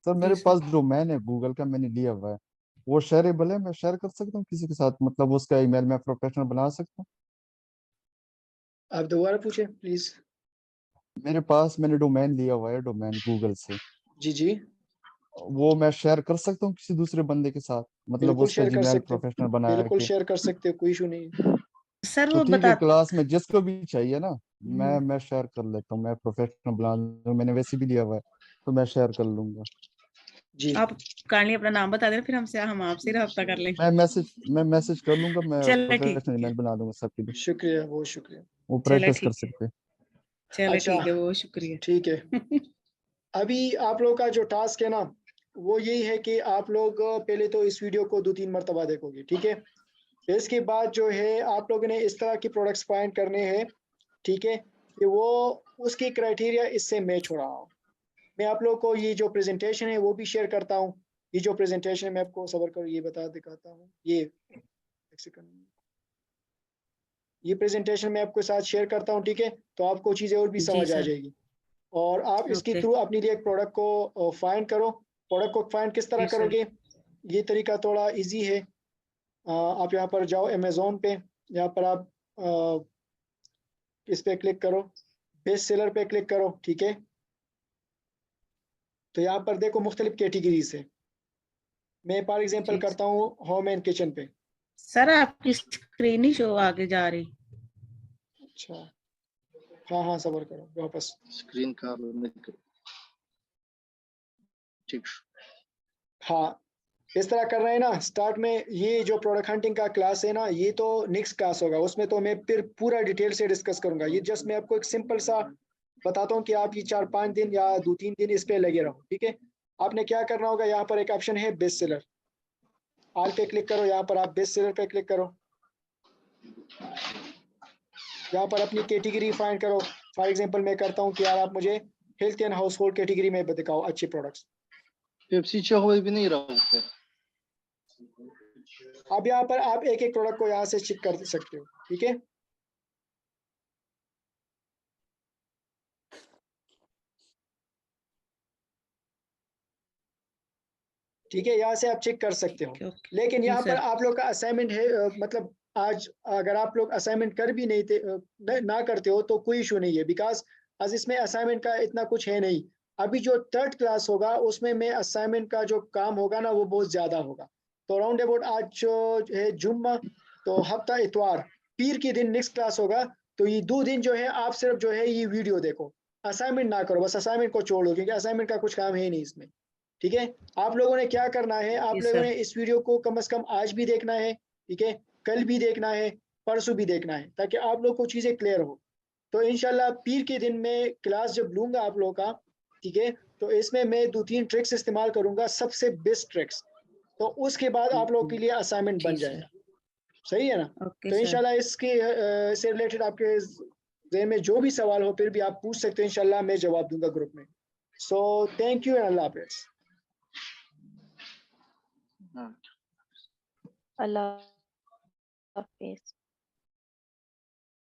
सर मेरे पास डोमेन है गूगल का, मैंने लिया हुआ है, वो शेयरेबल है, मैं शेयर कर सकता हूँ किसी के साथ, मतलब उसका ईमेल मैं प्रोफेशनल बना सकता हूँ। आप दोबारा पूछे प्लीज। मेरे पास मैंने डोमेन लिया हुआ है, डोमेन गूगल से, जी वो मैं शेयर कर सकता हूँ किसी दूसरे बंदे के साथ, मतलब बिल्कुल उसका शेयर कर जीमेल सकते हो, प्रोफेशनल बना बिल्कुल के। शेयर कर सकते हो, कोई इशू नहीं है। सर तो वो ठीक है, बता क्लास में जिसको भी चाहिए ना, मैं शेयर कर लेता हूँ, मैं प्रोफेशनल बना लूंगा, मैंने वैसे भी लिया हुआ है तो मैं शेयर कर लूंगा। जी आप काइंडली अपना नाम बता देना, फिर हम आपसे रब्ता कर लेंगे। मैं मैसेज कर लूंगा, मैं चलो ठीक प्रोफेशनल है, ईमेल बना दूंगा सबके लिए, शुक्रिया, बहुत शुक्रिया। वो चलो प्रैक्टिस कर ठीक है, सकते हैं। चलो अच्छा ठीक है, बहुत शुक्रिया। ठीक है। अभी आप लोगों का जो टास्क है ना, वो यही है कि आप लोग पहले तो इस वीडियो को 2-3 मरतबा देखोगे, ठीक है। इसके बाद जो है आप लोगों ने इस तरह के प्रोडक्ट्स फाइंड करने हैं, ठीक है, कि वो उसकी क्राइटेरिया इससे मैच हो रहा हो। मैं आप लोगों को ये जो प्रेजेंटेशन है वो भी शेयर करता हूँ। ये जो प्रेजेंटेशन है मैं आपको सबर कर ये दिखाता हूँ। ये एक सेकंड, ये प्रेजेंटेशन मैं आपके साथ शेयर करता हूँ, ठीक है, तो आपको चीज़ें और भी जी समझ आ सर। जाएगी। और आप इसके ओके थ्रू अपने लिए एक प्रोडक्ट को फाइंड करो। प्रोडक्ट को फाइंड किस तरह जी सर। करोगे, ये तरीका थोड़ा इजी है। आप यहाँ पर जाओ अमेज़ोन पे, यहाँ पर आप इस पे क्लिक करो, बेस्ट सेलर पे क्लिक करो, ठीक है। तो यहाँ पर देखो मुख्तलिफ कैटेगरीज है। मैं फॉर एग्जांपल जी करता हूँ होम एंड किचन पे। सर आपकी स्क्रीन ही शो आगे जा रही। अच्छा हाँ सबर करो वापस। स्क्रीन का ठीक। हाँ इस तरह कर रहे हैं ना। स्टार्ट में ये जो प्रोडक्ट हंटिंग का क्लास है ना, ये तो नेक्स्ट क्लास होगा, उसमें तो मैं फिर पूरा डिटेल से डिस्कस करूंगा। ये जस्ट मैं आपको एक सिंपल सा बताता हूँ कि आप ये 4-5 दिन या 2-3 दिन इस पे लगे रहो, ठीक है। आपने क्या करना होगा, यहाँ पर एक ऑप्शन है बेस्ट सेलर, ऑल पे क्लिक करो। यहाँ पर आप बेस्ट सेलर पे क्लिक करो, यहाँ पर अपनी कैटेगरी फाइंड करो। फॉर एग्जांपल मैं करता हूँ कि यार आप मुझे health and house hold category में दिखाओ अच्छे प्रोडक्ट्स। पेप्सी चाहो भी नहीं रहा है। अब यहाँ पर आप एक एक प्रोडक्ट को यहाँ से चेक कर सकते हो, ठीक है। ठीक है, यहाँ से आप चेक कर सकते हो। लेकिन जी यहाँ पर सर। आप लोग का असाइनमेंट है, मतलब आज अगर आप लोग असाइनमेंट कर भी नहीं थे ना करते हो तो कोई इशू नहीं है, बिकॉज आज इसमें असाइनमेंट का इतना कुछ है नहीं। अभी जो थर्ड क्लास होगा उसमें में असाइनमेंट का जो काम होगा ना वो बहुत ज्यादा होगा। तो राउंड अबाउट आज जो है जुम्मा, तो हफ्ता इतवार, पीर के दिन नेक्स्ट क्लास होगा। तो ये 2 दिन जो है आप सिर्फ जो है ये वीडियो देखो, असाइनमेंट ना करो, बस असाइनमेंट को छोड़ दो क्योंकि असाइनमेंट का कुछ काम है नहीं इसमें। ठीक है, आप लोगों ने क्या करना है, आप जी लोगों सर। ने इस वीडियो को कम से कम आज भी देखना है, ठीक है, कल भी देखना है, परसों भी देखना है, ताकि आप लोग को चीजें क्लियर हो। तो इंशाल्लाह पीर के दिन में क्लास जब लूंगा आप लोगों का, ठीक है, तो इसमें मैं 2-3 ट्रिक्स इस्तेमाल करूंगा, सबसे बेस्ट ट्रिक्स। तो उसके बाद आप लोगों के लिए असाइनमेंट बन जी सर। जाएगा। सही है ना? ओके तो सर। इंशाल्लाह इसके से रिलेटेड आपके ज़हन में जो भी सवाल हो फिर भी आप पूछ सकते हो, इंशाल्लाह मैं जवाब दूंगा ग्रुप में। सो थैंक यू एंड अल्लाह हाफिज़। अल्लाह हाफिज़।